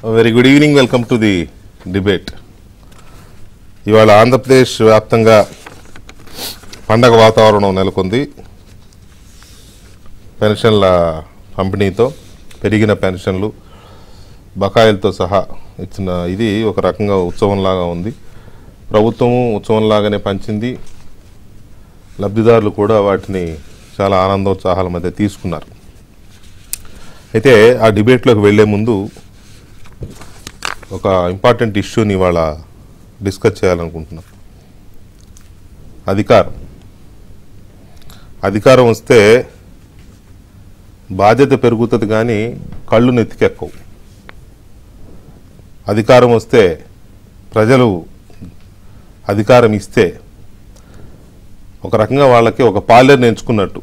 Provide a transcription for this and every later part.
Very good evening. Welcome to the debate. ఇవాళ ఆంధ్రప్రదేశ్ వ్యాప్తంగా పండగ వాతావరణం నెలకొంది. పెన్షన్ల పంపిణీతో పెరిగిన పెన్షన్లు బకాయిలతో సహా ఇచ్చిన ఇది ఒక రకంగా ఉత్సవంలాగా ఉంది. ప్రభుత్వము ఉత్సవంలాగానే పంచింది. లబ్ధిదారులు కూడా వాటిని చాలా ఆనందోత్సాహాల మధ్య తీసుకున్నారు. అయితే ఆ డిబేట్లోకి వెళ్లే ముందు ఒక ఇంపార్టెంట్ ఇష్యూని ఇవాళ డిస్కస్ చేయాలనుకుంటున్నాం. అధికారం వస్తే బాధ్యత పెరుగుతుంది కానీ కళ్ళు నెత్తికెక్కవు. అధికారం వస్తే ప్రజలు అధికారం ఇస్తే ఒక రకంగా వాళ్ళకి ఒక పాలేరుని ఎంచుకున్నట్టు.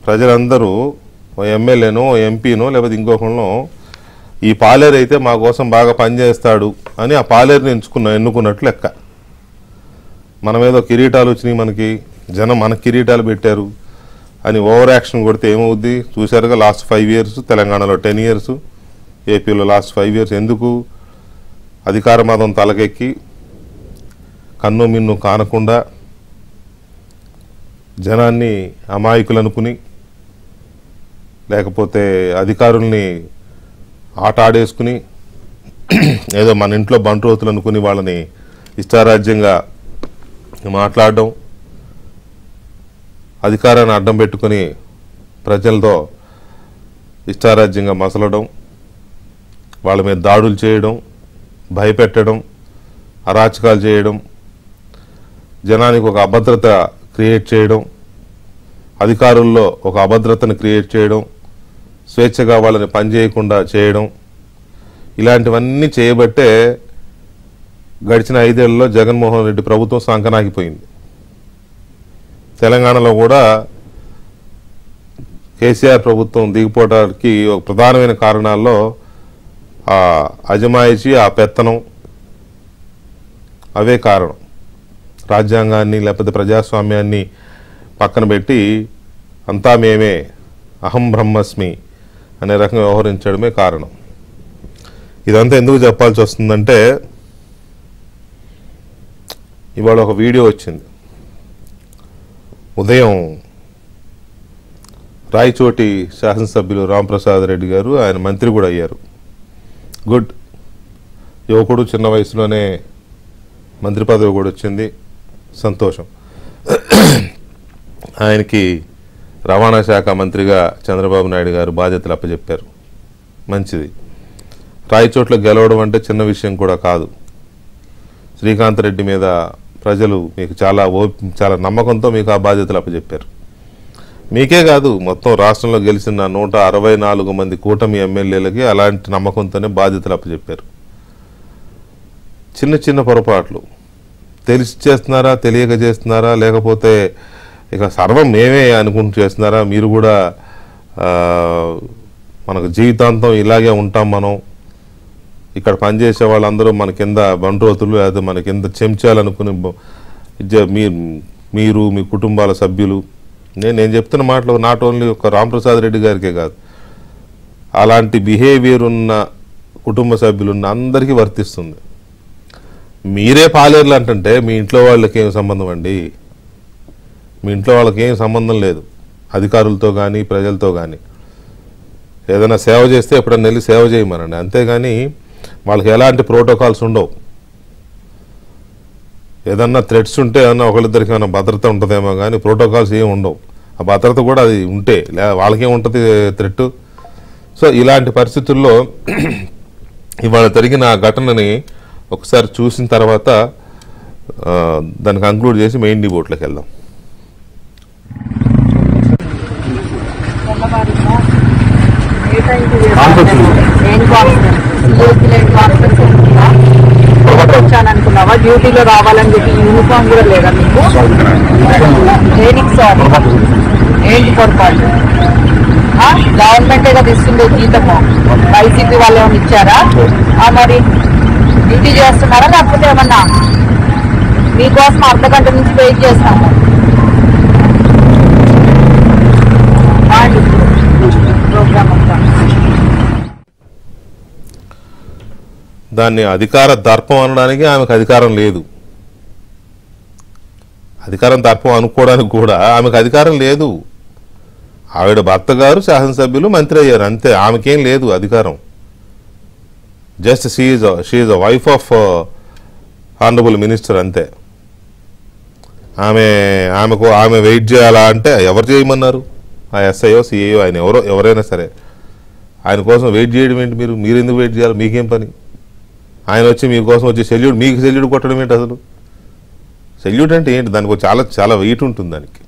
ప్రజలందరూ ఓ ఎమ్మెల్యేనో ఎంపీనో లేకపోతే ఇంకొకరినో ఈ పాలేరు అయితే మా కోసం బాగా పనిచేస్తాడు అని ఆ పాలేరుని ఎన్నుకున్నట్లు లెక్క. మనమేదో కిరీటాలు వచ్చినాయి, మనకి జనం మనకు కిరీటాలు పెట్టారు అని ఓవర్ యాక్షన్ కొడితే ఏమవుద్ది చూశారుగా. లాస్ట్ 5 years తెలంగాణలో 10 years, ఏపీలో లాస్ట్ 5 years ఎందుకు అధికార మదం తలకెక్కి కన్ను మిన్ను కానకుండా జనాన్ని అమాయకులు అనుకుని లేకపోతే అధికారుల్ని ఆట ఆడేసుకుని ఏదో మన ఇంట్లో బంట్రోతులు అనుకుని వాళ్ళని ఇష్టారాజ్యంగా మాట్లాడడం, అధికారాన్ని అడ్డం పెట్టుకుని ప్రజలతో ఇష్టారాజ్యంగా మసలడం, వాళ్ళ మీద దాడులు చేయడం, భయపెట్టడం, అరాచకాలు చేయడం, జనానికి ఒక అభద్రత క్రియేట్ చేయడం, అధికారుల్లో ఒక అభద్రతను క్రియేట్ చేయడం, స్వేచ్ఛగా వాళ్ళని పనిచేయకుండా చేయడం, ఇలాంటివన్నీ చేయబట్టే గడిచిన 5 ఏళ్లలో జగన్మోహన్ రెడ్డి ప్రభుత్వం సంకనాగిపోయింది. తెలంగాణలో కూడా కేసీఆర్ ప్రభుత్వం దిగిపోవడానికి ఒక ప్రధానమైన కారణాల్లో ఆ అజమాయిషీ, ఆ పెత్తనం అవే కారణం. రాజ్యాంగాన్ని లేకపోతే ప్రజాస్వామ్యాన్ని పక్కన పెట్టి అంతా మేమే, అహం బ్రహ్మస్మి అనే రకంగా వ్యవహరించడమే కారణం. ఇదంతా ఎందుకు చెప్పాల్సి వస్తుందంటే ఇవాళ ఒక వీడియో వచ్చింది. ఉదయం రాయచోటి శాసనసభ్యులు రాంప్రసాద్ రెడ్డి గారు, ఆయన మంత్రి కూడా అయ్యారు. గుడ్, యువకుడు, చిన్న వయసులోనే మంత్రి పదవి కూడా వచ్చింది, సంతోషం. ఆయనకి రవాణా శాఖ మంత్రిగా చంద్రబాబు నాయుడు గారు బాధ్యతలు అప్పచెప్పారు, మంచిది. రాయచోట్ల గెలవడం అంటే చిన్న విషయం కూడా కాదు. శ్రీకాంత్ రెడ్డి మీద ప్రజలు మీకు చాలా నమ్మకంతో మీకు ఆ బాధ్యతలు అప్పచెప్పారు. మీకే కాదు, మొత్తం రాష్ట్రంలో గెలిచిన 164 మంది కూటమి ఎమ్మెల్యేలకి అలాంటి నమ్మకంతోనే బాధ్యతలు అప్పచెప్పారు. చిన్న చిన్న పొరపాట్లు తెలిసి చేస్తున్నారా, తెలియక చేస్తున్నారా, లేకపోతే ఇక సర్వం మేమే అనుకుంటూ చేస్తున్నారా, మీరు కూడా మనకు జీవితాంతం ఇలాగే ఉంటాం, మనం ఇక్కడ పనిచేసే వాళ్ళందరూ మన కింద బండ్రోతులు లేదా మన కింద చెంచాలు అనుకుని మీరు మీ కుటుంబాల సభ్యులు, నేను చెప్తున్న మాటలు నాట్ ఓన్లీ ఒక రాంప్రసాద్ రెడ్డి గారికే కాదు, అలాంటి బిహేవియర్ ఉన్న కుటుంబ సభ్యులున్న అందరికీ వర్తిస్తుంది. మీరే పాలేర్లు అంటుంటే మీ ఇంట్లో వాళ్ళకి ఏం సంబంధం అండి? మీ ఇంట్లో వాళ్ళకి ఏం సంబంధం లేదు అధికారులతో కానీ ప్రజలతో కానీ. ఏదైనా సేవ చేస్తే ఎప్పుడన్నా వెళ్ళి సేవ చేయమనండి, అంతేగాని వాళ్ళకి ఎలాంటి ప్రోటోకాల్స్ ఉండవు. ఏదన్నా థ్రెట్స్ ఉంటే ఏమన్నా ఒకళ్ళిద్దరికి ఏమైనా భద్రత ఉంటుందేమో కానీ ప్రోటోకాల్స్ ఏమి ఉండవు. ఆ భద్రత కూడా అది ఉంటే వాళ్ళకేం ఉంటుంది థ్రెట్. సో ఇలాంటి పరిస్థితుల్లో ఇవాళ జరిగిన ఆ ఘటనని ఒకసారి చూసిన తర్వాత దాన్ని కంక్లూడ్ చేసి మెయిన్ డిబేట్లోకి వెళ్దాం. అనుకున్నావా డ్యూటీలో రావాలని చెప్పి యూనిఫామ్ కూడా లేదా మీకు? దేనికి సారీ? ఏంటి పొరపాటు? గవర్నమెంటే కదా ఇస్తుండే జీతము, వైసీపీ వాళ్ళు ఏమైనా ఇచ్చారా? మరి డ్యూటీ చేస్తున్నారా లేకపోతే ఏమన్నా మీకోసం అర్ధగంట నుంచి వెయిట్ చేస్తాము. ప్రోగ్రామ్ అంతా దాన్ని అధికార దర్పం అనడానికి ఆమెకు అధికారం లేదు. అధికారం దర్పం అనుకోవడానికి కూడా ఆమెకు అధికారం లేదు. ఆవిడ భర్త గారు శాసనసభ్యులు, మంత్రి అయ్యారు, అంతే. ఆమెకేం లేదు అధికారం. Just she is a wife of honourable minister, అంతే. ఆమె వెయిట్ చేయాలా అంటే ఎవరు చేయమన్నారు? ఆ ఎస్ఐఓ సిఐఓ ఆయన ఎవరైనా సరే ఆయన కోసం వెయిట్ చేయడం ఏంటి? మీరు ఎందుకు వెయిట్ చేయాలి? మీకేం పని? ఆయన వచ్చి మీకోసం వచ్చి మీకు సెల్యూట్ కొట్టడం ఏంటి అసలు? సెల్యూట్ అంటే ఏంటి? దానికి చాలా చాలా వెయిట్ ఉంటుంది దానికి.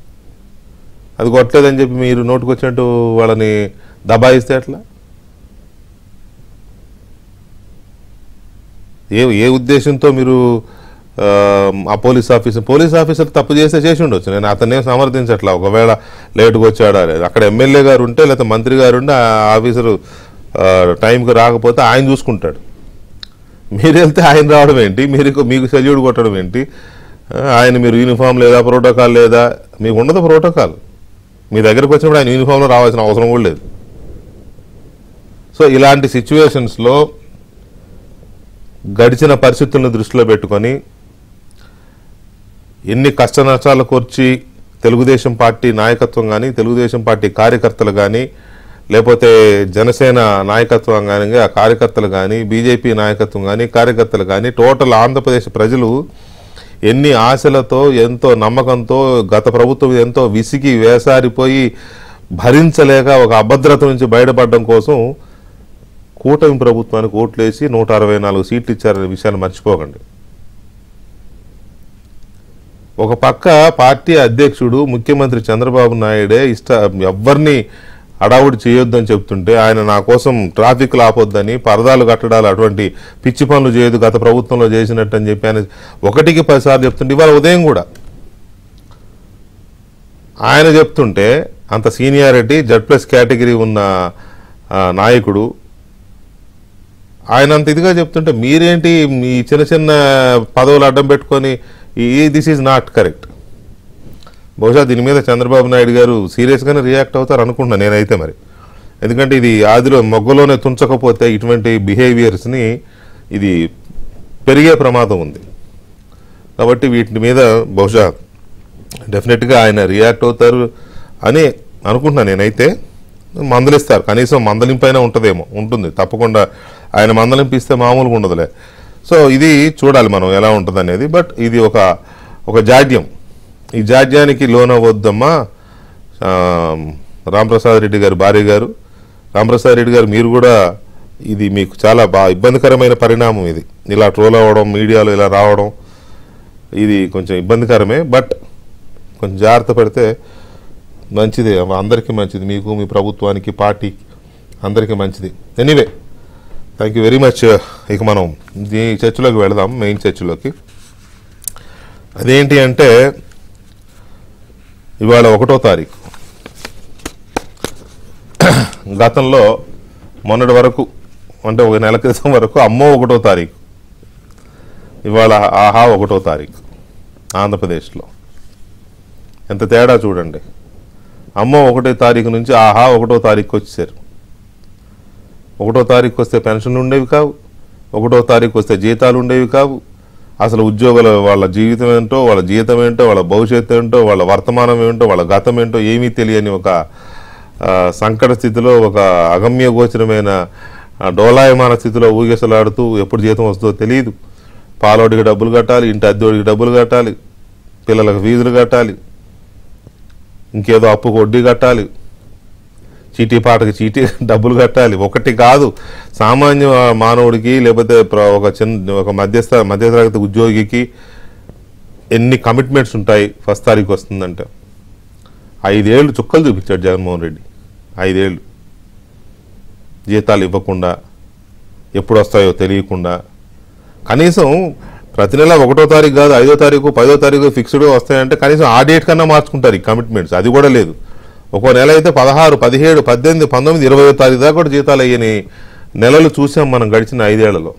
అది కొట్టలేదని చెప్పి మీరు నోటుకు వచ్చినట్టు వాళ్ళని దబాయిస్తే ఎట్లా? ఏ ఉద్దేశంతో మీరు ఆ పోలీస్ ఆఫీసర్ తప్పు చేసి ఉండొచ్చు. నేను అతన్నేం సమర్థించట్లా. ఒకవేళ లేటుగా వచ్చాడా లేదు, అక్కడ ఎమ్మెల్యే గారు ఉంటే లేకపోతే మంత్రి గారు ఉంటే ఆ ఆఫీసరు టైంకి రాకపోతే ఆయన చూసుకుంటాడు. మీరు వెళ్తే ఆయన రావడం ఏంటి? మీకు సెల్యూట్ కొట్టడం ఏంటి? మీరు యూనిఫామ్ లేదా, ప్రోటోకాల్ లేదా? మీకు ఉండదు ప్రోటోకాల్. మీ దగ్గరకు వచ్చినప్పుడు ఆయన యూనిఫామ్లో రావాల్సిన అవసరం కూడా లేదు. సో ఇలాంటి సిచ్యువేషన్స్లో గడిచిన పరిస్థితులను దృష్టిలో పెట్టుకొని ఎన్ని కష్ట నష్టాలు కోర్చి తెలుగుదేశం పార్టీ నాయకత్వం కానీ, తెలుగుదేశం పార్టీ కార్యకర్తలు కానీ, లేకపోతే జనసేన నాయకత్వం కానీ, ఆ కార్యకర్తలు కానీ, బీజేపీ నాయకత్వం కానీ, కార్యకర్తలు కానీ, టోటల్ ఆంధ్రప్రదేశ్ ప్రజలు ఎన్ని ఆశలతో, ఎంతో నమ్మకంతో, గత ప్రభుత్వం ఎంతో విసిగి వేసారిపోయి భరించలేక ఒక అభద్రత నుంచి బయటపడడం కోసం కూటమి ప్రభుత్వానికి ఓట్లేసి 164 సీట్లు ఇచ్చారనే విషయాన్ని మర్చిపోకండి. ఒక పక్క పార్టీ అధ్యక్షుడు ముఖ్యమంత్రి చంద్రబాబు నాయుడే ఎవరిని అడావుడి చేయొద్దని చెప్తుంటే ఆయన నా కోసం ట్రాఫిక్లు ఆపొద్దని, పరదాలు కట్టడాలు అటువంటి పిచ్చి పనులు చేయదు గత ప్రభుత్వంలో చేసినట్టు అని చెప్పి ఆయన 1కి 10 సార్లు చెప్తుంటే ఇవాళ ఉదయం కూడా ఆయన చెప్తుంటే అంత సీనియారిటీ Z+ కేటగిరీ ఉన్న నాయకుడు ఆయన అంత ఇదిగా చెప్తుంటే మీరేంటి మీ చిన్న చిన్న పదవులు అడ్డం పెట్టుకొని దిస్ ఈజ్ నాట్ కరెక్ట్. బహుశా దీని మీద చంద్రబాబు నాయుడు గారు సీరియస్గానే రియాక్ట్ అవుతారు అనుకుంటున్నాను నేనైతే. మరి ఎందుకంటే ఇది ఆదిలో మొగ్గలోనే తుంచకపోతే ఇటువంటి బిహేవియర్స్ని ఇది పెరిగే ప్రమాదం ఉంది. కాబట్టి వీటి మీద బహుశా డెఫినెట్గా ఆయన రియాక్ట్ అవుతారు అని అనుకుంటున్నాను నేనైతే. మందలిస్తారు, కనీసం మందలింపైనా ఉంటుంది తప్పకుండా. ఆయన మందలింపిస్తే మామూలుగా ఉండదులే. సో ఇది చూడాలి మనం ఎలా ఉంటుంది అనేది. బట్ ఇది ఒక జాడ్యం. ఈ జాడ్యానికి లోనవద్దమ్మా రాంప్రసాద్ రెడ్డి గారు భార్య గారు. రాంప్రసాద్ రెడ్డి గారు మీరు కూడా ఇది మీకు చాలా ఇబ్బందికరమైన పరిణామం. ఇది ఇలా ట్రోల్ అవ్వడం, మీడియాలో ఇలా రావడం ఇది కొంచెం ఇబ్బందికరమే. బట్ కొంచెం జాగ్రత్త పడితే మంచిది, అందరికీ మంచిది. మీకు, మీ ప్రభుత్వానికి, పార్టీ అందరికీ మంచిది. Anyway thank you very much. ఇక మనం ఈ చర్చలోకి వెళదాం, మెయిన్ చర్చలోకి. అదేంటి అంటే ఇవాళ 1వ తారీఖు. గతంలో మొన్నటి వరకు అంటే ఒక నెల క్రితం వరకు అమ్మో 1వ తారీఖు, ఇవాళ ఆహా 1వ తారీఖు. ఆంధ్రప్రదేశ్లో ఎంత తేడా చూడండి. అమ్మో 1వ తారీఖు నుంచి ఆహా 1వ తారీఖు వచ్చేసారు. 1వ తారీఖు వస్తే పెన్షన్లు ఉండేవి కావు, 1వ తారీఖు వస్తే జీతాలు ఉండేవి కావు. అసలు ఉద్యోగుల వాళ్ళ జీవితం ఏంటో, వాళ్ళ జీతం ఏంటో, వాళ్ళ భవిష్యత్తు ఏంటో, వాళ్ళ వర్తమానం ఏంటో, వాళ్ళ గతం ఏంటో ఏమీ తెలియని ఒక సంకట స్థితిలో, ఒక అగమ్య గోచరమైన డోలాయమాన స్థితిలో ఊగిసలాడుతూ ఎప్పుడు జీతం వస్తుందో తెలియదు. పాలోడికి డబ్బులు కట్టాలి, ఇంటి అద్దెడికి డబ్బులు కట్టాలి, పిల్లలకు ఫీజులు కట్టాలి, ఇంకేదో అప్పుకు వడ్డీ కట్టాలి, చీటీ పాటకి చీటీ డబ్బులు కట్టాలి. ఒకటి కాదు, సామాన్య మానవుడికి లేకపోతే ఒక మధ్యతరగతి ఉద్యోగికి ఎన్ని కమిట్మెంట్స్ ఉంటాయి. 1వ తారీఖు వస్తుందంటే 5 ఏళ్ళు చుక్కలు చూపించాడు జగన్మోహన్ రెడ్డి. 5 ఏళ్ళు జీతాలు ఇవ్వకుండా, ఎప్పుడు వస్తాయో తెలియకుండా, కనీసం ప్రతి నెల 1వ తారీఖు కాదు 5వ తారీఖు 10వ తారీఖు ఫిక్స్డ్గా వస్తాయంటే కనీసం ఆ డేట్ కన్నా మార్చుకుంటారు ఈ కమిట్మెంట్స్. అది కూడా లేదు. ఒక్కో నెల అయితే 16, 17, 18, 19, 20వ తారీఖు దాకా కూడా జీతాలు అయ్యని నెలలు చూసాం మనం గడిచిన 5 ఏళ్లలో.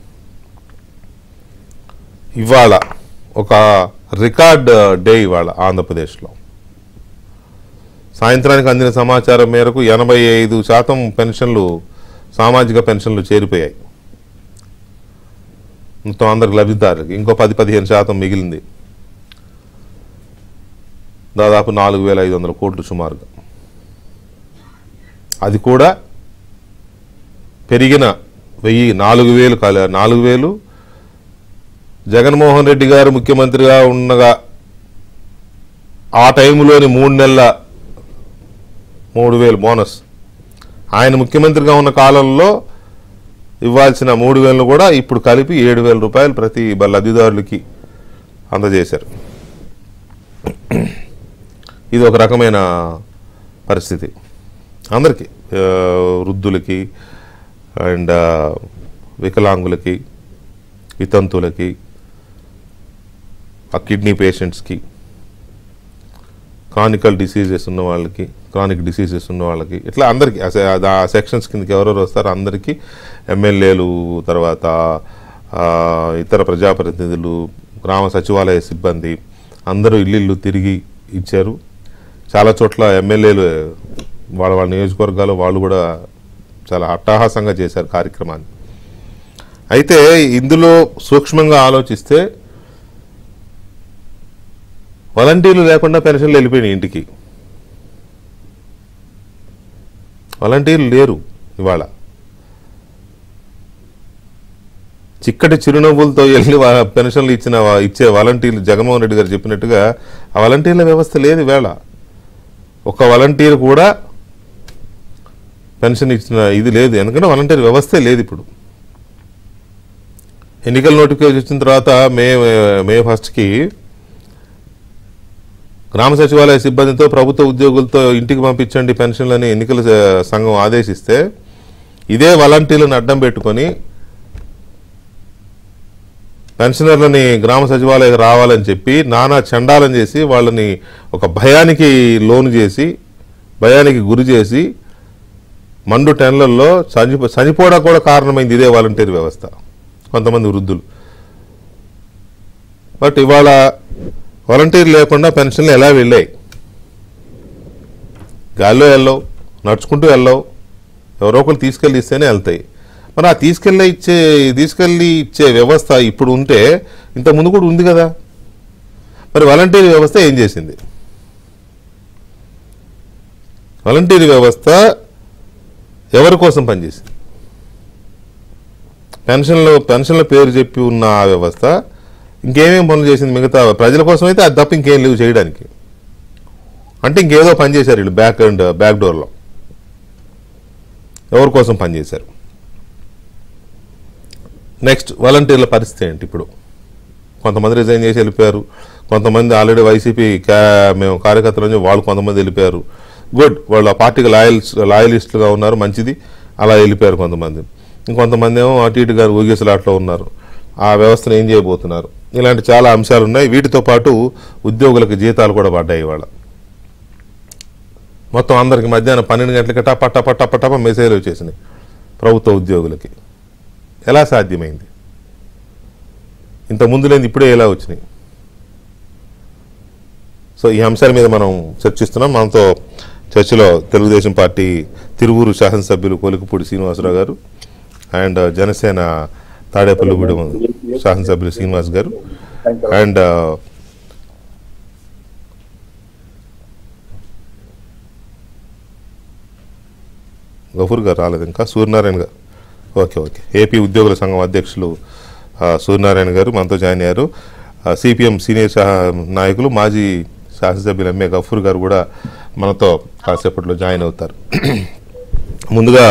ఇవాళ ఒక రికార్డ్ డే ఇవాళ ఆంధ్రప్రదేశ్లో. సాయంత్రానికి అందిన సమాచారం మేరకు 85% పెన్షన్లు, సామాజిక పెన్షన్లు చేరిపోయాయి. మొత్తం అందరికి లబ్ధిదారులకి. ఇంకో 10-15% మిగిలింది, దాదాపు 4,500 కోట్లు సుమారుగా. అది కూడా పెరిగిన 4,000 జగన్మోహన్ రెడ్డి గారు ముఖ్యమంత్రిగా ఉండగా ఆ టైంలోని 3 నెలల 3,000 బోనస్, ఆయన ముఖ్యమంత్రిగా ఉన్న కాలంలో ఇవ్వాల్సిన 3,000 కూడా ఇప్పుడు కలిపి 7,000 రూపాయలు ప్రతి లబ్ధిదారులకి అందజేశారు. ఇది ఒక రకమైన పరిస్థితి అందరికీ, వృద్ధులకి అండ్ వికలాంగులకి, వితంతులకి, ఆ కిడ్నీ పేషెంట్స్కి, క్రానిక్ డిసీజెస్ ఉన్న వాళ్ళకి, ఇట్లా అందరికీ ఆ సెక్షన్స్ కిందకి ఎవరెవరు వస్తారో అందరికీ, ఎమ్మెల్యేలు, తర్వాత ఇతర ప్రజాప్రతినిధులు, గ్రామ సచివాలయ సిబ్బంది అందరూ ఇల్లు తిరిగి ఇచ్చారు. చాలా చోట్ల ఎమ్మెల్యేలు వాళ్ళ నియోజకవర్గాలు వాళ్ళు కూడా చాలా అట్టహాసంగా చేశారు కార్యక్రమాన్ని. అయితే ఇందులో సూక్ష్మంగా ఆలోచిస్తే వాలంటీర్లు లేకుండా పెన్షన్లు వెళ్ళిపోయినాయి ఇంటికి. వాలంటీర్లు లేరు ఇవాళ. చిక్కటి చిరునవ్వులతో వెళ్ళి పెన్షన్లు ఇచ్చే వాలంటీర్లు, జగన్మోహన్ రెడ్డి గారు చెప్పినట్టుగా ఆ వాలంటీర్ల వ్యవస్థ లేదు ఇవాళ. ఒక వాలంటీర్ కూడా పెన్షన్ ఇచ్చిన ఇది లేదు, ఎందుకంటే వాలంటీర్ వ్యవస్థే లేదు ఇప్పుడు. ఎన్నికల నోటిఫికేషన్ వచ్చిన తర్వాత మే 1కి గ్రామ సచివాలయ సిబ్బందితో, ప్రభుత్వ ఉద్యోగులతో ఇంటికి పంపించండి పెన్షన్లని ఎన్నికల సంఘం ఆదేశిస్తే, ఇదే వాలంటీర్లను అడ్డం పెట్టుకొని పెన్షనర్లని గ్రామ సచివాలయం రావాలని చెప్పి నానా చండాలం చేసి వాళ్ళని ఒక భయానికి లోను చేసి, భయానికి గురి చేసి, మండు టెన్లలో చనిపోవడం కూడా కారణమైంది ఇదే వాలంటీర్ వ్యవస్థ, కొంతమంది వృద్ధులు. బట్ ఇవాళ వాలంటీర్ లేకుండా పెన్షన్లు ఎలా వెళ్ళాయి? గాల్లో వెళ్ళవు, నడుచుకుంటూ వెళ్ళవు, ఎవరో ఒకరు తీసుకెళ్ళి ఇస్తేనే వెళ్తాయి. మరి ఆ తీసుకెళ్ళి ఇచ్చే వ్యవస్థ ఇప్పుడు ఉంటే ఇంత ముందు కూడా ఉంది కదా. మరి వాలంటీర్ వ్యవస్థ ఏం చేసింది? వాలంటీర్ వ్యవస్థ ఎవరి కోసం పనిచేసింది? పెన్షన్ల పేరు చెప్పి ఉన్న ఆ వ్యవస్థ ఇంకేమేమి పనులు చేసింది? మిగతా ప్రజల కోసం అయితే అది తప్ప ఇంకేం లేవు చేయడానికి. అంటే ఇంకేదో పని చేశారు వీళ్ళు బ్యాక్ డోర్లో. ఎవరి కోసం పనిచేశారు? నెక్స్ట్ వాలంటీర్ల పరిస్థితి ఏంటి ఇప్పుడు? కొంతమంది రిజైన్ చేసి వెళ్ళిపోయారు, కొంతమంది ఆల్రెడీ వైసీపీ మేము కార్యకర్తలు వాళ్ళు కొంతమంది వెళ్ళిపోయారు. గుడ్, వాళ్ళు ఆ పార్టీకి లాయలిస్టులుగా ఉన్నారు, మంచిది, అలా వెళ్ళిపోయారు కొంతమంది. ఇంకొంతమంది ఏమో అటు ఇటుగా ఊగేసలాట్లో ఉన్నారు. ఆ వ్యవస్థను ఏం చేయబోతున్నారు? ఇలాంటి చాలా అంశాలు ఉన్నాయి. వీటితో పాటు ఉద్యోగులకు జీతాలు కూడా పడ్డాయి ఇవాళ. మొత్తం అందరికి మధ్యాహ్నం 12 గంటలకి టప మెసేజ్లు వచ్చేసినాయి ప్రభుత్వ ఉద్యోగులకి. ఎలా సాధ్యమైంది? ఇంత ముందు లేని ఇప్పుడే ఎలా వచ్చినాయి? సో ఈ అంశాల మీద మనం చర్చిస్తున్నాం. మనతో చర్చలో తెలుగుదేశం పార్టీ తిరువూరు శాసనసభ్యులు కొలికపూడి శ్రీనివాసరావు గారు అండ్ జనసేన తాడేపల్లిగూడెం శాసనసభ్యులు శ్రీనివాస్ గారు అండ్ గఫూర్ గారు రాలేదు ఇంకా, సూర్యనారాయణ గారు. ఓకే, ఏపీ ఉద్యోగుల సంఘం అధ్యక్షులు సూర్యనారాయణ గారు మనతో జాయిన్ అయ్యారు. సిపిఎం సీనియర్ నాయకులు మాజీ శాసనసభ్యులు ఎంఏ గఫూర్ గారు కూడా మనతో కాసేపట్లో జాయిన్ అవుతారు. ముందుగా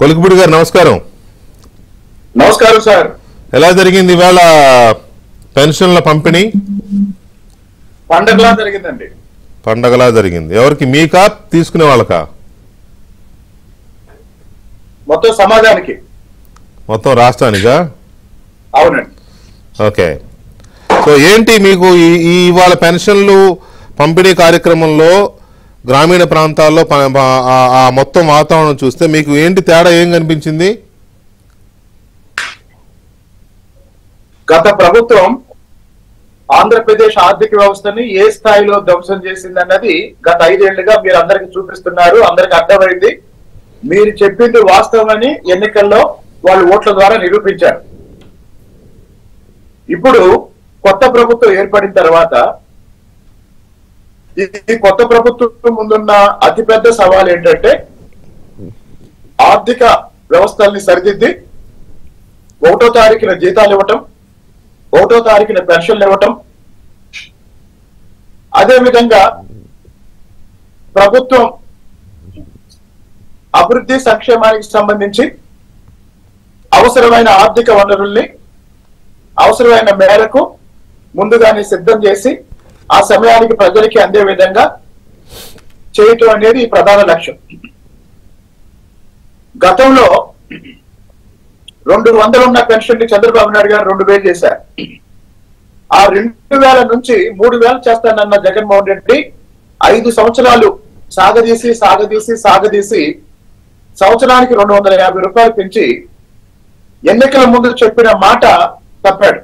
కొలికపూడి గారు నమస్కారం. నమస్కారం సార్. ఎలా జరిగింది ఇవాళ పెన్షన్ల పంపిణీ? పండగలా జరిగిందండి. పండగలా జరిగింది. ఎవరికి? మీకా, తీసుకునే వాళ్ళకా? మొత్తం సమాజానికి, మొత్తం రాష్ట్రానికా? అవునండి. ఓకే. సో ఏంటి మీకు ఈ ఇవాళ పెన్షన్లు పంపిణీ కార్యక్రమంలో గ్రామీణ ప్రాంతాల్లో ఆ మొత్తం వాతావరణం చూస్తే మీకు ఏంటి తేడా, ఏం కనిపించింది? గత ప్రభుత్వం ఆంధ్రప్రదేశ్ ఆర్థిక వ్యవస్థని ఏ స్థాయిలో ధ్వంసం చేసింది అన్నది గత 5 ఏళ్లుగా మీరు అందరికి చూపిస్తున్నారు. అందరికి అర్థమైంది. మీరు చెప్పింది వాస్తవమని ఎన్నికల్లో వాళ్ళు ఓట్ల ద్వారా నిరూపించారు. ఇప్పుడు కొత్త ప్రభుత్వం ఏర్పడిన తర్వాత ఈ కొత్త ప్రభుత్వం ముందున్న అతిపెద్ద సవాల్ ఏంటంటే ఆర్థిక వ్యవస్థల్ని సరిదిద్ది 1వ తారీఖున జీతాలు ఇవ్వటం, 1వ తారీఖున పెన్షన్లు ఇవ్వటం, అదేవిధంగా ప్రభుత్వం అభివృద్ధి సంక్షేమానికి సంబంధించి అవసరమైన ఆర్థిక వనరుల్ని అవసరమైన మేరకు ముందుగానే సిద్ధం చేసి ఆ సమయానికి ప్రజలకి అందే విధంగా చేయటం అనేది ప్రధాన లక్ష్యం. గతంలో 200 ఉన్న పెన్షన్ ని చంద్రబాబు నాయుడు గారు 2000 చేశారు. ఆ 2000 నుంచి 3000 చేస్తానన్న జగన్మోహన్ రెడ్డి 5 సంవత్సరాలు సాగదీసి సంవత్సరానికి 250 రూపాయలు పెంచి ఎన్నికల ముందు చెప్పిన మాట తప్పాడు.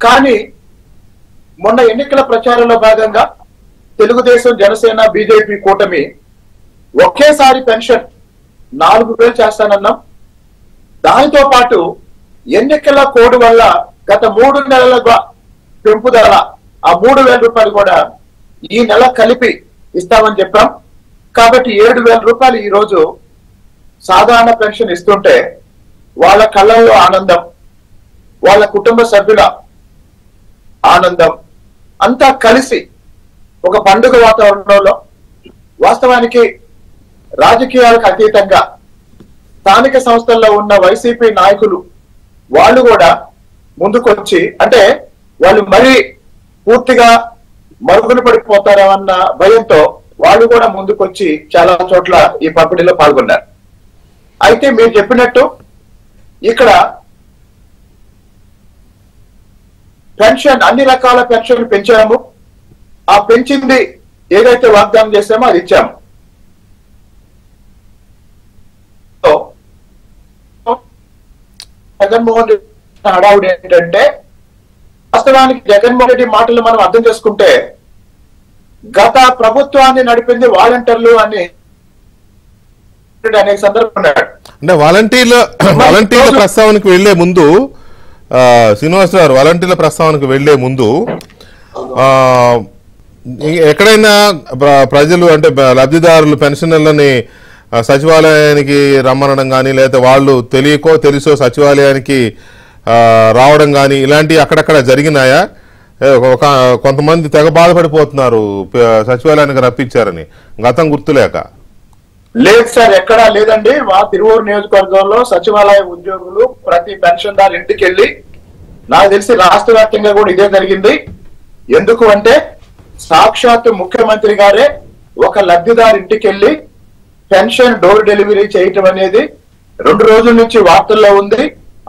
కానీ మొన్న ఎన్నికల ప్రచారంలో భాగంగా తెలుగుదేశం, జనసేన, బీజేపీ కూటమి ఒకేసారి పెన్షన్ 4000 చేస్తానన్నాం. దానితో పాటు ఎన్నికల కోడ్ వల్ల గత 3 నెలల పెంపుదల ఆ 3000 రూపాయలు కూడా ఈ నెల కలిపి ఇస్తామని చెప్పాం. కాబట్టి 7000 రూపాయలు ఈ రోజు సాధారణ పెన్షన్ ఇస్తుంటే వాళ్ళ కళ్ళల్లో ఆనందం, వాళ్ళ కుటుంబ సభ్యుల ఆనందం అంతా కలిసి ఒక పండుగ వాతావరణంలో, వాస్తవానికి రాజకీయాలకు అతీతంగా స్థానిక సంస్థల్లో ఉన్న వైసీపీ నాయకులు వాళ్ళు కూడా ముందుకొచ్చి, అంటే వాళ్ళు మరీ పూర్తిగా మరుగున పడిపోతారన్న భయంతో వాళ్ళు కూడా ముందుకొచ్చి చాలా చోట్ల ఈ పంపిణీలో పాల్గొన్నారు. అయితే మీరు చెప్పినట్టు ఇక్కడ పెన్షన్ అన్ని రకాల పెన్షన్లు పెంచాము. ఆ పెంచింది ఏదైతే వాగ్దానం చేశామో అది ఇచ్చాము. జగన్మోహన్ రెడ్డి హడావుడి ఏంటంటే, వాస్తవానికి జగన్మోహన్ రెడ్డి మాటలు మనం అర్థం చేసుకుంటే గత ప్రభుత్వాన్ని నడిపింది వాలంటీర్లు అని అనేక సందర్భం అంటే వాలంటీర్ల ప్రస్తావనకు వెళ్లే ముందు శ్రీనివాసరావు గారు, వాలంటీర్ల ప్రస్తావనకు వెళ్లే ముందు ఎక్కడైనా ప్రజలు అంటే లబ్ధిదారులు పెన్షనర్లని సచివాలయానికి రమ్మనడం కానీ, లేదా వాళ్ళు తెలుసో సచివాలయానికి రావడం కానీ ఇలాంటివి అక్కడక్కడ జరిగినాయా? కొంతమంది తెగ బాధపడిపోతున్నారు సచివాలయానికి రప్పించారని, గతం గుర్తులేక. లేదు సార్, ఎక్కడా లేదండి. మా తిరువూరు నియోజకవర్గంలో సచివాలయ ఉద్యోగులు ప్రతి పెన్షన్దారు ఇంటికి వెళ్ళి, నాకు తెలిసి రాష్ట్ర వ్యాప్తంగా కూడా ఇదే జరిగింది. ఎందుకు అంటే సాక్షాత్తు ముఖ్యమంత్రి గారే ఒక లబ్ధిదారు ఇంటికి వెళ్ళి పెన్షన్ డోర్ డెలివరీ చేయటం అనేది 2 రోజుల నుంచి వార్తల్లో ఉంది.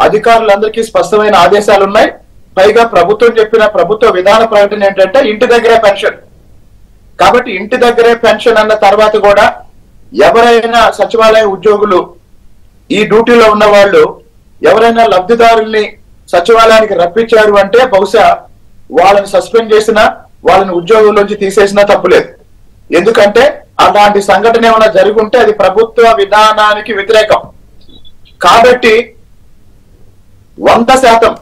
అధికారులందరికీ స్పష్టమైన ఆదేశాలు ఉన్నాయి. పైగా ప్రభుత్వం చెప్పిన ప్రభుత్వ విధాన ప్రకటన ఏంటంటే ఇంటి దగ్గరే పెన్షన్. కాబట్టి ఇంటి దగ్గరే పెన్షన్ అన్న తర్వాత కూడా ఎవరైనా సచివాలయ ఉద్యోగులు ఈ డ్యూటీలో ఉన్న వాళ్ళు ఎవరైనా లబ్ధిదారుల్ని సచివాలయానికి రప్పించారు అంటే బహుశా వాళ్ళని సస్పెండ్ చేసినా, వాళ్ళని ఉద్యోగుల్లోంచి తీసేసినా తప్పులేదు. ఎందుకంటే అలాంటి సంఘటన ఏమైనా జరుగుంటే అది ప్రభుత్వ విధానానికి వ్యతిరేకం. కాబట్టి 100%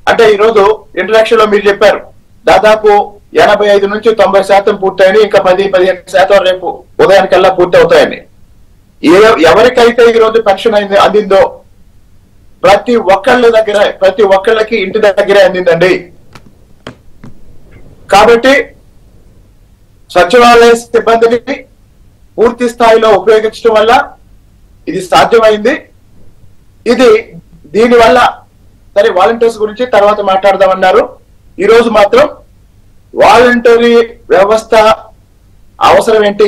అంటే ఈరోజు ఇంట్రడక్షన్ లో మీరు చెప్పారు దాదాపు 85 నుంచి 90% పూర్తయిని, ఇంకా 10-15% రేపు ఉదయానికల్లా పూర్తి అవుతాయని. ఎవరికైతే ఈరోజు పెన్షన్ అందిందో ప్రతి ఒక్కళ్ళకి ఇంటి దగ్గరే అందిందండి. కాబట్టి సచివాలయ సిబ్బందిని పూర్తి స్థాయిలో ఉపయోగించడం వల్ల ఇది సాధ్యమైంది. దీనివల్ల సరే వాలంటీర్స్ గురించి తర్వాత మాట్లాడదామన్నారు. ఈ రోజు మాత్రం వాలంటరీ వ్యవస్థ అవసరం ఏంటి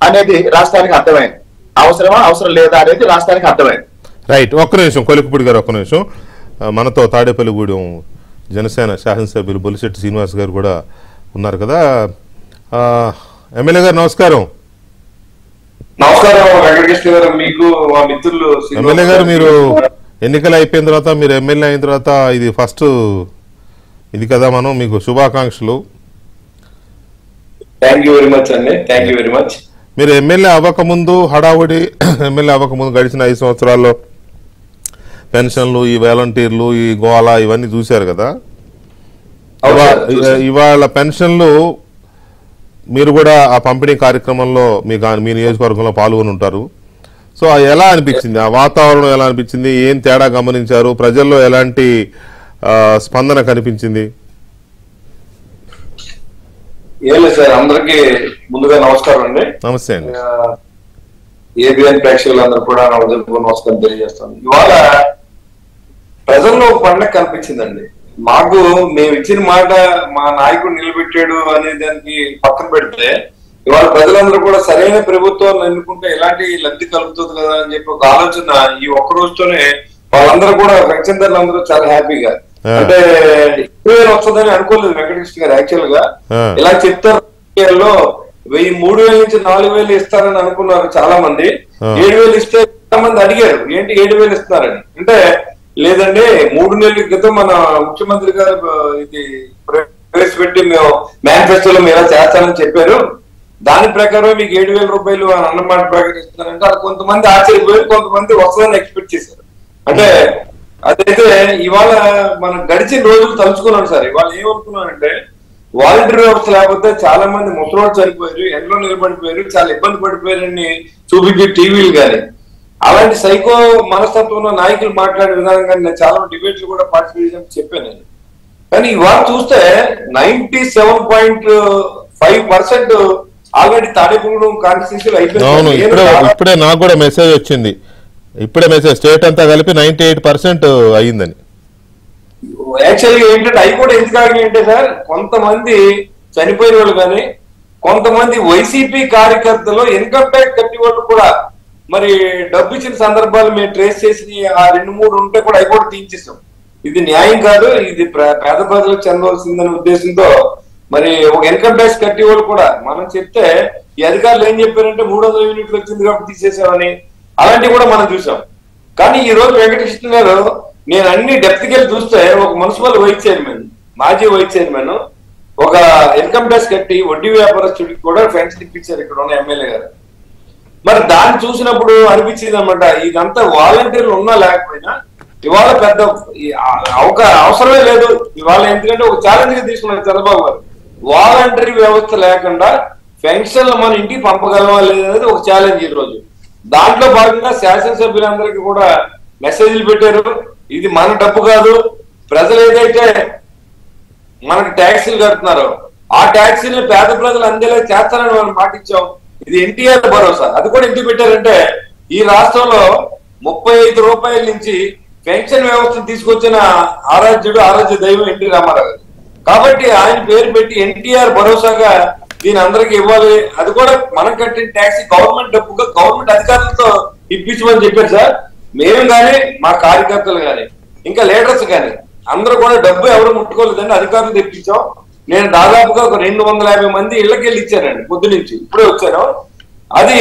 అనేది రాష్ట్రానికి అర్థమైంది. అవసరం లేదా అనేది రాష్ట్రానికి అర్థమైంది. రైట్, ఒక్క నిమిషం కొలికపూడి గారు, ఒక్క నిమిషం. మనతో తాడేపల్లిగూడెం జనసేన శాసనసభ్యులు బొలిశెట్టి శ్రీనివాస్ గారు కూడా ఉన్నారు కదా. ఎమ్మెల్యే గారు నమస్కారం. నమస్కారం వెంకటకృష్ణ గారు, మీకు మా మిత్రులు. ఎమ్మెల్యే గారు, మీరు ఎన్నికలు అయిపోయిన తర్వాత, మీరు ఎమ్మెల్యే అయిన తర్వాత ఇది ఫస్ట్ ఇది కదా, మనం మీకు శుభాకాంక్షలు. థ్యాంక్ యూ వెరీ మచ్ అండి, థ్యాంక్ యూ వెరీ మచ్. మీరు ఎమ్మెల్యే అవ్వకముందు హడావుడి, ఎమ్మెల్యే అవ్వకముందు గడిచిన 5 సంవత్సరాల్లో పెన్షన్లు, ఈ వాలంటీర్లు, ఈ గోళ ఇవన్నీ చూశారు కదా. అవును. ఇవాళ పెన్షన్లు మీరు కూడా ఆ పంపిణీ కార్యక్రమంలో మీ నియోజకవర్గంలో పాల్గొని ఉంటారు. సో ఎలా అనిపించింది, ఆ వాతావరణం ఎలా అనిపించింది, ఏం తేడా గమనించారు, ప్రజల్లో ఎలాంటి స్పందన కనిపించింది? ఏం లేదు సార్, అందరికీ ముందుగా నమస్కారం అండి. నమస్తే అండి. ఏబిఎన్ ప్రేక్షకులందరూ కూడా నా ఉదయపూర్వ నమస్కారం తెలియజేస్తాను. ఇవాళ ప్రజల్లో ఒక పండుగ కనిపించిందండి. మాకు మేము ఇచ్చిన మాట మా నాయకుడు నిలబెట్టాడు అనే దానికి పక్కన పెడితే, ఇవాళ ప్రజలందరూ కూడా సరైన ప్రభుత్వాన్ని ఎన్నుకుంటే ఎలాంటి లబ్ధి కలుగుతుంది కదా అని చెప్పి ఒక ఆలోచన ఈ ఒక్క రోజుతోనే వాళ్ళందరూ కూడా పెన్షన్దారులందరూ చాలా హ్యాపీగా, అంటే 20,000 వస్తుందని అనుకోలేదు వెంకటకృష్ణ గారు. యాక్చువల్ గా ఇలా చెప్తారు, 3,000 నుంచి 4,000 ఇస్తారని అనుకున్నారు చాలా మంది. 7,000 ఇస్తే చాలా మంది అడిగారు, ఏంటి 7,000 ఇస్తున్నారని. అంటే లేదండి, 3 నెలల క్రితం మన ముఖ్యమంత్రి గారు ఇది ప్రవేశపెట్టి మేము మేనిఫెస్టోలో మీరు చేస్తానని చెప్పారు, దాని ప్రకారం మీకు 7,000 రూపాయలు అని అన్నమాట ప్రకటిస్తున్నారంటే అది కొంతమంది ఆశ్చర్యపోయారు, కొంతమంది వస్తుందని ఎక్స్పెక్ట్ చేశారు. అంటే అదైతే ఇవాళ మనం గడిచిన రోజులు తలుచుకున్నాం సార్. ఇవాళ ఏమనుకున్నానంటే, వాలంటీర్ వ్యవస్థ లేకపోతే చాలా మంది ముసలోళ్ళు చనిపోయారు, ఎండలో నిలబడిపోయారు, చాలా ఇబ్బంది పడిపోయారని చూపించే టీవీలు కానీ, అలాంటి సైకో మనస్తత్వంలో నాయకులు మాట్లాడే విధానం కానీ నేను చాలా డిబేట్లు కూడా పార్టిసిపేట్ చెప్పాను నేను. కానీ ఇవాళ చూస్తే 97.5% ఆల్రెడీ తాడేపూగూడెం కాన్స్టిట్యూన్సీలో అయిపోయింది. ఇప్పుడే నాకు కూడా మెసేజ్ వచ్చింది, ఇప్పుడే మెసేజ్ స్టేట్ అంతా కలిపి 98% అయ్యిందని. యాక్చువల్గా ఏంటంటే అవి కూడా ఎందుకు ఆగినాయి అంటే సార్, కొంతమంది చనిపోయిన వాళ్ళు కానీ, కొంతమంది వైసీపీ కార్యకర్తలు ఇన్కమ్ ట్యాక్స్ కట్టి వాళ్ళు కూడా మరి డబ్బు ఇచ్చిన సందర్భాలు మేము ట్రేస్ చేసి ఆ 2-3 ఉంటే కూడా అవి కూడా తీయించేస్తాం. ఇది న్యాయం కాదు, ఇది పేద ప్రజలకు చెందవలసిందనే ఉద్దేశంతో మరి ఒక ఇన్కమ్ ట్యాక్స్ కట్టి వాళ్ళు కూడా మనం చెప్తే ఈ అధికారులు ఏం చెప్పారంటే 300 యూనిట్లు వచ్చింది కాబట్టి తీసేసామని, అలాంటివి కూడా మనం చూసాం. కానీ ఈ రోజు వెంకటకృష్ణ గారు నేను అన్ని డెప్త్కి వెళ్ళి చూస్తే ఒక మున్సిపల్ వైస్ చైర్మన్, మాజీ వైస్ చైర్మన్, ఒక ఇన్కమ్ ట్యాక్స్ కట్టి వడ్డీ వ్యాపారస్తుడికి కూడా పెన్షన్ ఇప్పించారు ఇక్కడ ఉన్న ఎమ్మెల్యే గారు. మరి దాన్ని చూసినప్పుడు అనిపించింది అనమాట, ఇదంతా వాలంటీర్లు ఉన్నా లేకపోయినా ఇవాళ పెద్ద అవసరమే లేదు ఇవాళ. ఎందుకంటే ఒక ఛాలెంజ్ గా తీసుకున్నారు చంద్రబాబు గారు, వాలంటరీ వ్యవస్థ లేకుండా పెన్షన్లు మన ఇంటికి పంపగలమా లేదనేది ఒక ఛాలెంజ్ ఈ రోజు. దాంట్లో భాగంగా శాసనసభ్యులందరికీ కూడా మెసేజ్లు పెట్టారు, ఇది మన డబ్బు కాదు, ప్రజలు ఏదైతే మనకు ట్యాక్సీలు కడుతున్నారో ఆ ట్యాక్సీలను పేద ప్రజలు అందేలా చేస్తారని మనం మాటిచ్చాం. ఇది ఎన్టీఆర్ భరోసా. అది కూడా ఎందుకు పెట్టారంటే, ఈ రాష్ట్రంలో 35 రూపాయల నుంచి పెన్షన్ వ్యవస్థను తీసుకొచ్చిన ఆరాధ్య దైవం ఎన్టీ రామారావు గారు కాబట్టి ఆయన పేరు పెట్టి ఎన్టీఆర్ భరోసాగా దీని అందరికి ఇవ్వాలి. అది కూడా మనం కట్టిన ట్యాక్సీ గవర్నమెంట్ డబ్బుగా గవర్నమెంట్ అధికారులతో ఇప్పించమని చెప్పారు సార్. మేము కానీ మా కార్యకర్తలు కానీ ఇంకా లీడర్స్ కానీ అందరూ కూడా డబ్బు ఎవరు ముట్టుకోలేదండి, అధికారులు తెప్పించాం. నేను దాదాపుగా ఒక 250 మంది ఇళ్లకి వెళ్ళి ఇచ్చానండి పొద్దు నుంచి, ఇప్పుడే వచ్చాను. అది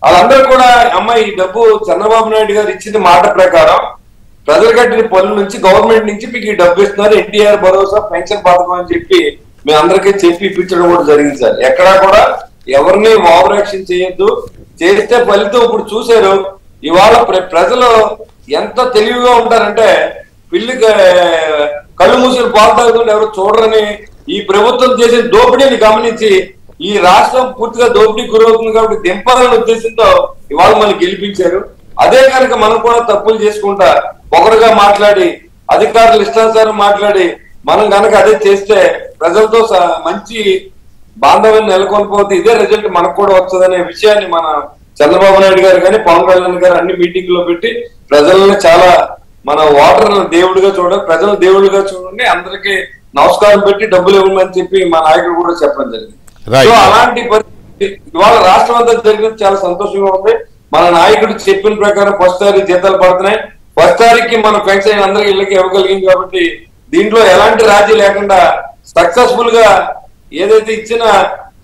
వాళ్ళందరూ కూడా అమ్మాయి ఈ డబ్బు చంద్రబాబు నాయుడు గారు ఇచ్చిన మాట ప్రకారం ప్రజలు కట్టిన పనుల నుంచి గవర్నమెంట్ నుంచి మీకు ఈ డబ్బు ఇస్తున్నారు, ఎన్టీఆర్ భరోసా పెన్షన్ పథకం అని చెప్పి మేము అందరికీ చెప్పి ఇప్పించడం కూడా జరిగింది సార్. ఎక్కడా కూడా ఎవరిని ఓవర్ యాక్షన్ చేయొద్దు, చేస్తే ఫలితం ఇప్పుడు చూశారు. ఇవాళ ప్రజలు ఎంత తెలివిగా ఉంటారంటే, పిల్లికి కళ్ళు మూసిన పాలు తాగుతుంటే ఎవరు చూడరని ఈ ప్రభుత్వం చేసిన దోపిడీని గమనించి ఈ రాష్ట్రం పూర్తిగా దోపిడీకి గురవుతుంది కాబట్టి దింపాలనే ఉద్దేశంతో ఇవాళ మనం గెలిపించారు. అదే కనుక మనం కూడా తప్పులు చేసుకుంటా ఒకరుగా మాట్లాడి అధికారులు ఇష్టానుసారం మాట్లాడి మనం కనుక అదే చేస్తే ప్రజలతో మంచి బాంధవ్యం నెలకొల్పోతే ఇదే రిజల్ట్ మనకు కూడా వస్తుందనే విషయాన్ని మన చంద్రబాబు నాయుడు గారు కానీ పవన్ కళ్యాణ్ గారు అన్ని మీటింగ్ లో పెట్టి ప్రజలను చాలా మన ఓటర్ దేవుడిగా చూడండి, ప్రజలు దేవుడిగా చూడండి, అందరికీ నమస్కారం పెట్టి డబ్బులు ఇవ్వమని చెప్పి మా నాయకుడు కూడా చెప్పడం జరిగింది. సో అలాంటి పరిస్థితి ఇవాళ రాష్ట్రం అంతా జరిగినది చాలా సంతోషంగా ఉంది. మన నాయకుడు చెప్పిన ప్రకారం ఫస్ట్ తారీఖు జీతాలు పడుతున్నాయి, ఫస్ట్ తారీఖుకి మన పెన్షన్ అందరికి ఇళ్ళకి ఇవ్వగలిగింది. కాబట్టి దీంట్లో ఎలాంటి రాజీ లేకుండా సక్సెస్ఫుల్ గా ఏదైతే ఇచ్చిన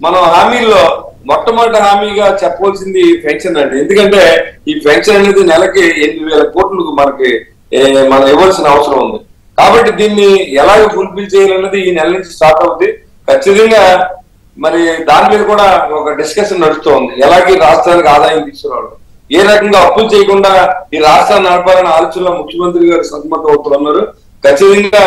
మనం హామీల్లో మొట్టమొదటి హామీగా చెప్పవలసింది పెన్షన్ అండి. ఎందుకంటే ఈ పెన్షన్ అనేది నెలకి 8,000 కోట్లు మనకి మనం ఇవ్వాల్సిన అవసరం ఉంది. కాబట్టి దీన్ని ఎలాగ ఫుల్ఫిల్ చేయాలన్నది ఈ నెల నుంచి స్టార్ట్ అవుతుంది. ఖచ్చితంగా మరి దాని మీద కూడా ఒక డిస్కషన్ నడుస్తూ ఉంది, ఎలాగే రాష్ట్రానికి ఆదాయం తీసుకురావడం. ఏ రకంగా అప్పులు చేయకుండా ఈ రాష్ట్రాన్ని నడపాలని ఆలోచనలో ముఖ్యమంత్రి గారు సతమతమవుతున్నారు. ఖచ్చితంగా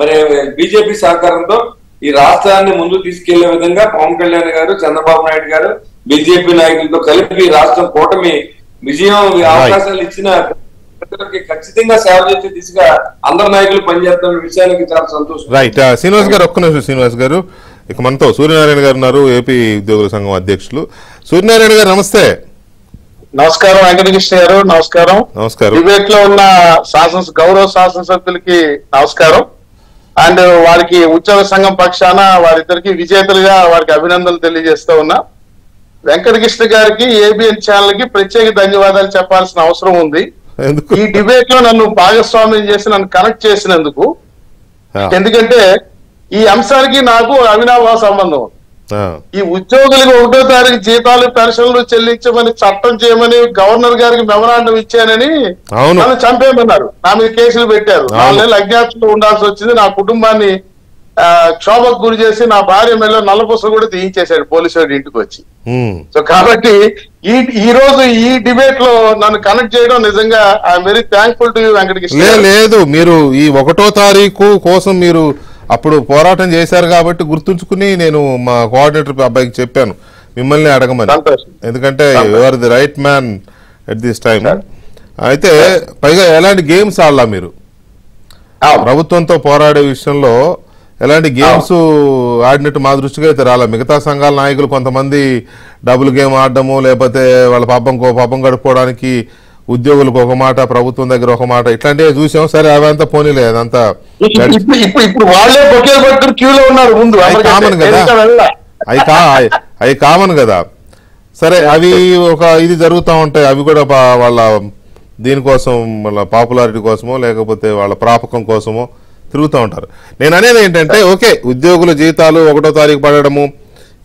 మరి బీజేపీ సహకారంతో ఈ రాష్ట్రాన్ని ముందు తీసుకెళ్లే విధంగా పవన్ కళ్యాణ్ గారు, చంద్రబాబు నాయుడు గారు, బీజేపీ నాయకులతో కలిపి రాష్ట్రం కూటమి విజయం అవకాశాలు ఇచ్చిన ఖచ్చితంగా సేవ చేసే దిశగా అందరు నాయకులు పనిచేస్తున్న విషయానికి చాలా సంతోషం. రైట్. శ్రీనివాస్ గారు, ఒక్క నిమిషం. శ్రీనివాస్ గారు, ఇక మనతో సూర్యనారాయణ గారు ఉన్నారు, ఏపీ ఉద్యోగుల సంఘం అధ్యక్షులు. సూర్యనారాయణ గారు నమస్తే. నమస్కారం వెంకటకృష్ణ గారు. నమస్కారం. నమస్కారం. డిబేట్ లో ఉన్న గౌరవ శాసనసభ్యులకి నమస్కారం. అండ్ వారికి ఉద్యోగ సంఘం పక్షాన వారిద్దరికి విజేతలుగా వారికి అభినందనలు తెలియజేస్తూ ఉన్నా. వెంకటకృష్ణ గారికి, ఏబిఎన్ ఛానల్ కి ప్రత్యేక ధన్యవాదాలు చెప్పాల్సిన అవసరం ఉంది. ఈ డిబేట్ లో నన్ను భాగస్వామ్యం చేసి నన్ను కనెక్ట్ చేసినందుకు. ఎందుకంటే ఈ అంశానికి నాకు అవినాభావ సంబంధం. ఈ ఉద్యోగులకు 1వ తారీఖు జీతాలు, పెన్షన్లు చెల్లించమని చట్టం చేయమని గవర్నర్ గారికి మెమరాండం ఇచ్చానని నన్ను చంపేయమన్నారు. నా మీద కేసులు పెట్టారు. 4 నెలలు అజ్ఞాతంలో ఉండాల్సి వచ్చింది. నా కుటుంబాన్ని క్షోభకు గురి చేసి నా భార్య మెల్ల నల్లపూసలు కూడా తీయించేశాడు పోలీసు వాడి ఇంటికి వచ్చి. సో కాబట్టి ఈ రోజు ఈ డిబేట్ లో నన్ను కనెక్ట్ చేయడం నిజంగా I'm very thankful to you Venkatakrishna. లేదు, మీరు ఈ 1వ తారీఖు కోసం మీరు అప్పుడు పోరాటం చేశారు కాబట్టి గుర్తుంచుకుని నేను మా కోఆర్డినేటర్ అబ్బాయికి చెప్పాను మిమ్మల్ని అడగమని. ఎందుకంటే you are the right man at this time. అయితే పైగా ఎలాంటి గేమ్స్ ఆడలా మీరు ప్రభుత్వంతో పోరాడే విషయంలో ఎలాంటి గేమ్స్ ఆడినట్టు మా దృష్టికి అయితే రాలా. మిగతా సంఘాల నాయకులు కొంతమంది డబుల్ గేమ్ ఆడడము, లేకపోతే వాళ్ళ పాపం గడుపుకోవడానికి ఉద్యోగులకు ఒక మాట, ప్రభుత్వం దగ్గర ఒక మాట, ఇట్లాంటివి చూసాం. సరే అవంతా పోనీలే, అదంతా ఇప్పుడు వాళ్ళే బొకేలు పట్టుకుని క్యూలో ఉన్నారు ముందు. కామన్ కదా, అవి కామన్ కదా. సరే అవి ఇది జరుగుతూ ఉంటాయి. అవి కూడా వాళ్ళ దీనికోసం, వాళ్ళ పాపులారిటీ కోసమో లేకపోతే వాళ్ళ ప్రాపకం కోసమో తిరుగుతూ ఉంటారు. నేను అనేది ఏంటంటే, ఓకే, ఉద్యోగుల జీతాలు 1వ తారీఖు పడడము,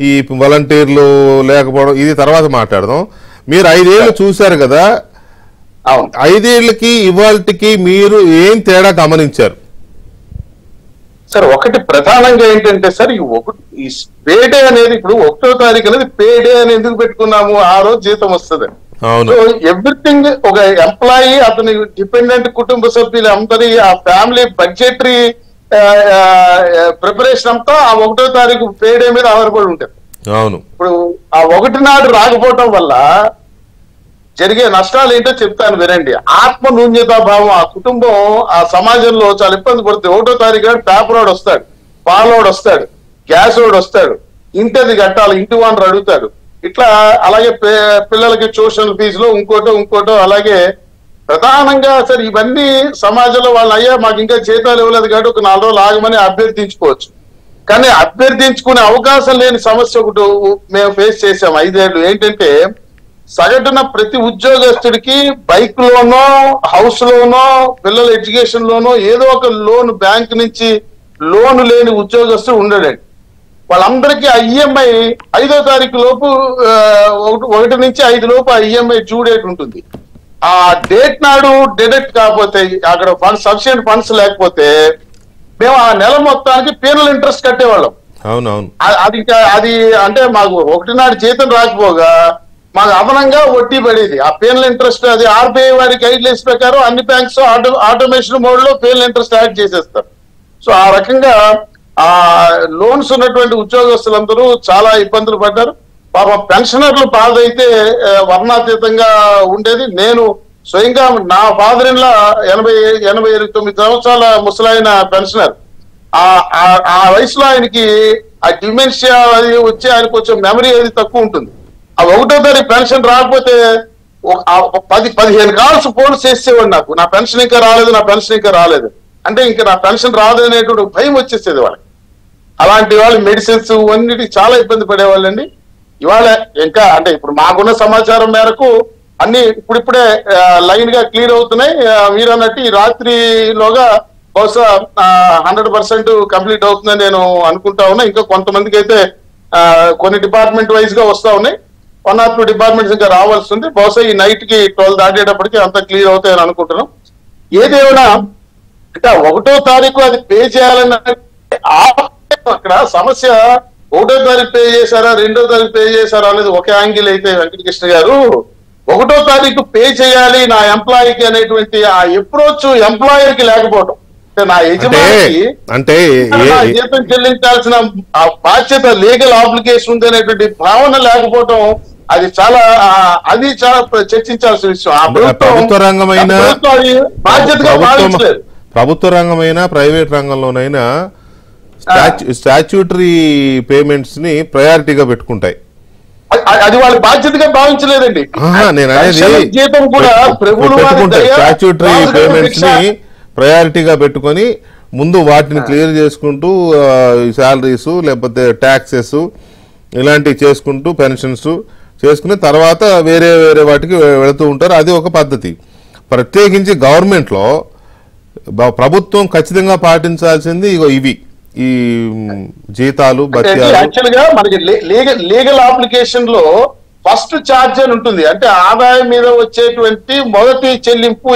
ఈ వాలంటీర్లు లేకపోవడం, ఇది తర్వాత మాట్లాడదాం. మీరు 5 ఏళ్ళు చూశారు కదా, 5 ఏళ్ళకి ఇవాళకి మీరు ఏం తేడా గమనించారు? సార్ ఒకటి ప్రధానంగా ఏంటంటే సార్, ఈ పేడే అనేది ఇప్పుడు 1వ తారీఖు అనేది పేడే అని ఎందుకు పెట్టుకున్నాము? ఆ రోజు జీతం వస్తుంది. సో ఎవ్రీథింగ్ ఒక ఎంప్లాయీ, అతని డిపెండెంట్ కుటుంబ సభ్యులు అందరి ఆ ఫ్యామిలీ బడ్జెటరీ ప్రిపరేషన్ అంతా ఆ 1వ తారీఖు పేడే మీద ఆధారపడి ఉంటుంది. అవును. ఇప్పుడు ఆ 1 నాడు రాకపోవటం వల్ల జరిగే నష్టాలు ఏంటో చెప్తాను వినండి. ఆత్మ న్యూన్యతాభావం ఆ కుటుంబం, ఆ సమాజంలో చాలా ఇబ్బంది పడుతుంది. 1వ తారీఖు నాడు పేపర్ వాడు వస్తాడు, పాలోడు వస్తాడు, గ్యాస్ వాడు వస్తాడు, ఇంటిది కట్టాలి, ఇంటి వాడు అడుగుతాడు. ఇట్లా అలాగే పిల్లలకి ట్యూషన్ ఫీజులు ఇంకోటో అలాగే ప్రధానంగా సార్ ఇవన్నీ సమాజంలో వాళ్ళు అయ్యా మాకు ఇంకా జీతాలు ఇవ్వలేదు కాబట్టి ఒక 4 రోజులు ఆగమని అభ్యర్థించుకోవచ్చు. కానీ అభ్యర్థించుకునే అవకాశం లేని సమస్య ఒకటి మేము ఫేస్ చేసాం 5 ఏళ్ళు. ఏంటంటే సగటున ప్రతి ఉద్యోగస్తుడికి బైక్ లోనో, హౌస్ లోనో, పిల్లల ఎడ్యుకేషన్ లోనో ఏదో ఒక లోన్ బ్యాంక్ నుంచి లోన్ లేని ఉద్యోగస్తుడు ఉండడండి. వాళ్ళందరికీ ఆ ఈఎంఐ 5వ తారీఖు లోపు 1 నుంచి 5 లోపు ఆ ఈఎంఐ డ్యూ డేట్ ఉంటుంది. ఆ డేట్ నాడు డిడక్ట్ కాకపోతే, అక్కడ సఫిషియెంట్ ఫండ్స్ లేకపోతే మేము ఆ నెల మొత్తానికి పీనల్ ఇంట్రెస్ట్ కట్టేవాళ్ళం. అవునవును. అది అంటే మాకు 1 నాడు జీతం రాకపోగా మాకు అదనంగా వడ్డీ పడేది. ఆ పీనల్ ఇంట్రెస్ట్ అది ఆర్బీఐ వారి గైడ్ లైన్స్ ప్రకారం అన్ని బ్యాంక్స్ ఆటోమేషన్ మోడ్ లో పీనల్ ఇంట్రెస్ట్ యాడ్ చేసేస్తారు. సో ఆ రకంగా ఆ లోన్స్ ఉన్నటువంటి ఉద్యోగస్తులందరూ చాలా ఇబ్బందులు పడ్డారు. పాపం పెన్షనర్లు బాధ అయితే వర్ణాతీతంగా ఉండేది. నేను స్వయంగా నా ఫాదర్ ఇన్ లా 89 సంవత్సరాల ముసలాయన పెన్షనర్. ఆ వయసులో ఆయనకి ఆ డిమెన్షియా అది వచ్చి ఆయనకు కొంచెం మెమరీ అది తక్కువ ఉంటుంది. ఆ 1వ తారీఖు పెన్షన్ రాకపోతే 10-15 కాల్స్ ఫోన్ చేసేవాడు నాకు, నా పెన్షన్ ఇంకా రాలేదు అంటే ఇంకా నా పెన్షన్ రాదు అనేటువంటి భయం వచ్చేసేది వాళ్ళకి. అలాంటి వాళ్ళు మెడిసిన్స్ అన్నిటికీ చాలా ఇబ్బంది పడేవాళ్ళండి. ఇవాళ ఇంకా అంటే ఇప్పుడు మాకున్న సమాచారం మేరకు అన్ని ఇప్పుడిప్పుడే లైన్ గా క్లియర్ అవుతున్నాయి. మీరు అన్నట్టు ఈ రాత్రిలోగా బహుశా 100% కంప్లీట్ అవుతుందని నేను అనుకుంటా ఉన్నా. ఇంకా కొంతమందికి అయితే కొన్ని డిపార్ట్మెంట్ వైజ్ గా వస్తా ఉన్నాయి. 1 or 2 డిపార్ట్మెంట్స్ ఇంకా రావాల్సి ఉంది. బహుశా ఈ నైట్ కి 12 దాటేటప్పటికి అంతా క్లియర్ అవుతాయని అనుకుంటున్నాం. ఏదేమైనా అంటే 1వ తారీఖు అది పే చేయాలన్న అక్కడ సమస్య 1వ తారీఖు పే చేశారా 2వ తారీఖు పే చేశారా అనేది ఒక యాంగిల్ అయితే వెంకటకృష్ణ గారు 1వ తారీఖు పే చేయాలి నా ఎంప్లాయీకి అనేటువంటి ఆ అప్రోచ్ ఎంప్లాయర్ కి లేకపోవడం, నా యజమానికి అంటే నా జీతం చెల్లించాల్సిన ఆ బాధ్యత లీగల్ ఆబ్లిగేషన్ ఉంది అనేటువంటి భావన లేకపోవడం, అది చాలా చర్చించాల్సిన విషయం. ఆ ప్రభుత్వ రంగమైన బాధ్యతగా భావించలేదు. ప్రభుత్వ రంగమైనా ప్రైవేట్ రంగంలోనైనా స్టాచ్యూటరీ పేమెంట్స్ ని ప్రయారిటీగా పెట్టుకుంటాయి. అది వాళ్ళ బాధ్యతగా భావించలేదండి. నేను అనేది జీతం కూడా స్టాచ్యూటరీ పేమెంట్స్ ని ప్రయారిటీగా పెట్టుకొని ముందు వాటిని క్లియర్ చేసుకుంటూ శాలరీస్ లేకపోతే ట్యాక్సెస్ ఇలాంటివి చేసుకుంటూ పెన్షన్స్ చేసుకుని తర్వాత వేరే వేరే వాటికి వెళుతూ ఉంటారు. అది ఒక పద్ధతి. ప్రత్యేకించి గవర్నమెంట్లో ప్రభుత్వం ఖచ్చితంగా పాటించాల్సింది ఇవి ఈ జీతాలు బత్యాలు. యాక్చువల్ గా మనకి లీగల్ అప్లికేషన్ లో ఫస్ట్ ఛార్జ్ అని ఉంటుంది. అంటే ఆదాయం మీద వచ్చేటువంటి మొదటి చెల్లింపు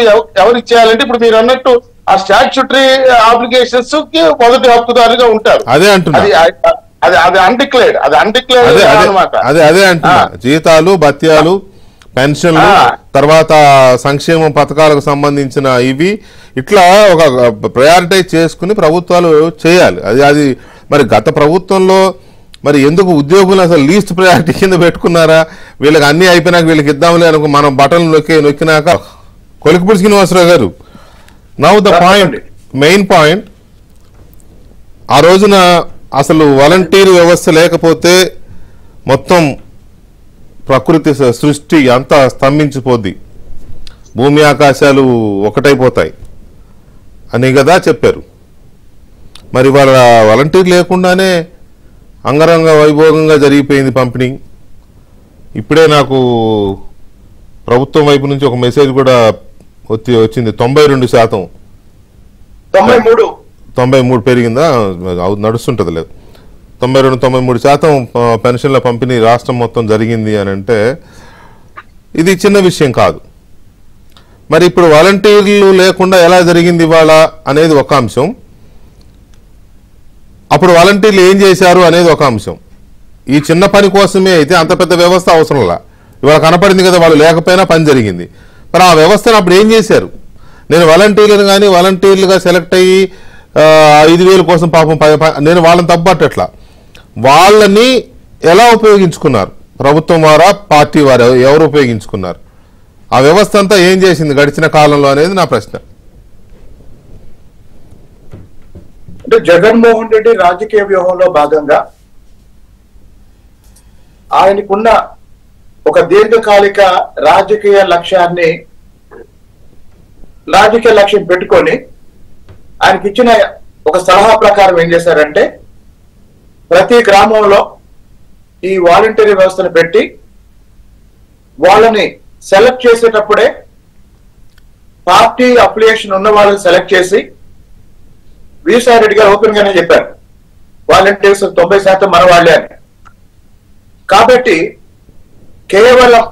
ఎవరికి చేయాలంటే ఇప్పుడు మీరు అన్నట్టు ఆ స్టాట్యూటరీ అప్లికేషన్స్ కి మొదటి హక్కుదారుగా ఉంటారు. అదే అంటున్నా, అది అన్డిక్లేర్డ్ అన్నమాట. అదే అంటున్నా. జీతాలు బత్యాలు పెన్షన్లు తర్వాత సంక్షేమ పథకాలకు సంబంధించిన ఇవి ఇట్లా ఒక ప్రయారిటైజ్ చేసుకుని ప్రభుత్వాలు చేయాలి. అది మరి గత ప్రభుత్వంలో మరి ఎందుకు ఉద్యోగులు అసలు లీస్ట్ ప్రయారిటీ కింద పెట్టుకున్నారా? వీళ్ళకి అన్ని అయిపోయినాక వీళ్ళకి ఇద్దాంలే అనుకో మనం బటన్ నొక్కినాక. కొలికిపూడి శ్రీనివాసరావు గారు, now the point, main point, ఆ రోజున అసలు వాలంటీర్ వ్యవస్థ లేకపోతే మొత్తం ప్రకృతి సృష్టి అంతా స్తంభించిపోద్ది, భూమి ఆకాశాలు ఒకటైపోతాయి అని కదా చెప్పారు. మరి వాళ్ళ వాలంటీర్ లేకుండానే అంగరంగ వైభోగంగా జరిగిపోయింది పంపిణీ. ఇప్పుడే నాకు ప్రభుత్వం వైపు నుంచి ఒక మెసేజ్ కూడా వచ్చింది. 92%, 93 పెరిగిందా, నడుస్తుంటది లేదు, 92-93% పెన్షన్ల పంపిణీ రాష్ట్రం మొత్తం జరిగింది అని అంటే ఇది చిన్న విషయం కాదు. మరి ఇప్పుడు వాలంటీర్లు లేకుండా ఎలా జరిగింది ఇవాళ అనేది ఒక అంశం, అప్పుడు వాలంటీర్లు ఏం చేశారు అనేది ఒక అంశం. ఈ చిన్న పని కోసమే అయితే అంత పెద్ద వ్యవస్థ అవసరంలా. ఇవాళ కనపడింది కదా, వాళ్ళు లేకపోయినా పని జరిగింది. మరి ఆ వ్యవస్థను అప్పుడు ఏం చేశారు? నేను వాలంటీర్లను కానీ వాలంటీర్లుగా సెలెక్ట్ అయ్యి 5,000 కోసం పాపం నేను వాళ్ళని తప్పట్టట్లా, వాళ్ళని ఎలా ఉపయోగించుకున్నారు? ప్రభుత్వం వారా పార్టీ వారా ఎవరు ఉపయోగించుకున్నారు? ఆ వ్యవస్థ అంతా ఏం చేసింది గడిచిన కాలంలో అనేది నా ప్రశ్న. అంటే జగన్మోహన్ రెడ్డి రాజకీయ వ్యూహంలో భాగంగా ఆయనకున్న ఒక దీర్ఘకాలిక రాజకీయ లక్ష్యం పెట్టుకొని ఆయనకి ఇచ్చిన ఒక సలహా ప్రకారం ఏం చేశారంటే ప్రతి గ్రామంలో ఈ వాలంటీర్ వ్యవస్థను పెట్టి వాళ్ళని సెలెక్ట్ చేసేటప్పుడే పార్టీ అఫిలియేషన్ ఉన్న వాళ్ళని సెలెక్ట్ చేసి వీసారెడ్డి రెడ్డి గారు ఓపెన్ గానే చెప్పారు వాలంటీర్స్ 90% మన వాళ్ళే అని. కాబట్టి కేవలం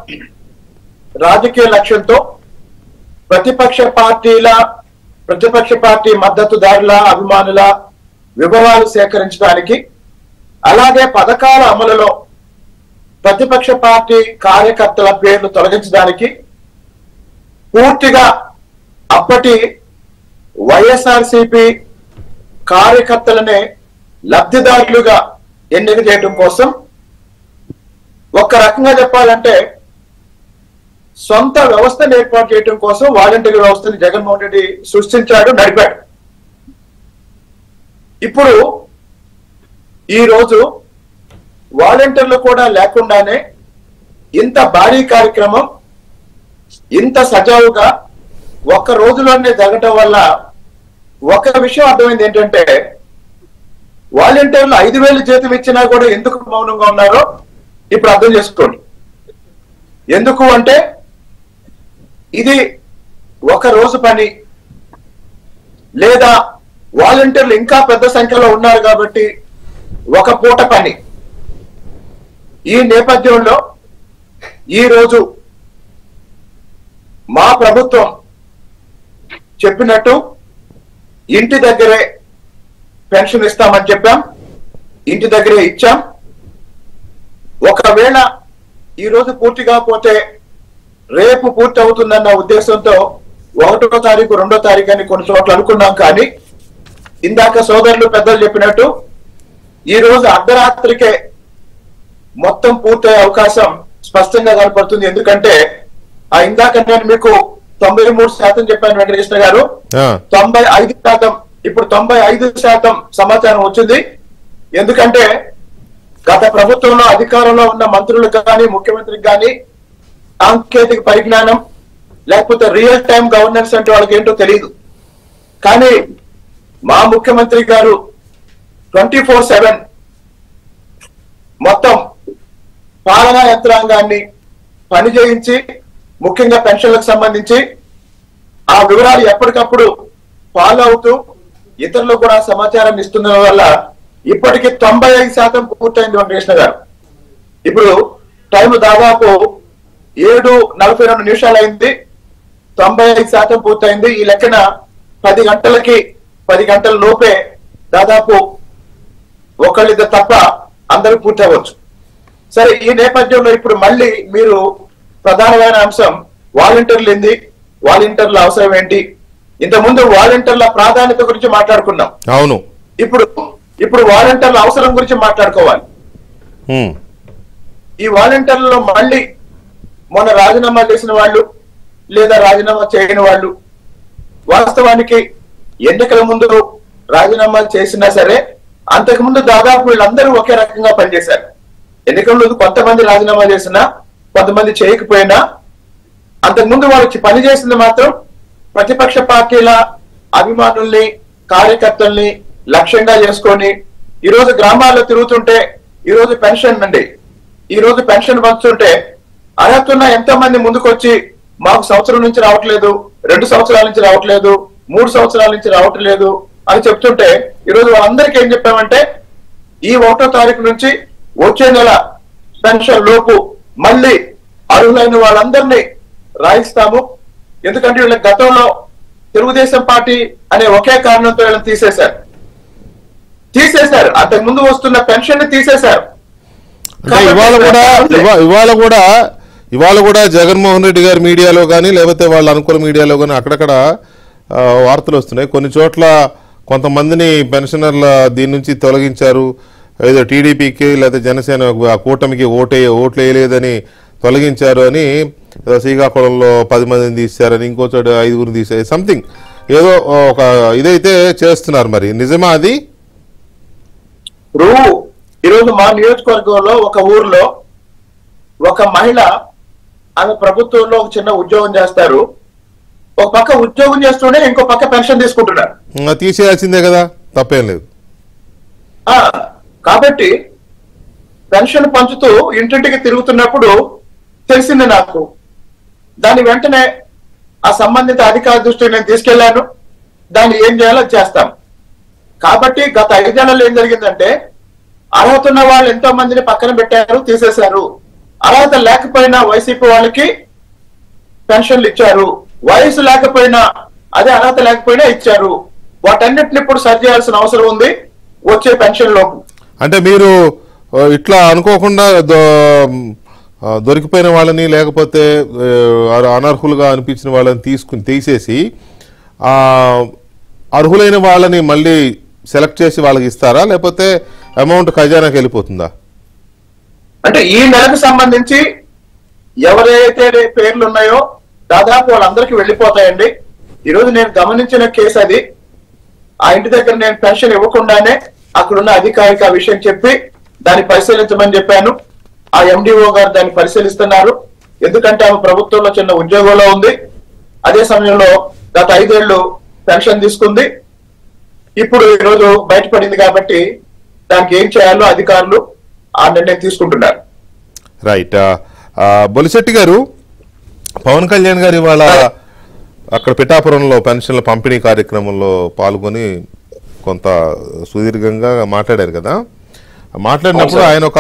రాజకీయ లక్ష్యంతో ప్రతిపక్ష పార్టీ మద్దతుదారుల అభిమానుల వివరాలు సేకరించడానికి, అలాగే పథకాల అమలులో ప్రతిపక్ష పార్టీ కార్యకర్తల పేర్లు తొలగించడానికి పూర్తిగా అప్పటి వైఎస్ఆర్సీపీ కార్యకర్తలనే లబ్ధిదారులుగా ఎన్నిక చేయడం కోసం, ఒక రకంగా చెప్పాలంటే సొంత వ్యవస్థను ఏర్పాటు చేయడం కోసం వాలంటీర్ వ్యవస్థని జగన్మోహన్ రెడ్డి సృష్టించాడు, నడిపాడు. ఇప్పుడు ఈ రోజు వాలంటీర్లు కూడా లేకుండానే ఇంత భారీ కార్యక్రమం ఇంత సజావుగా ఒక్క రోజులోనే జరగటం వల్ల ఒక విషయం అర్థమైంది ఏంటంటే వాలంటీర్లు 5,000 జీతం ఇచ్చినా కూడా ఎందుకు మౌనంగా ఉన్నారో ఇప్పుడు అర్థం చేసుకోండి. ఎందుకు అంటే ఇది ఒక రోజు పని, లేదా వాలంటీర్లు ఇంకా పెద్ద సంఖ్యలో ఉన్నారు కాబట్టి ఒక పూట పని. ఈ నేపథ్యంలో ఈ రోజు మా ప్రభుత్వం చెప్పినట్టు ఇంటి దగ్గరే పెన్షన్ ఇస్తామని చెప్పాం, ఇంటి దగ్గరే ఇచ్చాం. ఒకవేళ ఈ రోజు పూర్తి కాకపోతే రేపు పూర్తి అవుతుందన్న ఉద్దేశంతో 1వ తారీఖు 2వ తారీఖు అని కొన్ని చోట్ల అనుకున్నాం. కానీ ఇందాక సోదరులు పెద్దలు చెప్పినట్టు ఈ రోజు అర్ధరాత్రికే మొత్తం పూర్తయ్యే అవకాశం స్పష్టంగా కనపడుతుంది. ఎందుకంటే ఇందాక నేను మీకు 93% చెప్పాను వెంకటకృష్ణ గారు, 95%, ఇప్పుడు 95% సమాచారం వచ్చింది. ఎందుకంటే గత ప్రభుత్వంలో అధికారంలో ఉన్న మంత్రులకు కానీ ముఖ్యమంత్రికి కానీ సాంకేతిక పరిజ్ఞానం లేకపోతే రియల్ టైం గవర్నెన్స్ అంటే వాళ్ళకి ఏంటో తెలియదు. కానీ మా ముఖ్యమంత్రి గారు 24/7 మొత్తం పాలనా యంత్రాంగాన్ని పని చేయించి ముఖ్యంగా పెన్షన్లకు సంబంధించి ఆ వివరాలు ఎప్పటికప్పుడు ఫాలో అవుతూ ఇతరులకు కూడా సమాచారం ఇస్తున్న వల్ల ఇప్పటికీ 95% పూర్తయింది వెంకటకృష్ణ గారు. ఇప్పుడు టైం దాదాపు 7:42 అయింది. 95% పూర్తయింది. ఈ లెక్కన 10 గంటల లోపే దాదాపు ఒకళ్ళిద్దరు తప్ప అందరూ పూర్తి అవ్వచ్చు. సరే, ఈ నేపథ్యంలో ఇప్పుడు మళ్ళీ మీరు ప్రధానమైన అంశం వాలంటీర్లు ఏంది, వాలంటీర్ల అవసరం ఏంటి, ఇంతకుముందు వాలంటీర్ల ప్రాధాన్యత గురించి మాట్లాడుకున్నాం. అవును, ఇప్పుడు వాలంటీర్ల అవసరం గురించి మాట్లాడుకోవాలి. ఈ వాలంటీర్లలో మళ్ళీ మొన్న రాజీనామా చేసిన వాళ్ళు లేదా రాజీనామా చేయని వాళ్ళు వాస్తవానికి ఎన్నికల ముందు రాజీనామా చేసినా సరే అంతకుముందు దాదాపు వీళ్ళందరూ ఒకే రకంగా పనిచేశారు. ఎన్నికల ముందు కొంతమంది రాజీనామా చేసినా కొంతమంది చేయకపోయినా అంతకుముందు వాళ్ళు పని చేసింది మాత్రం ప్రతిపక్ష పార్టీల అభిమానుల్ని కార్యకర్తల్ని లక్ష్యంగా చేసుకొని ఈరోజు గ్రామాల్లో తిరుగుతుంటే ఈరోజు పెన్షన్ అండి, ఈరోజు పెన్షన్ పంచుతుంటే అర్హత ఉన్న ఎంతో మంది ముందుకొచ్చి మాకు సంవత్సరం నుంచి రావట్లేదు, 2 సంవత్సరాల నుంచి రావట్లేదు, 3 సంవత్సరాల నుంచి రావట్లేదు అని చెప్తుంటే ఈరోజు వాళ్ళందరికీ ఏం చెప్పామంటే ఈ 1వ తారీఖు నుంచి వచ్చే నెల పెన్షన్ లోపు మళ్ళీ అర్హులైన వాళ్ళందరినీ రాయిస్తాము. ఎందుకంటే వీళ్ళ గతంలో తెలుగుదేశం పార్టీ అనే ఒకే కారణంతో వీళ్ళని తీసేశారు. అంతకు ముందు వస్తున్న పెన్షన్ ని తీసేశారు. ఇవాళ కూడా జగన్మోహన్ రెడ్డి గారి మీడియాలో కానీ లేకపోతే వాళ్ళ అనుకూల మీడియాలో కానీ అక్కడక్కడ వార్తలు వస్తున్నాయి. కొన్ని చోట్ల కొంతమందిని పెన్షనర్ల దీని నుంచి తొలగించారు, ఏదో టీడీపీకి లేదా జనసేన కూటమికి ఓట్లు వేయలేదని తొలగించారు అని, శ్రీకాకుళంలో 10 మందిని తీశారని, ఇంకో చోట 5గురిని తీశారు, సంథింగ్ ఏదో ఒక ఇదైతే చేస్తున్నారు. మరి నిజమా అది? ఈరోజు మా నియోజకవర్గంలో ఒక ఊర్లో ఒక మహిళ, ఆమె ప్రభుత్వంలో ఒక చిన్న ఉద్యోగం చేస్తారు, ఒక పక్క ఉద్యోగం చేస్తూనే ఇంకో పక్క పెన్షన్ తీసుకుంటున్నారు. తీసేయాల్సిందే కదా, తప్పేం లేదు. కాబట్టి పెన్షన్ పంచుతూ ఇంటింటికి తిరుగుతున్నప్పుడు తెలిసింది నాకు. దాని వెంటనే ఆ సంబంధిత అధికార దృష్టికి నేను తీసుకెళ్లాను. దాన్ని ఏం చేయాలో చేస్తాం. కాబట్టి గత 5 ఏళ్లలో ఏం జరిగిందంటే అర్హత ఉన్న వాళ్ళు ఎంతో మందిని పక్కన పెట్టారు, తీసేశారు. అర్హత లేకపోయినా వైసీపీ వాళ్ళకి పెన్షన్లు ఇచ్చారు, వయసు లేకపోయినా అదే అర్హత లేకపోయినా ఇచ్చారు. వాటన్నిటిని ఇప్పుడు సరి చేయాల్సిన అవసరం ఉంది వచ్చే పెన్షన్ లోపు. అంటే మీరు ఇట్లా అనుకోకుండా దొరికిపోయిన వాళ్ళని లేకపోతే అనర్హులుగా అనిపించిన వాళ్ళని తీసేసి అర్హులైన వాళ్ళని మళ్ళీ సెలెక్ట్ చేసి వాళ్ళకి ఇస్తారా, లేకపోతే అమౌంట్ ఖజానాకి వెళ్ళిపోతుందా? అంటే ఈ నెలకు సంబంధించి ఎవరైతే పేర్లు ఉన్నాయో దాదాపు వాళ్ళందరికీ వెళ్ళిపోతాయండి. ఈరోజు నేను గమనించిన కేసు అది. ఆ ఇంటి దగ్గర నేను పెన్షన్ ఇవ్వకుండానే అక్కడున్న అధికారికి ఆ విషయం చెప్పి దాన్ని పరిశీలించమని చెప్పాను. ఆ ఎండిఓ గారు దాన్ని పరిశీలిస్తున్నారు. ఎందుకంటే ఆమె ప్రభుత్వంలో చిన్న ఉద్యోగంలో ఉంది. అదే సమయంలో గత 5 ఏళ్లు పెన్షన్ తీసుకుంది. ఇప్పుడు ఈరోజు బయటపడింది కాబట్టి దానికి ఏం చేయాలో అధికారులు ఆ నిర్ణయం తీసుకుంటున్నారు. రైట్. బొలిశెట్టి గారు, పవన్ కళ్యాణ్ గారు ఇవాళ అక్కడ పిఠాపురంలో పెన్షన్ల పంపిణీ కార్యక్రమంలో పాల్గొని కొంత సుదీర్ఘంగా మాట్లాడారు కదా. మాట్లాడినప్పుడు ఆయన ఒక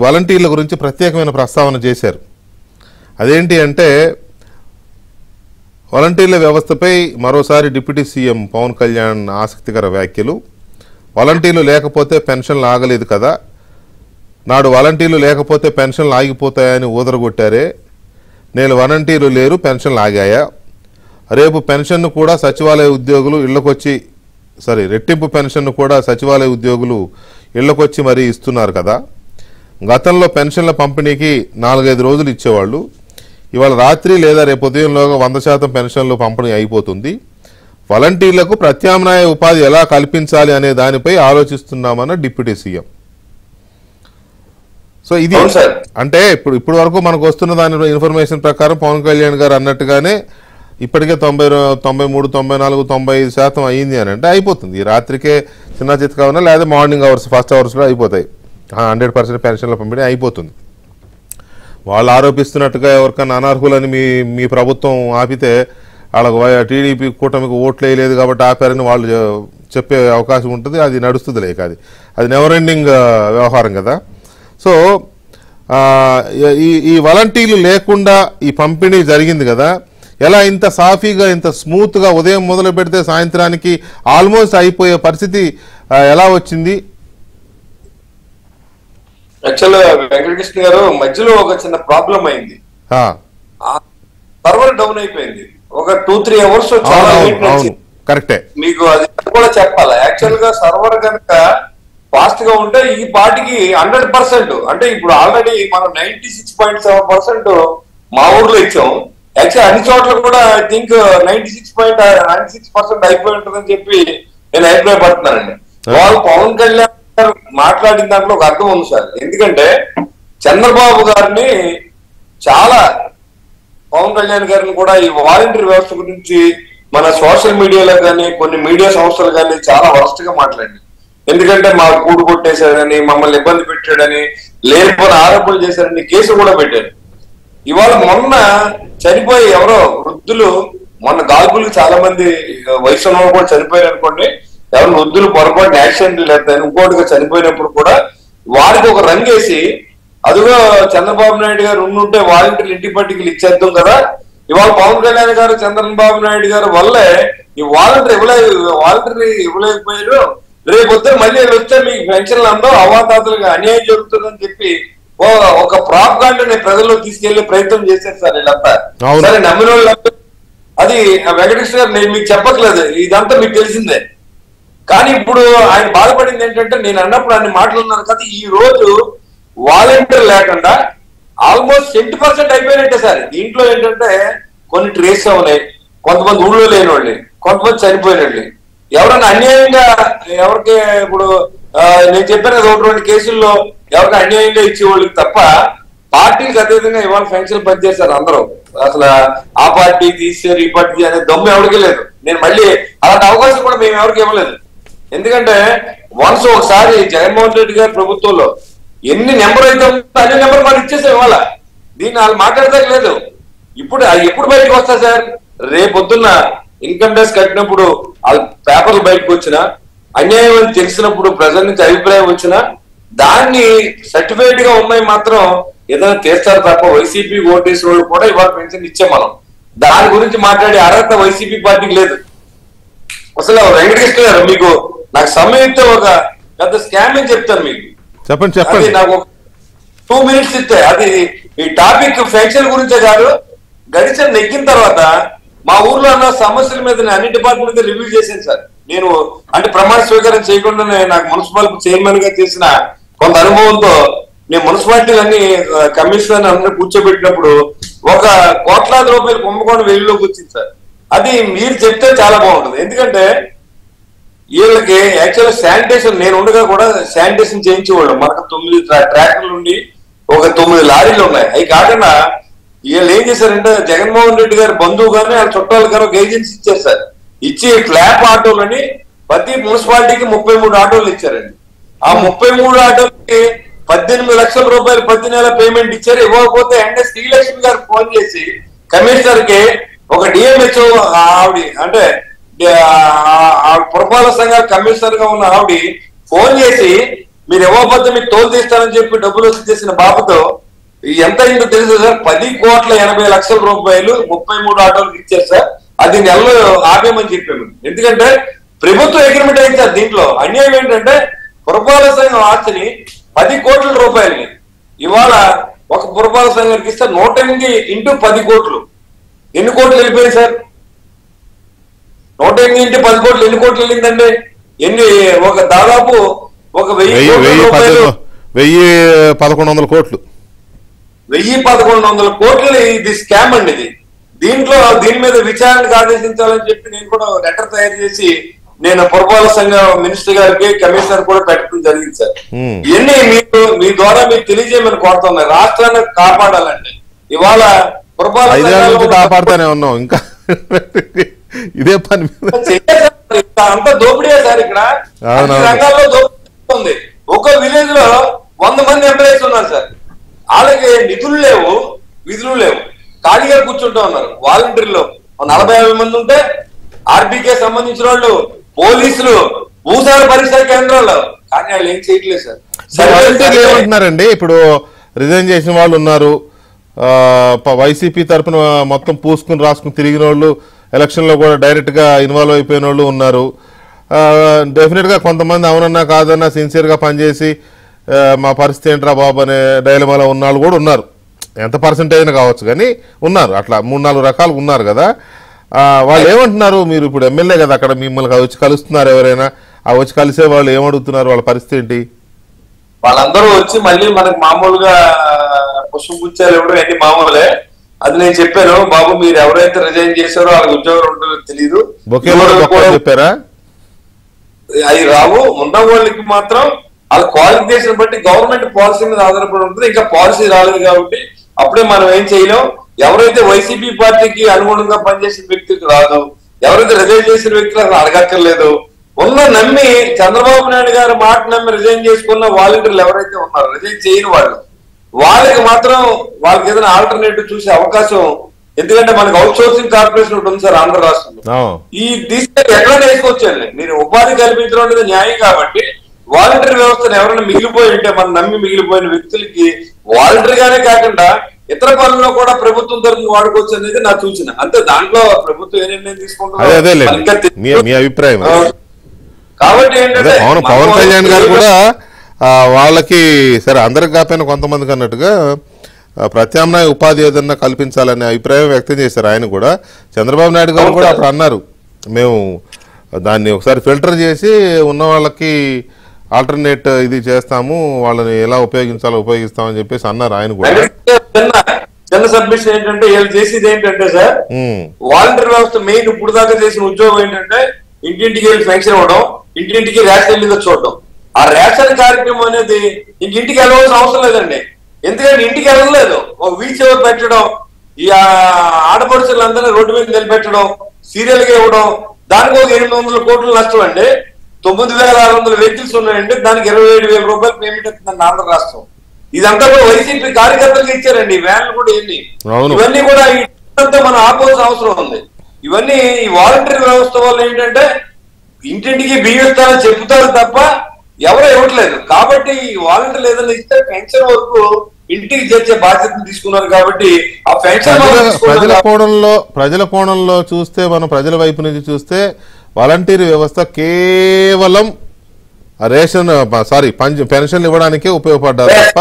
వాలంటీర్ల గురించి ప్రత్యేకమైన ప్రస్తావన చేశారు. అదేంటి అంటే వాలంటీర్ల వ్యవస్థపై మరోసారి డిప్యూటీ సీఎం పవన్ కళ్యాణ్ ఆసక్తికర వ్యాఖ్యలు. వాలంటీర్లు లేకపోతే పెన్షన్లు ఆగలేదు కదా, నాడు వాలంటీర్లు లేకపోతే పెన్షన్లు ఆగిపోతాయని ఊదరగొట్టారే, నేడు వాలంటీర్లు లేరు, పెన్షన్లు ఆగాయా? రేపు పెన్షన్ను కూడా సచివాలయ ఉద్యోగులు ఇళ్లకొచ్చి రెట్టింపు పెన్షన్ను కూడా సచివాలయ ఉద్యోగులు ఇళ్లకొచ్చి మరీ ఇస్తున్నారు కదా. గతంలో పెన్షన్ల పంపిణీకి 4-5 రోజులు ఇచ్చేవాళ్ళు. ఇవాళ రాత్రి లేదా రేపు ఉదయంలోగా 100% పెన్షన్లు పంపిణీ అయిపోతుంది. వాలంటీర్లకు ప్రత్యామ్నాయ ఉపాధి ఎలా కల్పించాలి అనే దానిపై ఆలోచిస్తున్నామన్న డిప్యూటీ సీఎం. సో ఇది అంటే ఇప్పుడు వరకు మనకు వస్తున్న దాని ఇన్ఫర్మేషన్ ప్రకారం పవన్ కళ్యాణ్ గారు అన్నట్టుగానే ఇప్పటికే 93-94-95% అయ్యింది అని అంటే అయిపోతుంది. ఈ రాత్రికే చిన్న చిత్కా ఉన్నా లేదా మార్నింగ్ అవర్స్ ఫస్ట్ అవర్స్లో అయిపోతాయి. 100% పెన్షన్ల పంపిణీ అయిపోతుంది. వాళ్ళు ఆరోపిస్తున్నట్టుగా ఎవరికన్నా అనర్హులని మీ ప్రభుత్వం ఆపితే వాళ్ళకు టీడీపీ కూటమికి ఓట్లు వేయలేదు కాబట్టి ఆపారని వాళ్ళు చెప్పే అవకాశం ఉంటుంది. అది నడుస్తుంది లేక అది నెవర్ ఎండింగ్ వ్యవహారం కదా. సో ఈ వాలంటీర్లు లేకుండా ఈ పంపిణీ జరిగింది కదా, ఎలా ఇంత సాఫీగా ఇంత స్మూత్గా ఉదయం మొదలు పెడితే సాయంత్రానికి ఆల్మోస్ట్ అయిపోయే పరిస్థితి ఎలా వచ్చింది? యాక్చువల్గా వెంకటకృష్ణ గారు మధ్యలో ఒక చిన్న ప్రాబ్లం అయింది. సర్వర్ డౌన్ అయిపోయింది. ఒక 2-3 అవర్స్ చాలా కరెక్టే, మీకు అది కూడా చెప్పాలి. యాక్చువల్ గా సర్వర్ కనుక ఫాస్ట్ గా ఉంటే ఈ పార్టీకి 100%, అంటే ఇప్పుడు ఆల్రెడీ మనం 96.7% మా ఊర్లో ఇచ్చాం. యాక్చువల్ అన్ని చోట్ల కూడా ఐ థింక్ 96% అయిపోయి ఉంటుందని చెప్పి నేను అభిప్రాయపడుతున్నానండి. వాళ్ళు పవన్ కళ్యాణ్ గారు మాట్లాడిన దాంట్లో ఒక అర్థం ఉంది సార్. ఎందుకంటే చంద్రబాబు గారిని చాలా, పవన్ కళ్యాణ్ గారిని కూడా ఈ వాలంటీర్ వ్యవస్థ గురించి మన సోషల్ మీడియాలో కానీ కొన్ని మీడియా సంస్థలు కానీ చాలా వరస్ట్ గా మాట్లాడి, ఎందుకంటే మా కూడు కొట్టేశాడని, మమ్మల్ని ఇబ్బంది పెట్టాడని, లేనిపోయిన ఆరోపణలు చేశారని కేసు కూడా పెట్టారు. ఇవాళ మొన్న చనిపోయి ఎవరో వృద్ధులు, మొన్న గాల్పులు చాలా మంది వయసు ఉన్న కూడా చనిపోయారు అనుకోండి, ఎవరు వృద్ధులు పొరపాటున యాక్సిడెంట్ లేదా ఇంకోటిగా చనిపోయినప్పుడు కూడా వారికి ఒక రంగేసి, అదిగో చంద్రబాబు నాయుడు గారు ఉండుంటే వాలంటీర్లు ఇంటి పట్టికలు ఇచ్చేద్దాం కదా. ఇవాళ పవన్ కళ్యాణ్ గారు చంద్రబాబు నాయుడు గారు వల్లే ఈ వాలంటీర్ ఇవ్వలేకపోయారు. రేపు వస్తే మళ్ళీ వస్తే మీకు పెన్షన్లు అందరూ అవాతాతలుగా అన్యాయం జరుగుతుందని చెప్పి ఒక ప్రాపగాండాని ప్రజల్లో తీసుకెళ్లే ప్రయత్నం చేశారు సార్ వీళ్ళంతా. సరే నమ్మిన వాళ్ళు, అది వెంకటేశ్వర గారు నేను మీకు చెప్పట్లేదు, ఇదంతా మీకు తెలిసిందే. కానీ ఇప్పుడు ఆయన బాధపడింది ఏంటంటే, నేను అన్నప్పుడు అన్ని మాట్లాడున్నాను కదా, ఈ రోజు వాలంటీర్ లేకుండా ఆల్మోస్ట్ 70% అయిపోయినట్టే సార్. దీంట్లో ఏంటంటే కొన్ని ట్రేస్ అవునాయి, కొంతమంది ఊళ్ళో లేని వాళ్ళు, కొంతమంది చనిపోయిన ఎవరైనా అన్యాయంగా ఎవరికి ఇప్పుడు నేను చెప్పాను కదా 1-2 కేసుల్లో ఎవరికి అన్యాయంగా ఇచ్చేవాళ్ళకి తప్ప పార్టీకి అదేవిధంగా ఇవాళ పెన్షన్ పనిచేశారు అందరూ. అసలు ఆ పార్టీ తీసారు ఈ పార్టీ అనే దమ్ము ఎవరికి లేదు. నేను మళ్ళీ అలాంటి అవకాశం కూడా మేము ఎవరికి ఇవ్వలేదు. ఎందుకంటే వన్స్ ఒకసారి జగన్మోహన్ రెడ్డి గారి ప్రభుత్వంలో ఎన్ని నెంబర్ అయితే ఉందో అన్ని నెంబర్ మనం ఇచ్చేసాం. ఇవాళ దీన్ని వాళ్ళు మాట్లాడతారు లేదు. ఇప్పుడు ఎప్పుడు బయటకు వస్తా సార్? రేపొద్దున్న ఇన్కమ్ ట్యాక్స్ కట్టినప్పుడు వాళ్ళ పేపర్లు బయటకు వచ్చినా, అన్యాయం అని తెలిసినప్పుడు ప్రజల నుంచి అభిప్రాయం వచ్చినా, దాన్ని సర్టిఫైడ్ గా ఉన్నాయి మాత్రం ఏదైనా తీస్తారు తప్ప వైసీపీ ఓటేసిన వాళ్ళు కూడా ఇవాళ పెన్షన్ ఇచ్చాం మనం. దాని గురించి మాట్లాడే అర్హత వైసీపీ పార్టీకి లేదు. అసలు వెంకటకృష్ణ గారు, మీకు నాకు సమయం ఇస్తే ఒక పెద్ద స్కామ్ అని చెప్తాను మీకు. చెప్పండి. నాకు 2 minutes ఇస్తే, అది ఈ టాపిక్ పెన్షన్ గురించే కాదు, గడిచిన నెగ్గిన తర్వాత మా ఊర్లో ఉన్న సమస్యల మీద అన్ని డిపార్ట్మెంట్ మీద రివ్యూ చేశాను సార్. నేను అంటే ప్రమాణ స్వీకారం చేయకుండానే నాకు మున్సిపాలిటీ చైర్మన్ గా చేసిన కొంత అనుభవంతో నేను మున్సిపాలిటీలన్నీ కమిషనర్ అందరూ కూర్చోబెట్టినప్పుడు ఒక కోట్లాది రూపాయలు కుంభకోణం వెలుగులోకి వచ్చింది సార్. అది మీరు చెప్తే చాలా బాగుంటుంది. ఎందుకంటే వీళ్ళకి యాక్చువల్ శానిటేషన్, నేను ఉండగా కూడా శానిటేషన్ చేయించేవాళ్ళం. మనకు 9 ట్రాక్టర్లు ఉండి ఒక 9 లారీలు ఉన్నాయి. అవి కాకుండా వీళ్ళు ఏం చేశారంటే, జగన్మోహన్ రెడ్డి గారి బంధువు గానీ వాళ్ళ చుట్టాలు గారు ఒక ఏజెన్సీ ఇచ్చారు సార్. ఇచ్చి ఫ్లాప్ ఆటోలని ప్రతి మున్సిపాలిటీకి 33 ఆటోలు ఇచ్చారండి. ఆ 33 ఆటోలకి 18 లక్షల రూపాయలు ప్రతి నెల పేమెంట్ ఇచ్చారు. ఇవ్వకపోతే అంటే శ్రీలక్ష్మి గారు ఫోన్ చేసి కమిషనర్ కి, ఒక డిఎంహెచ్ఓ ఆవిడ, అంటే పురపాలక సంఘాల కమిషనర్ గా ఉన్న ఆవిడ ఫోన్ చేసి, మీరు ఇవ్వకపోతే మీకు తోలు తీస్తారని చెప్పి డబ్బులు వచ్చి చేసిన బాబుతో ఎంత అయిందో తెలుసు సార్? 10,80,00,000 రూపాయలు 33 ఆటోలకు ఇచ్చారు సార్. అది నెలలో ఆపేమని చెప్పాము. ఎందుకంటే ప్రభుత్వం అగ్రిమెంట్ అయింది సార్. దీంట్లో అన్యాయం ఏంటంటే పురపాలక సంఘం ఆస్తిని 10 కోట్ల రూపాయలని ఇవాళ ఒక పురపాలక సంఘానికి ఇస్తే 108 ఇంటూ 10 కోట్లు ఎన్ని కోట్లు వెళ్ళిపోయాయి సార్? 108 ఇంటూ 10 కోట్లు ఎన్ని కోట్లు వెళ్ళిందండి? ఒక దాదాపు ఒక 1100 కోట్లు 1100 కోట్లు ఇది స్కామ్ అండి. దీని మీద విచారణకు ఆదేశించాలని చెప్పి నేను కూడా లెటర్ తయారు చేసి నేను పురపాలక సంఘ మినిస్టర్ గారికి కమిషనర్ కూడా పెట్టడం జరిగింది సార్. ఇవన్నీ మీ ద్వారా మీకు తెలియజేయమని కోరుతున్నాయి. రాష్ట్రాన్ని కాపాడాలండి. ఇవాళ పురపాలక కాపాడుతానే ఉన్నాం ఇంకా ఇదే పని అంత దోపిడీ సార్. ఇక్కడ అన్ని రంగాల్లో దోపిడీ ఉంది. ఒక విలేజ్ లో 100 మంది ఎంప్లాయీస్ ఉన్నారు సార్. వాళ్ళకి నిధులు లేవు, విధులు లేవు, ఖాళీగా కూర్చుంటూ ఉన్నారు. వాలంటీర్లు 40-50 మంది ఉంటే ఆర్బీకే సంబంధించిన వాళ్ళు, పోలీసులు, భూసార పరీక్ష కేంద్రాలు, కానీ వాళ్ళు ఏం చేయట్లేదు సార్. వాలంటీర్లు ఏమంటున్నారండి? ఇప్పుడు రిజైన్ చేసిన వాళ్ళు ఉన్నారు, వైసీపీ తరఫున మొత్తం పూసుకుని రాసుకుని తిరిగిన వాళ్ళు, ఎలక్షన్ లో కూడా డైరెక్ట్ గా ఇన్వాల్వ్ అయిపోయిన వాళ్ళు ఉన్నారు. డెఫినెట్ గా కొంతమంది అవునన్నా కాదన్నా సిన్సియర్ గా పనిచేసి మా పరిస్థితి ఏంట్రా బాబు అనే డైలమాలో ఉన్న వాళ్ళు కూడా ఉన్నారు. ఎంత పర్సెంటేజ్ కావచ్చు కానీ ఉన్నారు. అట్లా 3-4 రకాలు ఉన్నారు కదా. వాళ్ళు ఏమంటున్నారు? మీరు ఇప్పుడు ఎమ్మెల్యే కదా, అక్కడ మిమ్మల్ని వచ్చి కలుస్తున్నారు ఎవరైనా? వచ్చి కలిసే వాళ్ళు ఏమడుగుతున్నారు? వాళ్ళ పరిస్థితి ఏంటి? వాళ్ళందరూ వచ్చి మళ్ళీ మనకు మామూలుగా పుష్పగుచ్చాలు ఇవ్వడం అన్ని మామూలే. అది నేను చెప్పాను, బాబు మీరు ఎవరైతే రిజైన్ చేశారో వాళ్ళకి ఉద్యోగం ఉంటుందో తెలియదు, చెప్పారా? అవి రావు. ఉన్న వాళ్ళకి మాత్రం వాళ్ళ క్వాలిఫికేషన్ బట్టి గవర్నమెంట్ పాలసీ మీద ఆధారపడి ఉంటుంది. ఇంకా పాలసీ రాలేదు కాబట్టి అప్పుడే మనం ఏం చేయలేం. ఎవరైతే వైసీపీ పార్టీకి అనుగుణంగా పనిచేసిన వ్యక్తికి రాదు, ఎవరైతే రిజైన్ చేసిన వ్యక్తులు అసలు అడగక్కర్లేదు. నమ్మి చంద్రబాబు నాయుడు గారు మాట నమ్మి రిజైన్ చేసుకున్న వాలంటీర్లు ఎవరైతే ఉన్నారో, రిజైన్ చేయని వాళ్ళకి మాత్రం వాళ్ళకి ఏదైనా ఆల్టర్నేటివ్ చూసే అవకాశం. ఎందుకంటే మనకు అవుట్ సోర్సింగ్ కార్పొరేషన్ ఒకటి ఉంది సార్ ఆంధ్ర రాష్ట్రంలో. ఈ తీసుకెళ్ళి ఎక్కడ వేసుకోవచ్చండి. మీరు ఉపాధి కల్పించడం అనేది న్యాయం కాబట్టి వాలంటీర్ వ్యవస్థను ఎవరైనా మిగిలిపోయి ఉంటే, మనం నమ్మి మిగిలిపోయిన వ్యక్తులకి వాలంటీర్ గానే కాకుండా ఇతర పనుల్లో కూడా ప్రభుత్వం తరఫున వాడుకోవచ్చు అనేది నా సూచన. అంతే, దాంట్లో ప్రభుత్వం ఏ నిర్ణయం తీసుకుంటుందో అభిప్రాయం. కాబట్టి ఏంటంటే పవన్ కళ్యాణ్ గారు కూడా వాళ్ళకి సరే అందరికి కాకపోయినా కొంతమందికి అన్నట్టుగా ప్రత్యామ్నాయ ఉపాధి ఏదన్నా కల్పించాలనే అభిప్రాయం వ్యక్తం చేశారు ఆయన కూడా. చంద్రబాబు నాయుడు గారు కూడా అప్పుడు అన్నారు, మేము దాన్ని ఒకసారి ఫిల్టర్ చేసి ఉన్న వాళ్ళకి ఆల్టర్నేట్ ఇది చేస్తాము, వాళ్ళని ఎలా ఉపయోగించాలో ఉపయోగిస్తామని చెప్పేసి అన్నారు ఆయన కూడా. చిన్న సబ్మిషన్ ఏంటంటే వీళ్ళు చేసేది ఏంటంటే సార్, వాలంటీర్ వ్యవస్థ మెయిన్ ఇప్పుడు దాకా చేసిన ఉద్యోగం ఏంటంటే ఇంటింటికి వెళ్ళి పెన్షన్ ఇవ్వడం, ఇంటింటికి రేషన్ వెళ్ళి చూడడం. ఆ రేషన్ కార్యక్రమం అనేది ఇంటికి వెళ్ళవలసిన అవసరం లేదండి. ఎందుకంటే ఇంటికి వెళ్ళలేదు, ఒక వీల్ చైర్ పెట్టడం, ఈ ఆడపడుచులందరినీ రోడ్డు మీద నిలబెట్టడం, సీరియల్ గా ఇవ్వడం, దానికి ఒక 800 కోట్ల నష్టం అండి. 9,600 వెహికల్స్ ఉన్నాయండి, దానికి 27,000 రూపాయలు పేమెంట్ అవుతుందండి ఆంధ్ర రాష్ట్రం. ఇదంతా కూడా వైసీపీ కార్యకర్తలకు ఇచ్చారండి. ఈ వ్యాన్లు కూడా ఏంటి, ఇవన్నీ కూడా ఇంటంతా మనం ఆపోవాల్సిన అవసరం ఉంది. ఇవన్నీ ఈ వాలంటీర్ వ్యవస్థ వల్ల ఏంటంటే ఇంటింటికి బియ్యం ఇస్తారని చెప్తారు తప్ప ఎవరు ఇవ్వట్లేదు. కాబట్టి ఈ వాలంటీర్లు ఏదైనా ఇస్తే పెన్షన్ వరకు ఇంటికి చేర్చే బాధ్యతను తీసుకున్నారు. కాబట్టి ఆ పెన్షన్ ప్రజల కోణంలో చూస్తే, మనం ప్రజల వైపు నుంచి చూస్తే వాలంటీర్ వ్యవస్థ కేవలం రేషన్ పెన్షన్ ఇవ్వడానికే ఉపయోగపడ్డారు తప్ప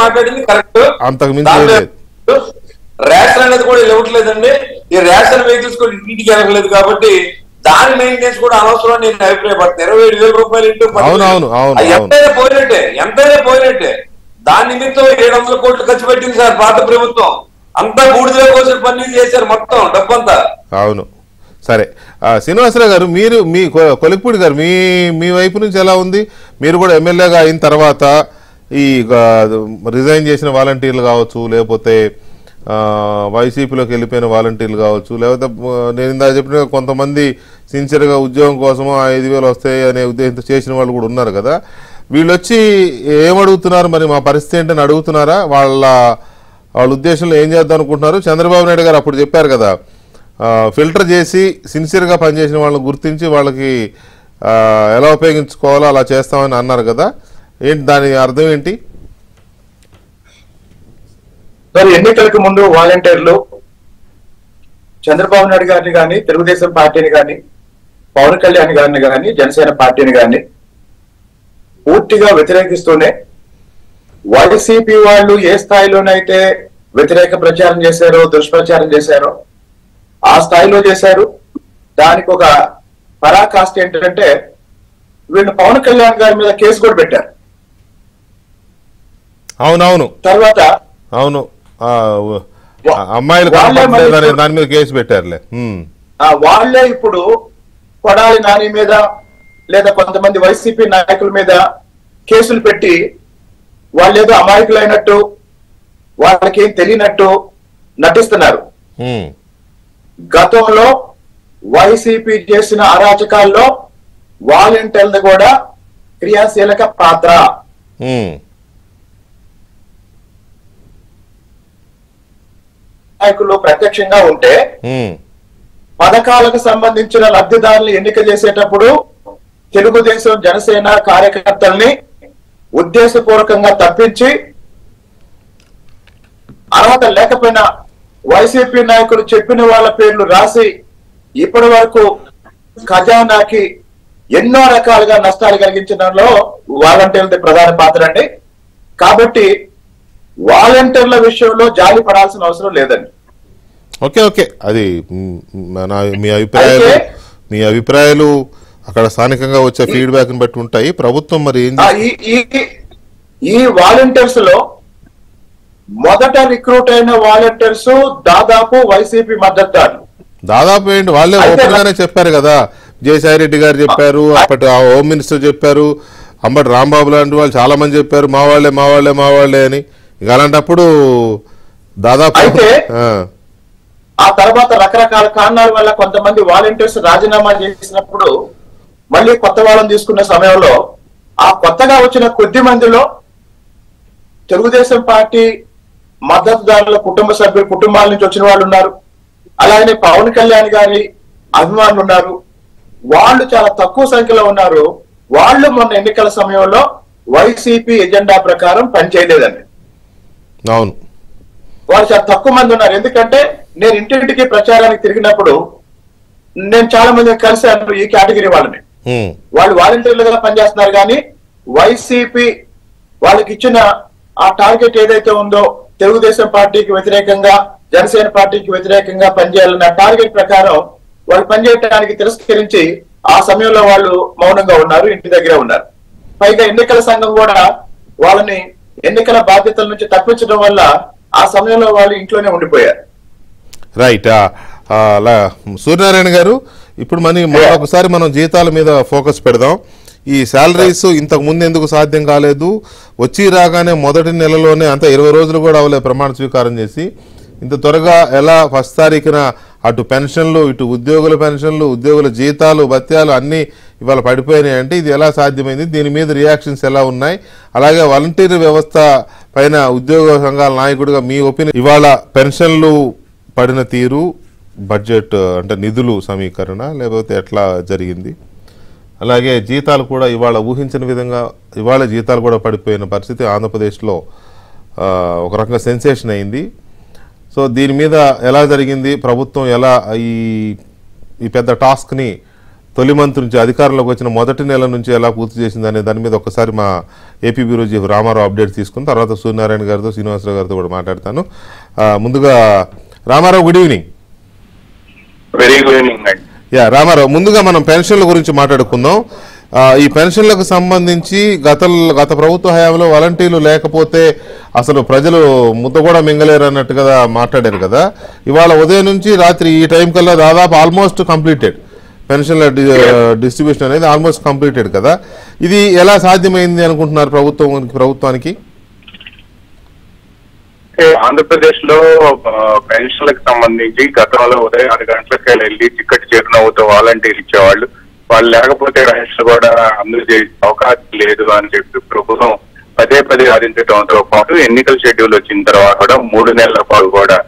మాట్లాడింది కరెక్ట్. అంతకు మించి రేషన్ అనేది కూడా ఇవ్వట్లేదండి. ఈ రేషన్ వెహికల్స్ కూడా ఇంటికి వెళ్ళలేదు. కాబట్టి దాని మెయింటెనెన్స్ కూడా అనవసరం నేను అభిప్రాయపడతాను. 27,000 రూపాయలు ఇంటూ ఎంతైనా పోయినట్టే. దాని నిమిత్తం 700 కోట్లు ఖర్చు పెట్టింది సార్ పాత ప్రభుత్వం. అంతా బూడిదలో కోసం పని చేశారు మొత్తం డబ్బంతా. అవును, సరే. శ్రీనివాసరావు గారు, మీరు మీ కొలిక్పూడి గారు మీ వైపు నుంచి ఎలా ఉంది? మీరు కూడా ఎమ్మెల్యేగా అయిన తర్వాత ఈ రిజైన్ చేసిన వాలంటీర్లు కావచ్చు, లేకపోతే వైసీపీలోకి వెళ్ళిపోయిన వాలంటీర్లు కావచ్చు, లేకపోతే నేను ఇందా చెప్పిన కొంతమంది సిన్సియర్గా ఉద్యోగం కోసమో 5,000 వస్తాయి అనే ఉద్దేశంతో చేసిన వాళ్ళు కూడా ఉన్నారు కదా. వీళ్ళు వచ్చి ఏమడుగుతున్నారు? మరి మా పరిస్థితి ఏంటని అడుగుతున్నారా? వాళ్ళ ఉద్దేశంలో ఏం చేద్దాం అనుకుంటున్నారు? చంద్రబాబు నాయుడు గారు అప్పుడు చెప్పారు కదా, ఫిల్టర్ చేసి సిన్సియర్గా పనిచేసిన వాళ్ళని గుర్తించి వాళ్ళకి ఎలా ఉపయోగించుకోవాలో అలా చేస్తామని అన్నారు కదా. ఏంటి దాని అర్థం ఏంటి? ఎన్నికలకు ముందు వాలంటీర్లు చంద్రబాబు నాయుడు గారిని కానీ, తెలుగుదేశం పార్టీని కానీ, పవన్ కళ్యాణ్ గారిని కానీ, జనసేన పార్టీని కానీ పూర్తిగా వ్యతిరేకిస్తూనే వైసీపీ వాళ్ళు ఏ స్థాయిలోనైతే వ్యతిరేక ప్రచారం చేశారో, దుష్ప్రచారం చేశారో ఆ స్థాయిలో చేశారు. దానికి ఒక పరాకాష్ట ఏంటంటే వీళ్ళు పవన్ కళ్యాణ్ గారి మీద కేసు కూడా పెట్టారు. అవునవును తర్వాత అవును అమ్మాయిలు దాని మీద కేసు పెట్టారులే. వాళ్లే ఇప్పుడు కొడాలి నాని మీద లేదా కొంతమంది వైసీపీ నాయకుల మీద కేసులు పెట్టి వాళ్ళేదో అమాయకులైనట్టు వాళ్ళకి ఏం తెలియనట్టు నటిస్తున్నారు. గతంలో వైసీపీ చేసిన అరాచకాల్లో వాలంటీర్లు కూడా క్రియాశీలక పాత్ర. నాయకులు ప్రత్యక్షంగా ఉంటే పథకాలకు సంబంధించిన లబ్ధిదారులు ఎన్నిక చేసేటప్పుడు తెలుగుదేశం జనసేన కార్యకర్తల్ని ఉద్దేశపూర్వకంగా తప్పించి అర్హత లేకపోయినా వైసీపీ నాయకులు చెప్పిన వాళ్ళ పేర్లు రాసి ఇప్పటి వరకు ఖజానాకి ఎన్నో రకాలుగా నష్టాలు కలిగించడంలో వాలంటీర్లది ప్రధాన పాత్ర అండి. కాబట్టి వాలంటీర్ల విషయంలో జాలి పడాల్సిన అవసరం లేదండి. ఓకే ఓకే అది మీ అభిప్రాయాలు అక్కడ స్థానికంగా వచ్చే ఫీడ్బ్యాక్ ని బట్టి ఉంటాయి. ప్రభుత్వం మరి ఈ వాలంటీర్స్ లో మొదట రిక్రూట్ అయిన వాలంటీర్స్ దాదాపు వైసీపీ మద్దతుదారులు. దాదాపు ఏంటి వాళ్ళే ఓపెన్ గానే చెప్పారు కదా. విజయసాయి రెడ్డి గారు చెప్పారు, అప్పటి హోమ్ మినిస్టర్ చెప్పారు, అంబటి రాంబాబు లాంటి వాళ్ళు చాలా మంది చెప్పారు మా వాళ్ళే అని. ఇక అలాంటప్పుడు దాదాపు అయితే ఆ తర్వాత రకరకాల కారణాల వల్ల కొంతమంది వాలంటీర్స్ రాజీనామా చేసినప్పుడు మళ్ళీ కొత్త వాళ్ళని తీసుకున్న సమయంలో ఆ కొత్తగా వచ్చిన కొద్ది మందిలో తెలుగుదేశం పార్టీ మద్దతుదారుల కుటుంబ సభ్యులు, కుటుంబాల నుంచి వచ్చిన వాళ్ళు ఉన్నారు. అలాగే పవన్ కళ్యాణ్ గారి అభిమానులు ఉన్నారు. వాళ్ళు చాలా తక్కువ సంఖ్యలో ఉన్నారు. వాళ్ళు మొన్న ఎన్నికల సమయంలో వైసీపీ ఎజెండా ప్రకారం పనిచేయలేదండి. అవును, వాళ్ళు చాలా తక్కువ మంది ఉన్నారు. ఎందుకంటే నేను ఇంటింటికి ప్రచారానికి తిరిగినప్పుడు నేను చాలా మంది కలిశాను ఈ కేటగిరీ వాళ్ళని. వాళ్ళు వాలంటీర్లుగా పనిచేస్తున్నారు కానీ వైసీపీ వాళ్ళకి ఇచ్చిన ఆ టార్గెట్ ఏదైతే ఉందో తెలుగుదేశం పార్టీకి వ్యతిరేకంగా, జనసేన పార్టీకి వ్యతిరేకంగా పనిచేయాలన్న టార్గెట్ ప్రకారం వాళ్ళు పనిచేయడానికి తిరస్కరించి ఆ సమయంలో వాళ్ళు మౌనంగా ఉన్నారు, ఇంటి దగ్గరే ఉన్నారు. పైగా ఎన్నికల సంఘం కూడా వాళ్ళని ఎన్నికల బాధ్యతల నుంచి తప్పించడం వల్ల ఆ సమయంలో వాళ్ళు ఇంట్లోనే ఉండిపోయారు. రైట్. అలా సూర్యనారాయణ గారు, ఇప్పుడు ఒకసారి మనం జీతాల మీద ఫోకస్ పెడదాం. ఈ శాలరీస్ ఇంతకు ముందు ఎందుకు సాధ్యం కాలేదు? వచ్చి రాగానే మొదటి నెలలోనే అంత 20 రోజులు కూడా అవలే ప్రమాణ స్వీకారం చేసి ఇంత త్వరగా ఎలా ఫస్ట్ తారీఖున అటు పెన్షన్లు, ఇటు ఉద్యోగుల పెన్షన్లు, ఉద్యోగుల జీతాలు, భత్యాలు అన్నీ ఇవాళ పడిపోయినాయి అంటే ఇది ఎలా సాధ్యమైంది? దీని మీద రియాక్షన్స్ ఎలా ఉన్నాయి? అలాగే వాలంటీర్ వ్యవస్థ పైన ఉద్యోగ సంఘాల నాయకుడిగా మీ ఒపీనియన్. ఇవాళ పెన్షన్లు పడిన తీరు, బడ్జెట్ అంటే నిధులు సమీకరణ లేకపోతే ఎట్లా జరిగింది? అలాగే జీతాలు కూడా ఇవాళ ఊహించిన విధంగా ఇవాళ జీతాలు కూడా పడిపోయిన పరిస్థితి ఆంధ్రప్రదేశ్లో ఒక రకంగా సెన్సేషన్ అయింది. సో దీని మీద ఎలా జరిగింది? ప్రభుత్వం ఎలా ఈ పెద్ద టాస్క్ని తొలి మంత్ నుంచి అధికారంలోకి వచ్చిన మొదటి నెల నుంచి ఎలా పూర్తి చేసింది అనే దాని మీద ఒకసారి మా AP bureau chief Ramarao update తీసుకుని తర్వాత సూర్యనారాయణ గారితో, శ్రీనివాసరావు గారితో కూడా మాట్లాడతాను. ముందుగా Ramarao, good evening. Very good evening అండి. రామారావు, ముందుగా మనం పెన్షన్ల గురించి మాట్లాడుకుందాం. ఈ పెన్షన్లకు సంబంధించి గత ప్రభుత్వ హయాంలో వాలంటీర్లు లేకపోతే అసలు ప్రజలు ముద్ద కూడా మింగలేరు అన్నట్టుగా మాట్లాడారు కదా. ఇవాళ ఉదయం నుంచి రాత్రి ఈ టైం కల్లా దాదాపు ఆల్మోస్ట్ కంప్లీటెడ్ పెన్షన్ల డిస్ట్రిబ్యూషన్ అనేది ఆల్మోస్ట్ కంప్లీటెడ్ కదా. ఇది ఎలా సాధ్యమైంది అనుకుంటున్నారు ప్రభుత్వానికి? ఆంధ్రప్రదేశ్ లో పెన్షన్లకు సంబంధించి గతంలో ఉదయం 6 గంటలకు వెళ్ళి చిక్కటి చిరునవ్వుతో వాలంటీర్లు ఇచ్చేవాళ్ళు. వాళ్ళు లేకపోతే పెన్షన్ కూడా అందజేసే అవకాశం లేదు అని చెప్పి ప్రభుత్వం పదే సాధించడంతో పాటు ఎన్నికల షెడ్యూల్ వచ్చిన తర్వాత కూడా 3 నెలల పాటు కూడా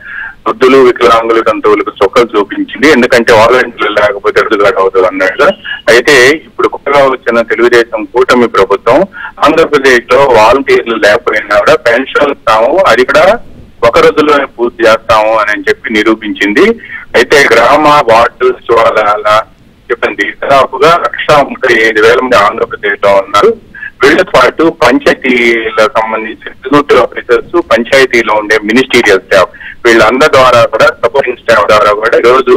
వృద్ధులు, వికలాంగులు, దంతువులకు చుక్కలు చూపించింది. ఎందుకంటే వాలంటీర్లు లేకపోతే ఎదురుగాడు అవుతుంది అన్నట్టు. అయితే ఇప్పుడు కొత్తగా వచ్చిన తెలుగుదేశం కూటమి ప్రభుత్వం ఆంధ్రప్రదేశ్ లో వాలంటీర్లు లేకపోయినా కూడా పెన్షన్ ఇస్తాము, అది కూడా 1 రోజుల్లోనే పూర్తి చేస్తాము అని చెప్పి నిరూపించింది. అయితే గ్రామ, వార్డు సచివాలయాల చెప్పింది దాదాపుగా 135,000 మంది ఆంధ్రప్రదేశ్ లో ఉన్నారు. వీళ్ళతో పాటు పంచాయతీలకు సంబంధించి ఎగ్జిక్యూటివ్ ఆఫీసర్స్, పంచాయతీలో ఉండే మినిస్టీరియల్ స్టాఫ్ వీళ్ళందరి ద్వారా కూడా, సపోర్టింగ్ స్టాఫ్ ద్వారా కూడా ఈరోజు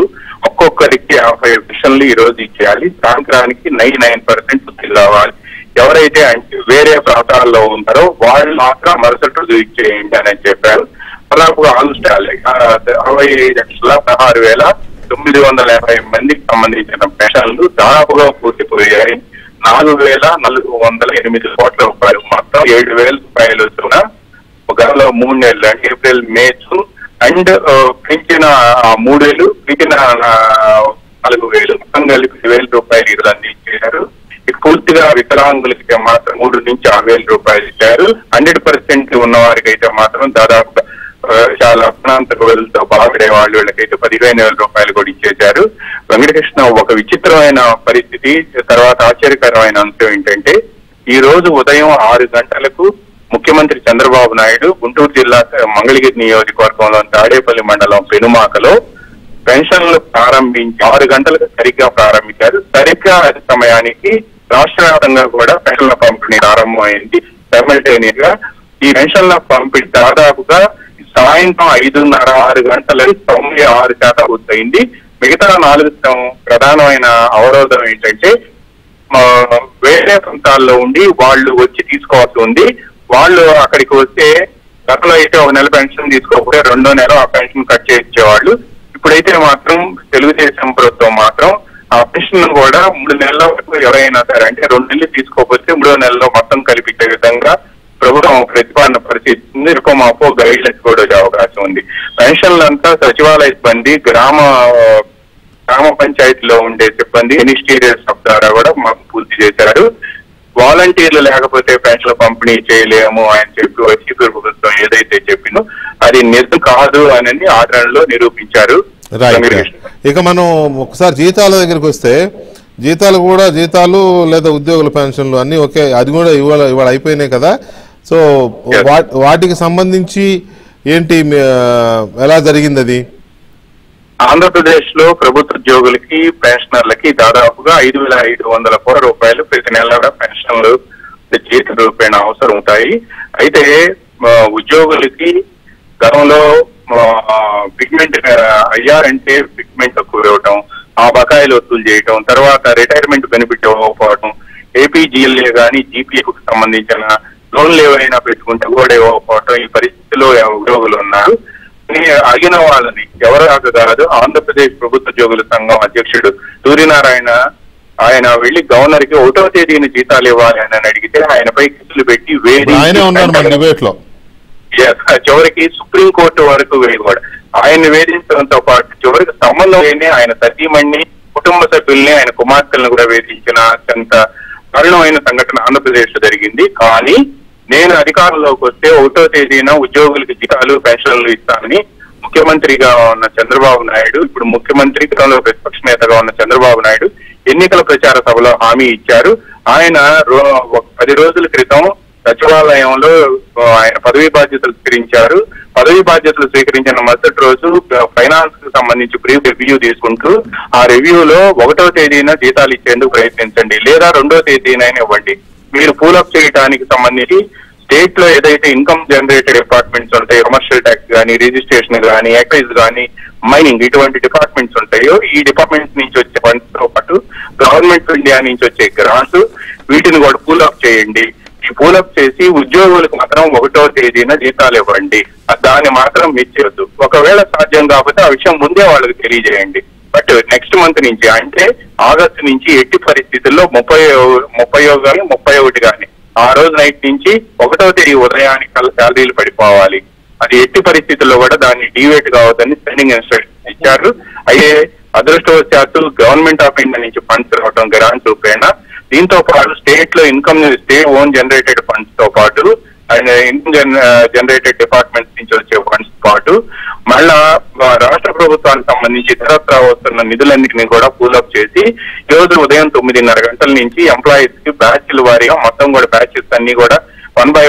ఒక్కొక్కరికి 50 పెన్షన్లు ఈ రోజు ఇచ్చేయాలి. సాయంత్రానికి 99% పూర్తి కావాలి. ఎవరైతే వేరే ప్రాంతాల్లో ఉన్నారో వాళ్ళు మాత్రం మరుసటి రోజు ఇచ్చేయండి అని చెప్పారు. దాదాపు ఆల్మోస్ట్ 66,16,950 మందికి సంబంధించిన పెన్షన్లు దాదాపుగా పూర్తిపోయాయి. 4,408 కోట్ల రూపాయలు, మొత్తం 7,000 రూపాయలు వస్తున్న గతంలో 3 నెలలు అంటే ఏప్రిల్, మే, జూన్ అండ్ పెంచిన 3 ఏళ్ళు, పెంచిన 4,000 మొత్తం కలిపి 10,000 రూపాయలు ఈరోజు అందించారు. పూర్తిగా వికలాంగులకి మాత్రం 3 నుంచి 6,000 రూపాయలు ఇచ్చారు. 100% ఉన్న వారికి అయితే మాత్రం దాదాపుగా చాలా అప్రాంతకులతో బాగుపడే వాళ్ళు వీళ్ళకైతే 15,000 రూపాయలు కూడా ఇచ్చేశారు. వెంకటకృష్ణ, ఒక విచిత్రమైన పరిస్థితి, తర్వాత ఆశ్చర్యకరమైన అంశం ఏంటంటే ఈ రోజు ఉదయం 6 గంటలకు ముఖ్యమంత్రి చంద్రబాబు నాయుడు గుంటూరు జిల్లా మంగళగిరి నియోజకవర్గంలో తాడేపల్లి మండలం పెనుమాకలో పెన్షన్లు ప్రారంభించి 6 గంటలకు సరిగ్గా ప్రారంభించారు. సరిగ్గా అదే సమయానికి రాష్ట్ర వ్యాప్తంగా కూడా పెన్షన్ల పంపిణీ ప్రారంభమైంది. సైమల్టేనియస్ గా ఈ పెన్షన్ల పంపిణీ దాదాపుగా సాయంత్రం 5:30-6 గంటలకి 96% పూర్తయింది. మిగతా 4 ప్రధానమైన అవరోధం ఏంటంటే వేరే ప్రాంతాల్లో ఉండి వాళ్ళు వచ్చి తీసుకోవాల్సి ఉంది. వాళ్ళు అక్కడికి వస్తే గతంలో అయితే 1 నెల పెన్షన్ తీసుకోకపోతే 2వ నెల ఆ పెన్షన్ కట్ చేయించేవాళ్ళు. ఇప్పుడైతే మాత్రం తెలుగుదేశం ప్రభుత్వం మాత్రం ఆ పెన్షన్ కూడా 3 నెలల వరకు ఎవరైనా సరే అంటే 2 నెలలు తీసుకోకపోతే 3వ నెలలో మొత్తం కలిపించే విధంగా ప్రభుత్వం ప్రతిపాదన పరిస్థితి రికోమాపో గైడ్ లైన్స్ కూడా వచ్చే అవకాశం ఉంది. పెన్షన్లంతా సచివాలయ సిబ్బంది, గ్రామ పంచాయతీలో ఉండే సిబ్బంది, మినిస్టీరియల్ స్టాఫ్ ద్వారా కూడా మాకు పూర్తి చేశారు. వాలంటీర్లు లేకపోతే పెన్షన్లు పంపిణీ చేయలేము అని చెప్పి వచ్చి ప్రభుత్వం ఏదైతే చెప్పిందో అది నిజం కాదు అని ఆచరణలో నిరూపించారు. ఇక మనం ఒకసారి జీతాల దగ్గరికి వస్తే జీతాలు లేదా ఉద్యోగుల పెన్షన్లు అన్ని ఒకే, అది కూడా ఇవాళ అయిపోయినాయి కదా. సో వాటికి సంబంధించి ఏంటి, ఎలా జరిగింది అది? ఆంధ్రప్రదేశ్ లో ప్రభుత్వ ఉద్యోగులకి, పెన్షనర్లకి దాదాపుగా 5,500 కోట్ల రూపాయలు ప్రతి నెల పెన్షన్లు జీత రూపేణ అవసరం ఉంటాయి. అయితే ఉద్యోగులకి గతంలో పిగ్మెంట్ అయ్యారంటే పిగ్మెంట్ తక్కువ ఇవ్వటం, ఆ బకాయిలు వసూలు చేయటం, తర్వాత రిటైర్మెంట్ బెనిఫిట్ ఇవ్వకపోవడం, ఏపీజీఎల్ఏ కానీ జీపీఎఫ్కి సంబంధించిన లోన్లు ఏవైనా పెట్టుకుంటే కూడా ఇవ్వకపోవటం, ఈ పరిస్థితిలో ఉద్యోగులు ఉన్నారు. అడిగిన వాళ్ళని ఎవరు కాదు, ఆంధ్రప్రదేశ్ ప్రభుత్వ ఉద్యోగుల సంఘం అధ్యక్షుడు సూర్యనారాయణ ఆయన వెళ్లి గవర్నర్ కి 1వ తేదీని జీతాలు ఇవ్వాలి అని అడిగితే ఆయనపై కేసులు పెట్టి చివరికి సుప్రీంకోర్టు వరకు కూడా ఆయన్ని వేధించడంతో పాటు చివరికి సంబంధం లేని ఆయన సతీమణ్ణి, కుటుంబ సభ్యుల్ని, ఆయన కుమార్తెలను కూడా వేధించిన అత్యంత దారుణమైన సంఘటన ఆంధ్రప్రదేశ్ లో జరిగింది. కానీ నేను అధికారంలోకి వస్తే 1వ తేదీన ఉద్యోగులకి జీతాలు, పెన్షన్లు ఇస్తానని ముఖ్యమంత్రిగా ఉన్న చంద్రబాబు నాయుడు, ఇప్పుడు ముఖ్యమంత్రి గతంలో ప్రతిపక్ష నేతగా ఉన్న చంద్రబాబు నాయుడు ఎన్నికల ప్రచార సభలో హామీ ఇచ్చారు. ఆయన 10 రోజుల క్రితం సచివాలయంలో ఆయన పదవీ బాధ్యతలు స్వీకరించారు. పదవీ బాధ్యతలు స్వీకరించిన మరుసటి రోజు ఫైనాన్స్ కు సంబంధించి బ్రీఫ్ రివ్యూ తీసుకుంటూ ఆ రివ్యూలో 1వ తేదీన జీతాలు ఇచ్చేందుకు ప్రయత్నించండి, లేదా 2వ తేదీనైనా ఇవ్వండి. మీరు పూలప్ చేయడానికి సంబంధించి స్టేట్ లో ఏదైతే ఇన్కమ్ జనరేటెడ్ డిపార్ట్మెంట్స్ ఉంటాయో, కమర్షియల్ ట్యాక్స్ కానీ, రిజిస్ట్రేషన్ కానీ, ఎక్సైజ్ కానీ, మైనింగ్, ఇటువంటి డిపార్ట్మెంట్స్ ఉంటాయో ఈ డిపార్ట్మెంట్స్ నుంచి వచ్చే ఫండ్స్ తో పాటు గవర్నమెంట్ ఆఫ్ ఇండియా నుంచి వచ్చే గ్రాంట్స్ వీటిని కూడా పూలప్ చేయండి. ఈ పూలప్ చేసి ఉద్యోగులకు మాత్రం 1వ తేదీన జీతాలు ఇవ్వండి, దాన్ని మాత్రం మిస్ చేయొద్దు. ఒకవేళ సాధ్యం కాకపోతే ఆ విషయం ముందే వాళ్ళకి తెలియజేయండి. బట్ నెక్స్ట్ మంత్ నుంచి అంటే ఆగస్టు నుంచి ఎట్టి పరిస్థితుల్లో 30 కానీ 31 కానీ ఆ రోజు నైట్ నుంచి 1వ తేదీ ఉదయానికి శాలరీలు పడిపోవాలి. అది ఎట్టి పరిస్థితుల్లో కూడా దాన్ని డీవేట్ కావద్దని స్పెండింగ్ ఇన్స్ట్రక్షన్స్ ఇచ్చారు. అయితే అదృష్టవశాత్తు గవర్నమెంట్ ఆఫ్ ఇండియా నుంచి ఫండ్స్ రావడం గ్రాంట్స్ రూపేణ, దీంతో పాటు స్టేట్ లో స్టేట్ ఓన్ జనరేటెడ్ ఫండ్స్ తో పాటు ఇన్కమ్ జనరేటెడ్ డిపార్ట్మెంట్స్ నుంచి వచ్చే ఫండ్స్ పాటు మళ్ళా రాష్ట్ర ప్రభుత్వానికి సంబంధించి ఇతరత్రా వస్తున్న నిధులన్నింటినీ కూడా పూలప్ చేసి ఈ రోజు ఉదయం 9:30 గంటల నుంచి ఎంప్లాయీస్ కి బ్యాచ్ల వారీగా మొత్తం కూడా బ్యాచెస్ అన్ని కూడా 1 by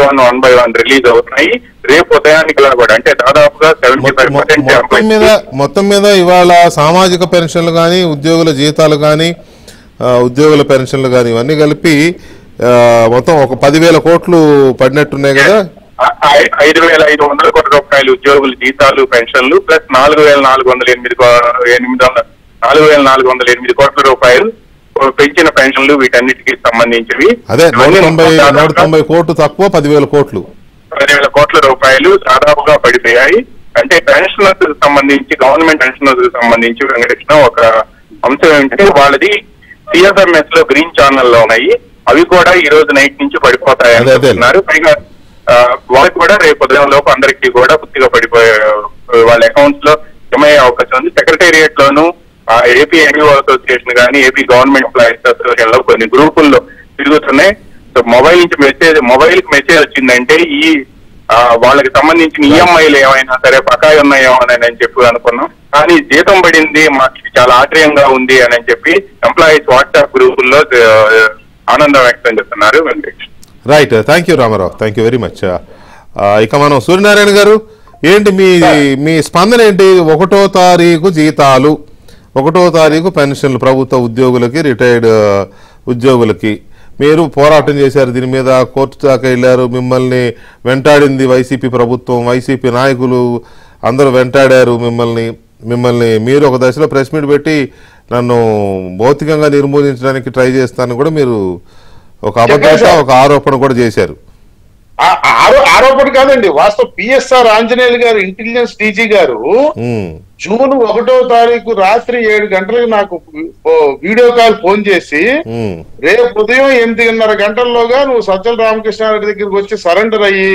1 రిలీజ్ అవుతున్నాయి. రేపు ఉదయానికి కూడా అంటే దాదాపుగా 75% మొత్తం మీద ఇవాళ సామాజిక పెన్షన్లు కానీ, ఉద్యోగుల జీతాలు కానీ, ఉద్యోగుల పెన్షన్లు కానీ ఇవన్నీ కలిపి మొత్తం ఒక 10,000 కోట్లు పడినట్టున్నాయి కదా. 5,500 కోట్ల రూపాయలు ఉద్యోగుల జీతాలు పెన్షన్లు ప్లస్ 4,408 కోట్ల రూపాయలు పెంచిన పెన్షన్లు వీటన్నిటికీ సంబంధించినవి. అదే 190 కోట్లు తక్కువ 10,000 కోట్లు 10,000 కోట్ల రూపాయలు దాదాపుగా పడిపోయాయి. అంటే పెన్షనర్స్ సంబంధించి గవర్నమెంట్ పెన్షనర్స్ సంబంధించి వెంకటకృష్ణ ఒక అంశం ఏంటంటే వాళ్ళది CFMS లో గ్రీన్ ఛానల్ లో ఉన్నాయి, అవి కూడా ఈ రోజు నైట్ నుంచి పడిపోతాయి అంటున్నారు. పైగా వాళ్ళకి కూడా రేపు ఉదయం లోపు అందరికీ కూడా పూర్తిగా పడిపోయే వాళ్ళ అకౌంట్స్ లో జమ అయ్యే అవకాశం ఉంది. సెక్రటేరియట్ లోను ఏపీ ఎన్యూ అసోసియేషన్ కానీ ఏపీ గవర్నమెంట్ ఎంప్లాయీస్ అసోసియేషన్ లో కొన్ని గ్రూపుల్లో తిరుగుతున్నాయి. సో మొబైల్ నుంచి మొబైల్ కి మెసేజ్ వచ్చిందంటే ఈ వాళ్ళకి సంబంధించిన ఈఎంఐలు ఏమైనా సరే బకాయి ఉన్నాయో అని చెప్పి అనుకున్నాం, కానీ జీతం పడింది మాకు చాలా ఆశ్చర్యంగా ఉంది అని చెప్పి ఎంప్లాయీస్ వాట్సాప్ గ్రూపుల్లో ఆనందం వ్యక్తం చేస్తున్నారు. Right, thank you Ramarao, thank you very much. ఇక మనం సూర్యనారాయణ గారు ఏంటి మీ స్పందన ఏంటి? 1వ తారీఖు జీతాలు, 1వ తారీఖు పెన్షన్లు ప్రభుత్వ ఉద్యోగులకి, రిటైర్డ్ ఉద్యోగులకి మీరు పోరాటం చేశారు, దీని మీద కోర్టు దాకా వెళ్ళారు, మిమ్మల్ని వెంటాడింది వైసీపీ ప్రభుత్వం, వైసీపీ నాయకులు అందరూ వెంటాడారు మిమ్మల్ని మీరు ఒక దశలో ప్రెస్ మీట్ పెట్టి నన్ను భౌతికంగా నిర్మూలించడానికి ట్రై చేస్తానని కూడా మీరు ఒక అబద్ధత ఒక ఆరోపణ కూడా చేశారు. ఆరోపణ కాదండి, వాస్తవం. పిఎస్ఆర్ ఆంజనేయులు గారు, ఇంటెలిజెన్స్ డీజీ గారు జూన్ 1వ తారీఖు రాత్రి 7 గంటలకు నాకు వీడియో కాల్ ఫోన్ చేసి రేపు ఉదయం 8:30 గంటల్లోగా నువ్వు సజ్జల రామకృష్ణారెడ్డి దగ్గరికి వచ్చి సరెండర్ అయ్యి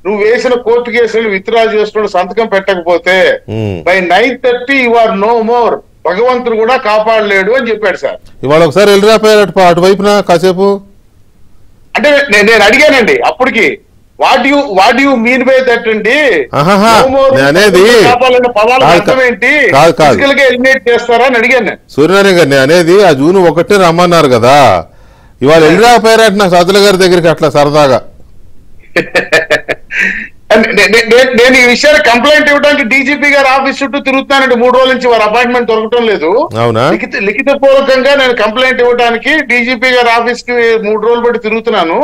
నువ్వు వేసిన కోర్టు కేసులు విత్డ్రా చేసుకుని సంతకం పెట్టకపోతే by 9:30 you are no more, భగవంతుడు కూడా కాపాడలేడు అని చెప్పాడు సార్. ఇవాళ ఒకసారి వెళ్ళిరాపోయారు అటువైపున కాసేపు. అంటే నేను అడిగానండి అప్పటికి, what you mean by that అండి, అనేది ఎలిమినేట్ చేస్తారా అని అడిగాను. సూర్యనారాయణ గారిని అనేది ఆ జూన్ 1 రమ్మన్నారు కదా, ఇవాళ వెళ్ళిరాపోయారట నాకు సజ్జల గారి దగ్గరికి అట్లా సరదాగా. నేను ఈ విషయాన్ని కంప్లైంట్ ఇవ్వడానికి డీజీపీ గారి ఆఫీస్ చుట్టూ తిరుగుతున్నానండి 3 రోజుల నుంచి, వారి అపాయింట్మెంట్ దొరకటం లేదు. అవునా? లిఖిత పూర్వకంగా నేను కంప్లైంట్ ఇవ్వడానికి డీజీపీ గారి ఆఫీస్ కి 3 రోజులు బట్టి తిరుగుతున్నాను.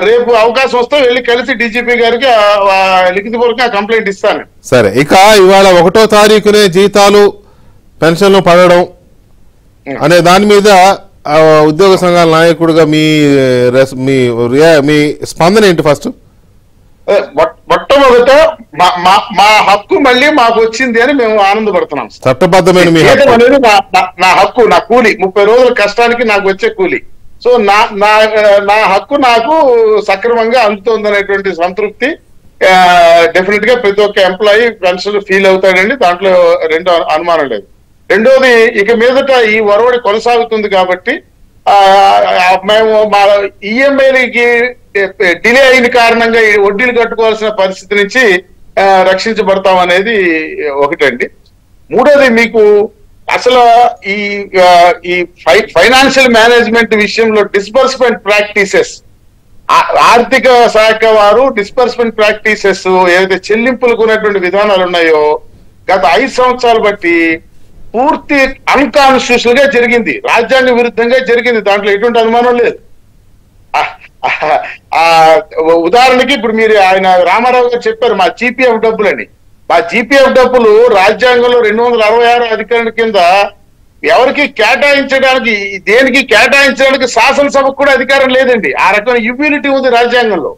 రేపు అవకాశం వస్తే వెళ్ళి కలిసి డీజీపీ గారికి లిఖిత పూర్వకంగా కంప్లైంట్ ఇస్తాను. సరే, ఇక ఇవాళ 1వ తారీఖునే జీతాలు పెన్షన్లు పడడం అనే దాని మీద ఉద్యోగ సంఘాల నాయకుడిగా మీ స్పందన ఏంటి? ఫస్ట్ మొట్టమొదట మా హక్కు మళ్ళీ మాకు వచ్చింది అని మేము ఆనందపడుతున్నాం. చట్టబద్ధమైన అనేది నా హక్కు, నా కూలి, 30 రోజుల కష్టానికి నాకు వచ్చే కూలి. సో నా హక్కు నాకు సక్రమంగా అందుతుంది అనేటువంటి సంతృప్తి డెఫినెట్ గా ప్రతి ఒక్క ఎంప్లాయీ పెన్షన్ ఫీల్ అవుతాడండి, దాంట్లో రెండో అనుమానం లేదు. రెండోది, ఇక మీదట ఈ ఒరవడి కొనసాగుతుంది కాబట్టి మేము మా ఈఎంఐలకి డిలే అయిన కారణంగా వడ్డీలు కట్టుకోవాల్సిన పరిస్థితి నుంచి రక్షించబడతాం అనేది ఒకటండి. మూడోది, మీకు అసలు ఈ ఫైనాన్షియల్ మేనేజ్మెంట్ విషయంలో డిస్బర్స్మెంట్ ప్రాక్టీసెస్, ఆర్థిక శాఖ వారు డిస్బర్స్మెంట్ ప్రాక్టీసెస్ ఏదైతే చెల్లింపులకు ఉన్నటువంటి విధానాలు ఉన్నాయో గత 5 సంవత్సరాలు బట్టి పూర్తి అన్కాన్స్టిట్యూషనల్ గా జరిగింది, రాజ్యాంగ విరుద్ధంగా జరిగింది, దాంట్లో ఎటువంటి అనుమానం లేదు. ఉదాహరణకి ఇప్పుడు మీరు ఆయన రామారావు గారు చెప్పారు మా జీపీఎఫ్ డబ్బులని. మా జీపీఎఫ్ డబ్బులు రాజ్యాంగంలో 266 అధికరణ కింద ఎవరికి కేటాయించడానికి, దేనికి కేటాయించడానికి శాసనసభకు కూడా అధికారం లేదండి. ఆ రకమైన ఇమ్యూనిటీ ఉంది రాజ్యాంగంలో.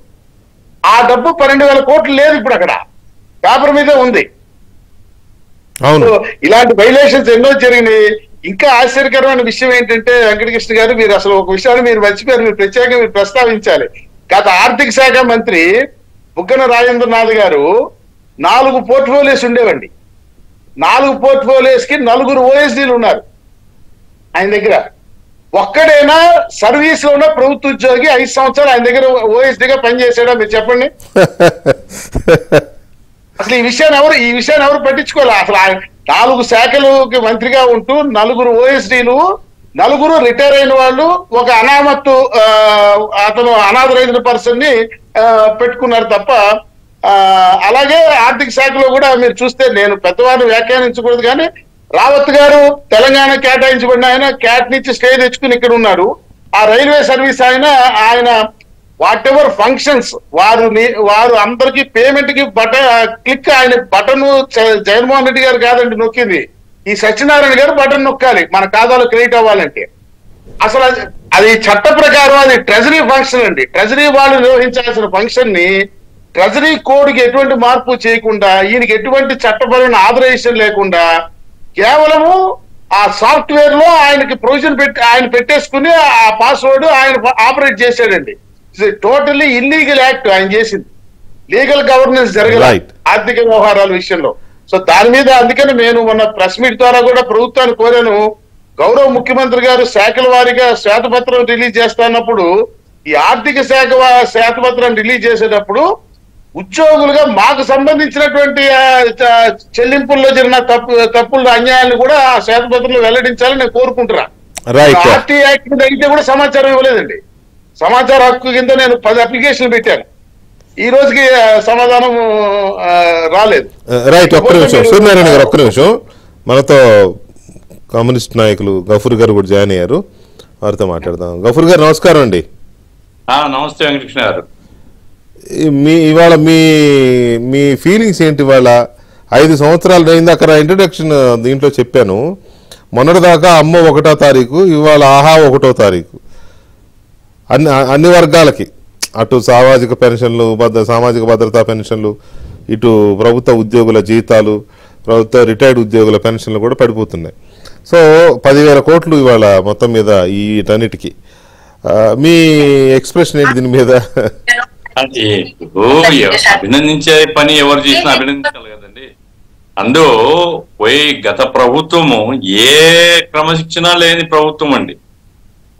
ఆ డబ్బు 12,000 కోట్లు లేదు, ఇప్పుడు అక్కడ పేపర్ మీదే ఉంది. ఇలాంటి వైలేషన్స్ ఎన్నో జరిగినాయి. ఇంకా ఆశ్చర్యకరమైన విషయం ఏంటంటే వెంకటకృష్ణ గారు, మీరు అసలు ఒక విషయాన్ని మీరు మర్చిపోయారు, మీరు ప్రత్యేకంగా మీరు ప్రస్తావించాలి. గత ఆర్థిక శాఖ మంత్రి బుగ్గన రాజేంద్రనాథ్ గారు 4 పోర్ట్ఫోలియోస్ ఉండేవండి. 4 పోర్ట్ఫోలియోస్ కి 4 ఓఎస్డీలు ఉన్నారు ఆయన దగ్గర. ఒక్కడైనా సర్వీస్ లో ఉన్న ప్రభుత్వ ఉద్యోగి 5 సంవత్సరాలు ఆయన దగ్గర ఓఎస్డీగా పనిచేసాడా మీరు చెప్పండి. అసలు ఈ విషయాన్ని ఎవరు పట్టించుకోవాలి. అసలు 4 శాఖలకి మంత్రిగా ఉంటూ 4 ఓఎస్డీలు, 4 రిటైర్ అయిన వాళ్ళు, ఒక అనామత్తు అతను అనాథరైన పర్సన్ ని పెట్టుకున్నారు తప్ప. అలాగే ఆర్థిక శాఖలో కూడా మీరు చూస్తే, నేను పెద్దవారిని వ్యాఖ్యానించకూడదు కానీ రావత్ గారు తెలంగాణ కేటాయించబడిన ఆయన క్యాట్ నుంచి స్టే తెచ్చుకుని ఇక్కడ ఉన్నారు. ఆ రైల్వే సర్వీస్ ఆయన వాట్ ఎవర్ ఫంక్షన్స్ వారు అందరికి పేమెంట్ కి క్లిక్ ఆయన బటన్ జగన్మోహన్ రెడ్డి గారు కాదండి నొక్కింది, ఈ సత్యనారాయణ గారు బటన్ నొక్కాలి మన ఖాతాలో క్రెడిట్ అవ్వాలంటే. అసలు అది చట్ట ప్రకారం అది ట్రెజరీ ఫంక్షన్ అండి. ట్రెజరీ వాళ్ళు నిర్వహించాల్సిన ఫంక్షన్ ని ట్రెజరీ కోడ్ కి ఎటువంటి మార్పు చేయకుండా, ఈయనకి ఎటువంటి చట్టపరమైన ఆథరైజేషన్ లేకుండా కేవలము ఆ సాఫ్ట్వేర్ లో ఆయనకి ప్రొవిజన్ ఆయన పెట్టేసుకుని ఆ పాస్వర్డ్ ఆయన ఆపరేట్ చేశాడండి. టోటల్లీ ఇల్లీగల్ యాక్ట్ ఆయన చేసింది. లీగల్ గవర్నెన్స్ జరగలేదు ఆర్థిక వ్యవహారాల విషయంలో. సో దాని మీద అందుకని నేను మొన్న ప్రెస్ మీట్ ద్వారా కూడా ప్రభుత్వాన్ని కోరాను, గౌరవ ముఖ్యమంత్రి గారు శాఖల వారీగా శ్వేతపత్రం రిలీజ్ చేస్తున్నప్పుడు ఈ ఆర్థిక శాఖ శ్వేతపత్రం రిలీజ్ చేసేటప్పుడు ఉద్యోగులుగా మాకు సంబంధించినటువంటి చెల్లింపుల్లో జరిగిన తప్పుల అన్యాయాలను కూడా ఆ శ్వేతపత్రంలో వెల్లడించాలని నేను కోరుకుంటున్నా. ఆర్టీ యాక్ట్ మీద అయితే కూడా సమాచారం ఇవ్వలేదండి. సమాచార హక్కు కింద నేను 10 అప్లికేషన్లు పెట్టాను, ఈ రోజుకి సమాధానం రాలేదు. రైట్, ఒక్క నిమిషం సూర్యనారాయణ గారు, ఒక్క నిమిషం. మనతో కమ్యూనిస్ట్ నాయకులు గఫూర్ గారు కూడా జాయిన్ అయ్యారు, వారితో మాట్లాడదాం. గఫూర్ గారు నమస్కారం అండి. నమస్తే వెంకటకృష్ణ గారు. ఇవాళ మీ ఫీలింగ్స్ ఏంటి? ఇవాళ 5 సంవత్సరాలు అయింది. అక్కడ ఇంట్రొడక్షన్ దీంట్లో చెప్పాను, మొన్నటిదాకా అమ్మ 1వ తారీఖు, ఇవాళ ఆహా 1వ తారీఖు. అన్ని వర్గాలకి, అటు సామాజిక పెన్షన్లు, సామాజిక భద్రతా పెన్షన్లు, ఇటు ప్రభుత్వ ఉద్యోగుల జీతాలు, ప్రభుత్వ రిటైర్డ్ ఉద్యోగుల పెన్షన్లు కూడా పడిపోతున్నాయి. సో 10,000 కోట్లు ఇవాళ మొత్తం మీద వీటన్నిటికీ. మీ ఎక్స్ప్రెషన్ ఏంటి దీని మీద? అభినందించే పని ఎవరు చేసినా అభినందించాలి కదండి. అందులో పోయి గత ప్రభుత్వము ఏ క్రమశిక్షణ లేని ప్రభుత్వం అండి.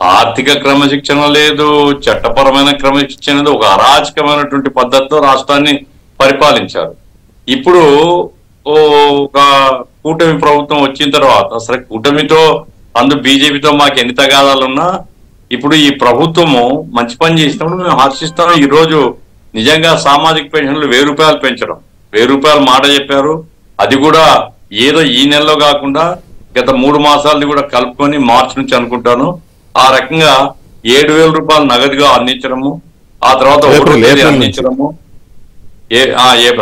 ఆర్థిక క్రమశిక్షణ లేదు, చట్టపరమైన క్రమశిక్షణ లేదు, ఒక అరాచకమైనటువంటి పద్ధతితో రాష్ట్రాన్ని పరిపాలించారు. ఇప్పుడు ఒక కూటమి ప్రభుత్వం వచ్చిన తర్వాత, అసలు కూటమితో బీజేపీతో మాకు ఎన్ని తగాదాలున్నా ఇప్పుడు ఈ ప్రభుత్వము మంచి పని చేసినప్పుడు మేము హర్షిస్తాం. ఈ రోజు నిజంగా సామాజిక పెన్షన్లు 1000 రూపాయలు పెంచడం, 1000 రూపాయలు మాట చెప్పారు. అది కూడా ఏదో ఈ నెలలో కాకుండా గత 3 మాసాలది కూడా కలుపుకొని మార్చి నుంచి అనుకుంటాను ఆ రకంగా 7,000 రూపాయలు నగదుగా అందించడము, ఆ తర్వాత 1వ తేదీ అందించడము,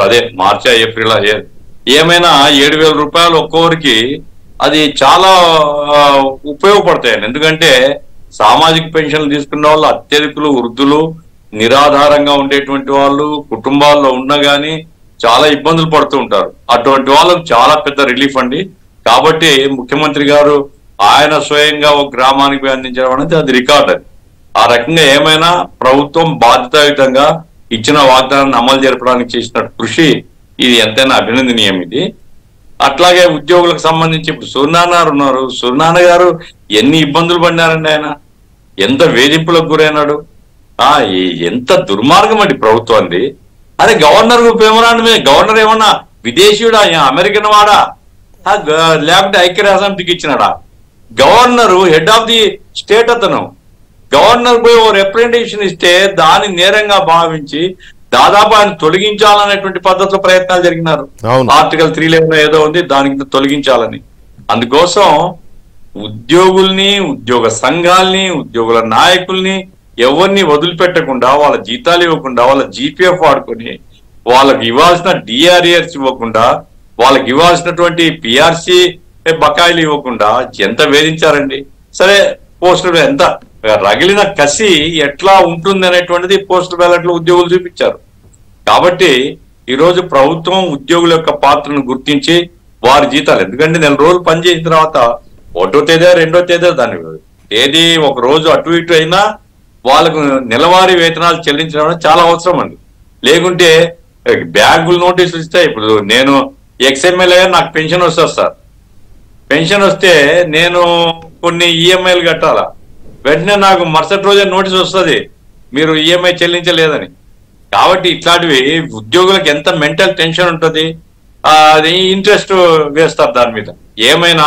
అదే మార్చి ఏప్రిల్ ఏమైనా 7,000 రూపాయలు ఒక్కొక్కరికి అది చాలా ఉపయోగపడతాయండి. ఎందుకంటే సామాజిక పెన్షన్లు తీసుకున్న వాళ్ళు అత్యధికులు, వృద్ధులు, నిరాధారంగా ఉండేటువంటి వాళ్ళు, కుటుంబాల్లో ఉన్నా గానీ చాలా ఇబ్బందులు పడుతూ ఉంటారు. అటువంటి వాళ్ళకు చాలా పెద్ద రిలీఫ్ అండి. కాబట్టి ముఖ్యమంత్రి గారు ఆయన స్వయంగా ఒక గ్రామానికి అందించడం అనేది అది రికార్డ్. అది ఆ రకంగా ఏమైనా ప్రభుత్వం బాధ్యతాయుతంగా ఇచ్చిన వాగ్దానాన్ని అమలు జరపడానికి చేసిన కృషి ఇది ఎంతైనా అభినందనీయం. ఇది అట్లాగే ఉద్యోగులకు సంబంధించి ఇప్పుడు సూర్యనారాయణ గారు ఉన్నారు. సూర్యనారాయణ గారు ఎన్ని ఇబ్బందులు పడినారండి, ఆయన ఎంత వేధింపులకు గురైనాడు, ఎంత దుర్మార్గం అండి ప్రభుత్వాన్ని. అరే గవర్నర్ ఉపయోగం మీద గవర్నర్ ఏమన్నా విదేశీయుడా, అమెరికన్ వాడా, లేకపోతే ఐక్యరాజ్య సమితికి ఇచ్చినాడా? Governor head of the state, అతను గవర్నర్ పోయి ఓ రిప్రజెంటేషన్ ఇస్తే దాన్ని నేరంగా భావించి దాదాపు ఆయన తొలగించాలనేటువంటి పద్ధతిలో ప్రయత్నాలు జరిగినారు. ఆర్టికల్ 311 ఏదో ఉంది, దానికి తొలగించాలని. అందుకోసం ఉద్యోగుల్ని, ఉద్యోగ సంఘాలని, ఉద్యోగుల నాయకుల్ని ఎవరిని వదిలిపెట్టకుండా, వాళ్ళ జీతాలు ఇవ్వకుండా, వాళ్ళ జీపీఎఫ్ వాడుకొని, వాళ్ళకి ఇవ్వాల్సిన డిఆర్ఏర్స్ ఇవ్వకుండా, వాళ్ళకి ఇవ్వాల్సినటువంటి పిఆర్సి బకాయిలు ఇవ్వకుండా ఎంత వేధించారండి. సరే పోస్టల్ ఎంత రగిలిన కసి ఎట్లా ఉంటుంది అనేటువంటిది పోస్టల్ బ్యాలెట్ లో ఉద్యోగులు చూపించారు. కాబట్టి ఈరోజు ప్రభుత్వం ఉద్యోగుల యొక్క పాత్రను గుర్తించి వారి జీతాలు, ఎందుకంటే 4 రోజులు పనిచేసిన తర్వాత 1వ తేదీ 2వ తేదీ దాని తేదీ ఒక రోజు అటు ఇటు అయినా వాళ్ళకు నెలవారీ వేతనాలు చెల్లించడం చాలా అవసరం అండి. లేకుంటే బ్యాంకులు నోటీసులు ఇస్తాయి. ఇప్పుడు నేను ఎక్స్ఎంఎల్ఏ నాకు పెన్షన్ వస్తుంది సార్, పెన్షన్ వస్తే నేను కొన్ని ఈఎంఐలు కట్టాలా, వెంటనే నాకు మరుసటి రోజే నోటీస్ వస్తుంది మీరు ఈఎంఐ చెల్లించలేదని. కాబట్టి ఇట్లాంటివి ఉద్యోగులకు ఎంత మెంటల్ టెన్షన్ ఉంటుంది, అది ఇంట్రెస్ట్ వేస్తారు దాని మీద. ఏమైనా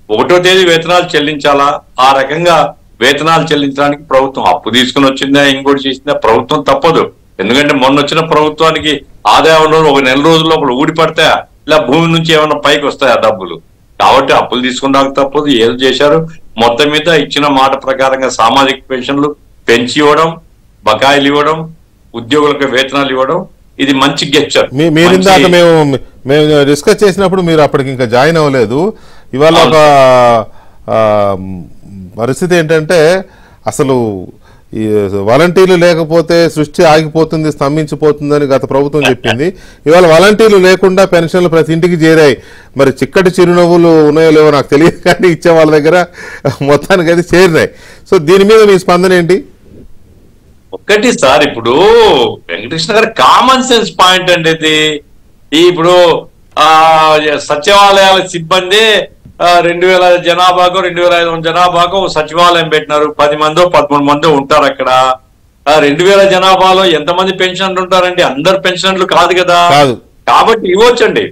1వ తేదీ వేతనాలు చెల్లించాలా, ఆ రకంగా వేతనాలు చెల్లించడానికి ప్రభుత్వం అప్పు తీసుకుని వచ్చిందా, ఇంకోటి చేసిందా, ప్రభుత్వం తప్పదు. ఎందుకంటే మొన్న వచ్చిన ప్రభుత్వానికి ఆదాయం ఒక 4 రోజుల లోపల ఊడిపడతాయా, ఇలా భూమి నుంచి ఏమైనా పైకి వస్తాయా డబ్బులు. కాబట్టి అప్పులు తీసుకున్నాక తప్పదు. ఏదో చేశారు. మొత్తం మీద ఇచ్చిన మాట ప్రకారంగా సామాజిక పెన్షన్లు పెంచి ఇవ్వడం, బకాయిలు ఇవ్వడం, ఉద్యోగులకు వేతనాలు ఇవ్వడం, ఇది మంచి గెస్చర్. మీరు ఇందాక మేము డిస్కస్ చేసినప్పుడు మీరు అప్పటికి ఇంకా జాయిన్ అవ్వలేదు. ఇవాళ ఒక పరిస్థితి ఏంటంటే అసలు ఈ వాలంటీర్లు లేకపోతే సృష్టి ఆగిపోతుంది, స్తంభించిపోతుందని గత ప్రభుత్వం చెప్పింది. ఇవాళ వాలంటీర్లు లేకుండా పెన్షన్లు ప్రతి ఇంటికి చేరాయి. మరి చిక్కటి చిరునవ్వులు ఉన్నాయో లేవో నాకు తెలియదు, కానీ ఇచ్చే వాళ్ళ దగ్గర మొత్తానికి అయితే చేరినాయి. సో దీని మీద మీ స్పందన ఏంటి? ఒక్కటి సార్, ఇప్పుడు వెంకటకృష్ణ గారు కామన్ సెన్స్ పాయింట్ అండి ఇది. ఇప్పుడు సచివాలయాల సిబ్బంది 2000 జనాభాకు 2500 జనాభాకు సచివాలయం పెట్టినారు. 10 మందో 13 మందో ఉంటారు అక్కడ. 2000 జనాభాలో ఎంతమంది పెన్షన్లు ఉంటారండి? అందరు పెన్షన్లు కాదు కదా. కాబట్టి ఇవ్వచ్చండి.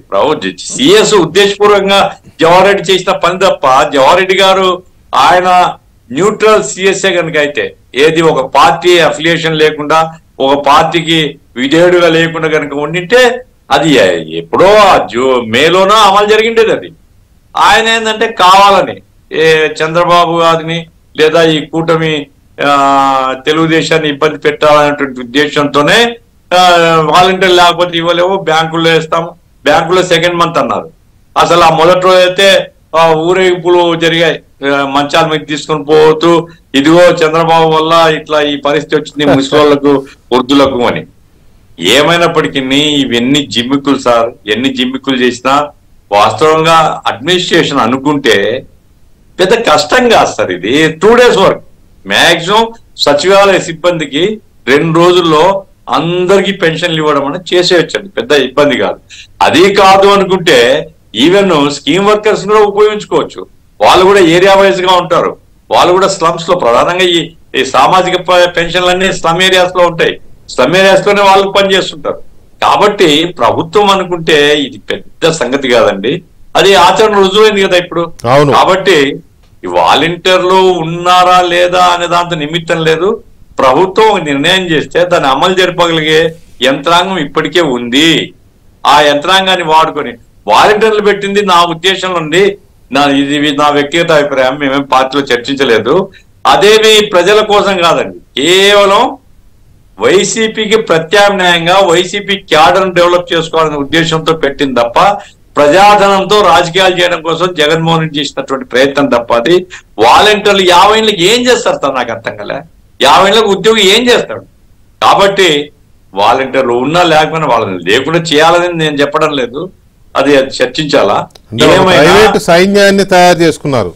సిఎస్ ఉద్దేశపూర్వకంగా జవహర్రెడ్డి చేసిన పని తప్ప, జవహర్రెడ్డి గారు ఆయన న్యూట్రల్ సిఎస్ఏ కనుక అయితే, ఏది ఒక పార్టీ అఫిలియేషన్ లేకుండా, ఒక పార్టీకి విధేయుడుగా లేకుండా కనుక ఉండింటే అది ఎప్పుడో మేలోనో అమలు జరిగిండేది. అది ఆయన ఏంటంటే కావాలని చంద్రబాబు గారిని లేదా ఈ కూటమి తెలుగుదేశాన్ని ఇబ్బంది పెట్టాలనేటువంటి ఉద్దేశంతోనే వాలంటీర్ లేకపోతే ఇవ్వలేము, బ్యాంకుల్లో వేస్తాము, బ్యాంకులో సెకండ్ మంత్ అన్నారు. అసలు ఆ మొదటి రోజు అయితే ఊరేగింపులు జరిగాయి, మంచాల మీద తీసుకొని పోతూ ఇదిగో చంద్రబాబు వల్ల ఇట్లా ఈ పరిస్థితి వచ్చింది ముసలోళ్లకు వృద్ధులకు అని. ఏమైనప్పటికీ ఇవన్నీ జిమ్మికులు సార్. ఎన్ని జిమ్మికులు చేసినా వాస్తవంగా అడ్మినిస్ట్రేషన్ అనుకుంటే పెద్ద కష్టం కాదు సార్. ఇది 2 days వర్క్. మ్యాక్సిమం సచివాలయ సిబ్బందికి 2 రోజుల్లో అందరికి పెన్షన్లు ఇవ్వడం అనేది చేసేయచ్చండి, పెద్ద ఇబ్బంది కాదు. అది కాదు అనుకుంటే ఈవెన్ స్కీమ్ వర్కర్స్ కూడా ఉపయోగించుకోవచ్చు. వాళ్ళు కూడా ఏరియా వైజ్ గా ఉంటారు. వాళ్ళు కూడా స్లమ్స్ లో ప్రధానంగా ఈ సామాజిక పెన్షన్లన్నీ స్లమ్ ఏరియాస్ లో ఉంటాయి. స్లమ్ ఏరియాస్ లోనే వాళ్ళు పనిచేస్తుంటారు. కాబట్టి ప్రభుత్వం అనుకుంటే ఇది పెద్ద సంగతి కాదండి. అది ఆచరణ రుజువైంది కదా ఇప్పుడు. కాబట్టి ఈ వాలంటీర్లు ఉన్నారా లేదా అనే దాంతో నిమిత్తం లేదు. ప్రభుత్వం నిర్ణయం చేస్తే దాన్ని అమలు జరపగలిగే యంత్రాంగం ఇప్పటికే ఉంది. ఆ యంత్రాంగాన్ని వాడుకొని వాలంటీర్లు పెట్టింది నా ఉద్దేశం నుండి ఇది నా వ్యక్తిగత అభిప్రాయం, మేమేం పార్టీలో చర్చించలేదు. అదేమి ప్రజల కోసం కాదండి, కేవలం వైసీపీకి ప్రత్యామ్నాయంగా వైసీపీ క్యాడర్ను డెవలప్ చేసుకోవాలనే ఉద్దేశంతో పెట్టింది తప్ప ప్రజాధనంతో రాజకీయాలు చేయడం కోసం జగన్మోహన్ రెడ్డి చేసినటువంటి ప్రయత్నం తప్ప. అది వాలంటీర్లు 50 ఏళ్ళకి ఏం చేస్తారు సార్? నాకు అర్థం కలే. 50 ఏళ్ళకి ఉద్యోగి ఏం చేస్తాడు? కాబట్టి వాలంటీర్లు ఉన్నా లేకపోయినా వాళ్ళని లేకుండా చేయాలని నేను చెప్పడం లేదు, అది చర్చించాలా. ప్రైవేట్ సైన్యాన్ని తయారు చేసుకున్నారు.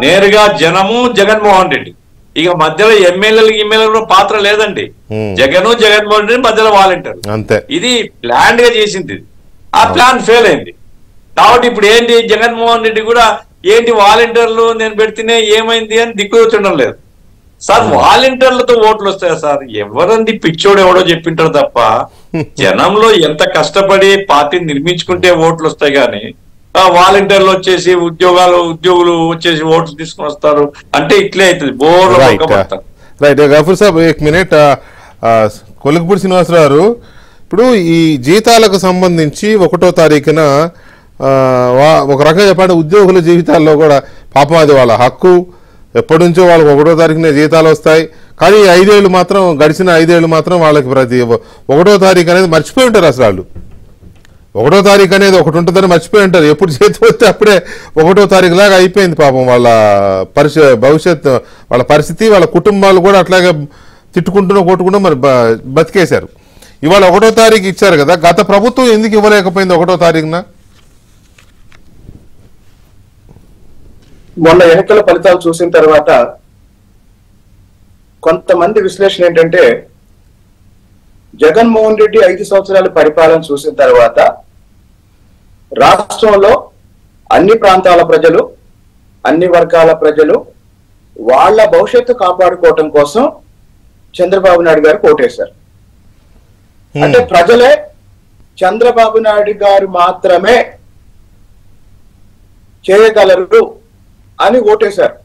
నేరుగా జనము జగన్మోహన్ రెడ్డి, ఇక మధ్యలో ఎమ్మెల్యేలకు పాత్ర లేదండి. జగన్మోహన్ రెడ్డి మధ్యలో వాలంటీర్. ఇది ప్లాన్ గా చేసింది. ఆ ప్లాన్ ఫెయిల్ అయింది. కాబట్టి ఇప్పుడు ఏంటి, జగన్మోహన్ రెడ్డి కూడా ఏంటి వాలంటీర్లు నేను పెడితేనే ఏమైంది అని దిక్కుతుండడం లేదు సార్. వాలంటీర్లతో ఓట్లు వస్తాయా సార్? ఎవరండి పిచ్చోడు ఎవడో చెప్పింటారు తప్ప జనంలో ఎంత కష్టపడి పార్టీని నిర్మించుకుంటే ఓట్లు వస్తాయి కానీ వాలంటీర్లు వచ్చేసి ఉద్యోగులు వచ్చేసి ఓట్లు తీసుకుని వస్తారు అంటే ఇట్లే అవుతుంది. రైట్ గఫూర్ సాబ్, 1 minute. కొలికపూడి శ్రీనివాసరావు, ఇప్పుడు ఈ జీతాలకు సంబంధించి 1వ తారీఖున ఒక రకంగా చెప్పండి, ఉద్యోగుల జీవితాల్లో కూడా పాపం అది వాళ్ళ హక్కు. ఎప్పటి నుంచో వాళ్ళకి 1వ తారీఖునే జీతాలు వస్తాయి. కానీ 5 ఏళ్ళు మాత్రం, గడిచిన 5 ఏళ్ళు మాత్రం వాళ్ళకి ప్రతి 1వ తారీఖు అనేది మర్చిపోయి ఉంటారు. అసలు వాళ్ళు 1వ తారీఖు అనేది ఒకటి ఉంటుందని మర్చిపోయి ఉంటారు. ఎప్పుడు చేతి వస్తే అప్పుడే 1వ తారీఖు లాగా అయిపోయింది పాపం వాళ్ళ భవిష్యత్తు, వాళ్ళ పరిస్థితి. వాళ్ళ కుటుంబాలు కూడా అట్లాగే తిట్టుకుంటూ కొట్టుకుంటూ మరి బతికేశారు. ఇవాళ 1వ తారీఖు ఇచ్చారు కదా, గత ప్రభుత్వం ఎందుకు ఇవ్వలేకపోయింది 1వ తారీఖున? మొన్న ఎన్నికల ఫలితాలు చూసిన తర్వాత కొంతమంది విశ్లేషణ ఏంటంటే, జగన్మోహన్ రెడ్డి 5 సంవత్సరాల పరిపాలన చూసిన తర్వాత రాష్ట్రంలో అన్ని ప్రాంతాల ప్రజలు, అన్ని వర్గాల ప్రజలు వాళ్ళ భవిష్యత్తు కాపాడుకోవటం కోసం చంద్రబాబు నాయుడు గారికి ఓటేశారు. అంటే ప్రజలే చంద్రబాబు నాయుడు గారు మాత్రమే చేయగలరు అని ఓటేశారు.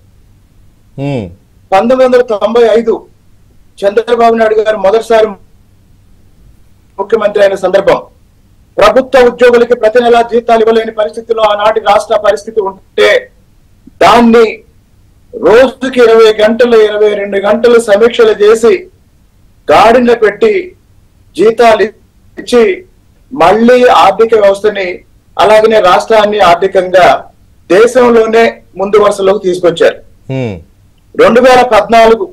1995 చంద్రబాబు నాయుడు గారు మొదటిసారి ముఖ్యమంత్రి అయిన సందర్భం ప్రభుత్వ ఉద్యోగులకి ప్రతి నెల జీతాలు ఇవ్వలేని పరిస్థితిలో ఆనాటి రాష్ట్ర పరిస్థితి ఉంటే దాన్ని రోజుకి 20 గంటలు 22 గంటలు సమీక్షలు చేసి గాడిన పెట్టి జీతాలు ఇచ్చి మళ్ళీ ఆర్థిక వ్యవస్థని అలాగనే రాష్ట్రాన్ని ఆర్థికంగా దేశంలోనే ముందు వరుసలోకి తీసుకొచ్చారు. 2014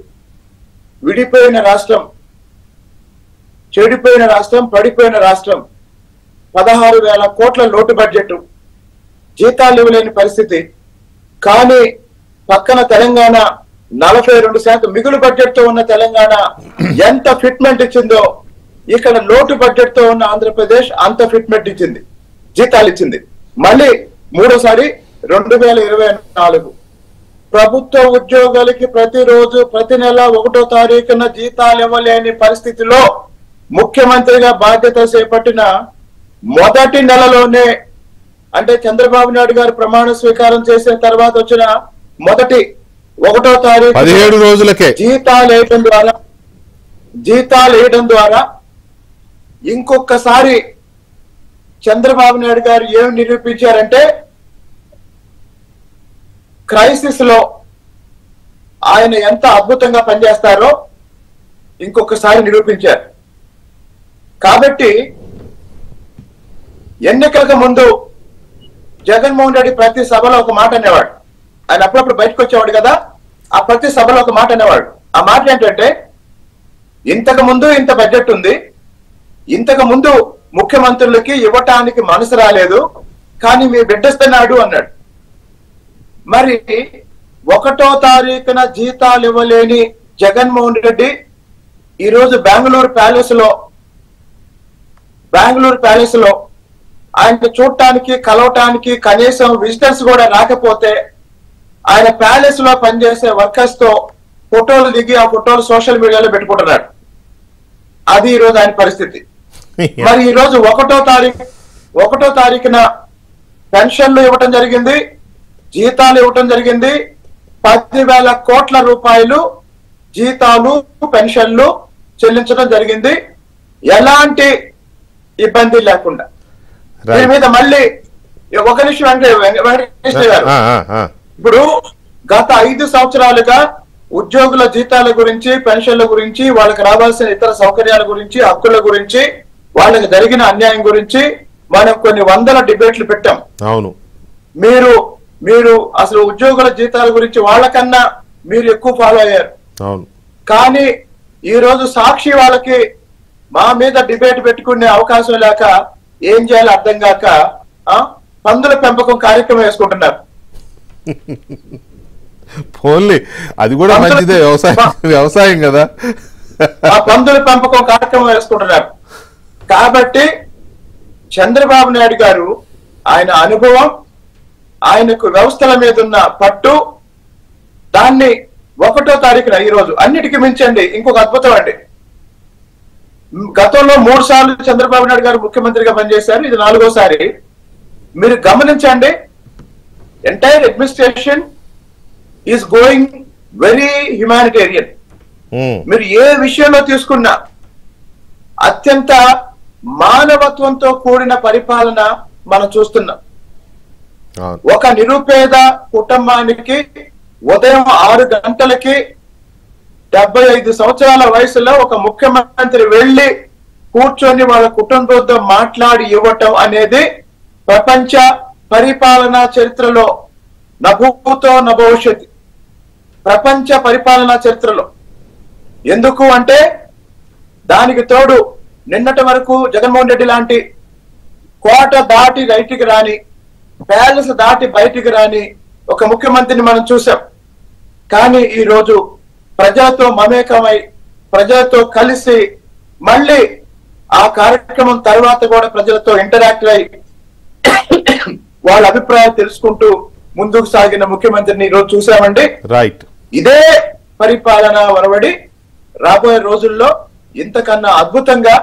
విడిపోయిన రాష్ట్రం, చెడిపోయిన రాష్ట్రం, పడిపోయిన రాష్ట్రం, 16,000 కోట్ల లోటు బడ్జెట్, జీతాలు ఇవ్వలేని పరిస్థితి. కానీ పక్కన తెలంగాణ 42% మిగులు బడ్జెట్ తో ఉన్న తెలంగాణ ఎంత ఫిట్మెంట్ ఇచ్చిందో ఇక్కడ లోటు బడ్జెట్ తో ఉన్న ఆంధ్రప్రదేశ్ అంత ఫిట్మెంట్ ఇచ్చింది, జీతాలు ఇచ్చింది. మళ్ళీ మూడోసారి 2024 ప్రభుత్వ ఉద్యోగులకి ప్రతిరోజు ప్రతి నెల 1వ తారీఖున జీతాలు ఇవ్వలేని పరిస్థితిలో ముఖ్యమంత్రిగా బాధ్యత చేపట్టిన మొదటి నెలలోనే, అంటే చంద్రబాబు నాయుడు గారు ప్రమాణ స్వీకారం చేసిన తర్వాత వచ్చిన మొదటి 1వ తారీఖు 17 రోజులకే జీతాలు వేయడం ద్వారా ఇంకొకసారి చంద్రబాబు నాయుడు గారు ఏమి నిరూపించారంటే క్రైసిస్ లో ఆయన ఎంత అద్భుతంగా పనిచేస్తారో ఇంకొకసారి నిరూపించారు. కాబట్టి ఎన్నికలకు ముందు జగన్మోహన్ రెడ్డి ప్రతి సభలో ఒక మాట అనేవాడు. ఆయన అప్పుడప్పుడు బయటకు వచ్చేవాడు కదా, ఆ ప్రతి సభలో ఒక మాట అనేవాడు. ఆ మాట ఏంటంటే, ఇంతకు ముందు ఇంత బడ్జెట్ ఉంది, ఇంతకు ముందు ముఖ్యమంత్రులకి ఇవ్వటానికి మనసు రాలేదు, కానీ మీ బిడ్డస్తున్నాడు అన్నాడు. మరి 1వ తారీఖున జీతాలు ఇవ్వలేని జగన్మోహన్ రెడ్డి ఈరోజు బెంగళూరు ప్యాలెస్ లో ఆయన చూడటానికి కలవటానికి కనీసం విజిటర్స్ కూడా రాకపోతే ఆయన ప్యాలెస్ లో పనిచేసే వర్కర్స్ తో ఫోటోలు దిగి ఆ ఫోటోలు సోషల్ మీడియాలో పెట్టుకుంటున్నాడు. అది ఈరోజు ఆయన పరిస్థితి. మరి ఈరోజు 1వ తారీఖున పెన్షన్లు ఇవ్వటం జరిగింది, జీతాలు ఇవ్వటం జరిగింది. 10,000 కోట్ల రూపాయలు జీతాలు పెన్షన్లు చెల్లించడం జరిగింది, ఎలాంటి ఇబ్బంది లేకుండా. దీని మీద మళ్ళీ ఒక నిమిషం అంటే వెంకటేశ్వర గారు, ఇప్పుడు గత 5 సంవత్సరాలుగా ఉద్యోగుల జీతాల గురించి, పెన్షన్ల గురించి, వాళ్ళకి రావాల్సిన ఇతర సౌకర్యాల గురించి, హక్కుల గురించి, వాళ్ళకి జరిగిన అన్యాయం గురించి మనం కొన్ని వందల డిబేట్లు పెట్టాం. అవును, మీరు అసలు ఉద్యోగుల జీతాల గురించి వాళ్ళకన్నా మీరు ఎక్కువ ఫాలో అయ్యారు. అవును, కానీ ఈ రోజు సాక్షి వాళ్ళకి మా మీద డిబేట్ పెట్టుకునే అవకాశం లేక ఏం చేయాలో అర్థం కాక పందుల పెంపకం కార్యక్రమం వేసుకుంటున్నారు. పోన్లీ, అది కూడా మంచిదే, వ్యవసాయం కదా. ఆ పందుల పెంపకం కార్యక్రమం వేసుకుంటున్నారు. కాబట్టి చంద్రబాబు నాయుడు గారు ఆయన అనుభవం, ఆయనకు వ్యవస్థల మీద ఉన్న పట్టు, దాన్ని 1వ తారీఖున ఈరోజు అన్నిటికీ మించండి ఇంకొక అద్భుతం అండి. గతంలో 3 సార్లు చంద్రబాబు నాయుడు గారు ముఖ్యమంత్రిగా పనిచేశారు, ఇది 4వసారి. మీరు గమనించండి, entire administration is going very humanitarian. మీరు ఏ విషయంలో తీసుకున్నా అత్యంత మానవత్వంతో కూడిన పరిపాలన మనం చూస్తున్నాం. ఒక నిరుపేద కుటుంబానికి ఉదయం 6 గంటలకి 75 సంవత్సరాల వయసులో ఒక ముఖ్యమంత్రి వెళ్లి కూర్చొని వాళ్ళ కుటుంబంతో మాట్లాడి ఇవ్వటం అనేది ప్రపంచ పరిపాలనా చరిత్రలో నభూతో నభవిష్యత్, ప్రపంచ పరిపాలనా చరిత్రలో. ఎందుకు అంటే దానికి తోడు నిన్నటి వరకు జగన్మోహన్ రెడ్డి లాంటి కోట దాటి బయటికి రాని, ప్యాలెస్ దాటి బయటికి రాని ఒక ముఖ్యమంత్రిని మనం చూసాం. కానీ ఈ రోజు ప్రజలతో మమేకమై, ప్రజలతో కలిసి, మళ్ళీ ఆ కార్యక్రమం తర్వాత కూడా ప్రజలతో ఇంటరాక్ట్ అయి వాళ్ళ అభిప్రాయాలు తెలుసుకుంటూ ముందుకు సాగిన ముఖ్యమంత్రిని ఈ రోజు చూసామండి. రైట్, ఇదే పరిపాలన వరవడి రాబోయే రోజుల్లో ఇంతకన్నా అద్భుతంగా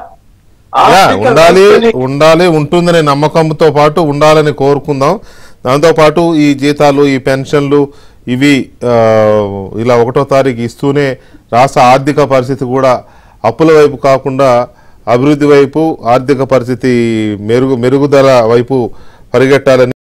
ఉండాలి, ఉంటుందనే నమ్మకంతో పాటు ఉండాలని కోరుకుందాం. దాంతో పాటు ఈ జీతాలు, ఈ పెన్షన్లు, ఇవి ఇలా 1వ తారీఖు ఇస్తూనే రాష్ట్ర ఆర్థిక పరిస్థితి కూడా అప్పుల వైపు కాకుండా అభివృద్ధి వైపు, ఆర్థిక పరిస్థితి మెరుగుదల వైపు పరిగెట్టాలని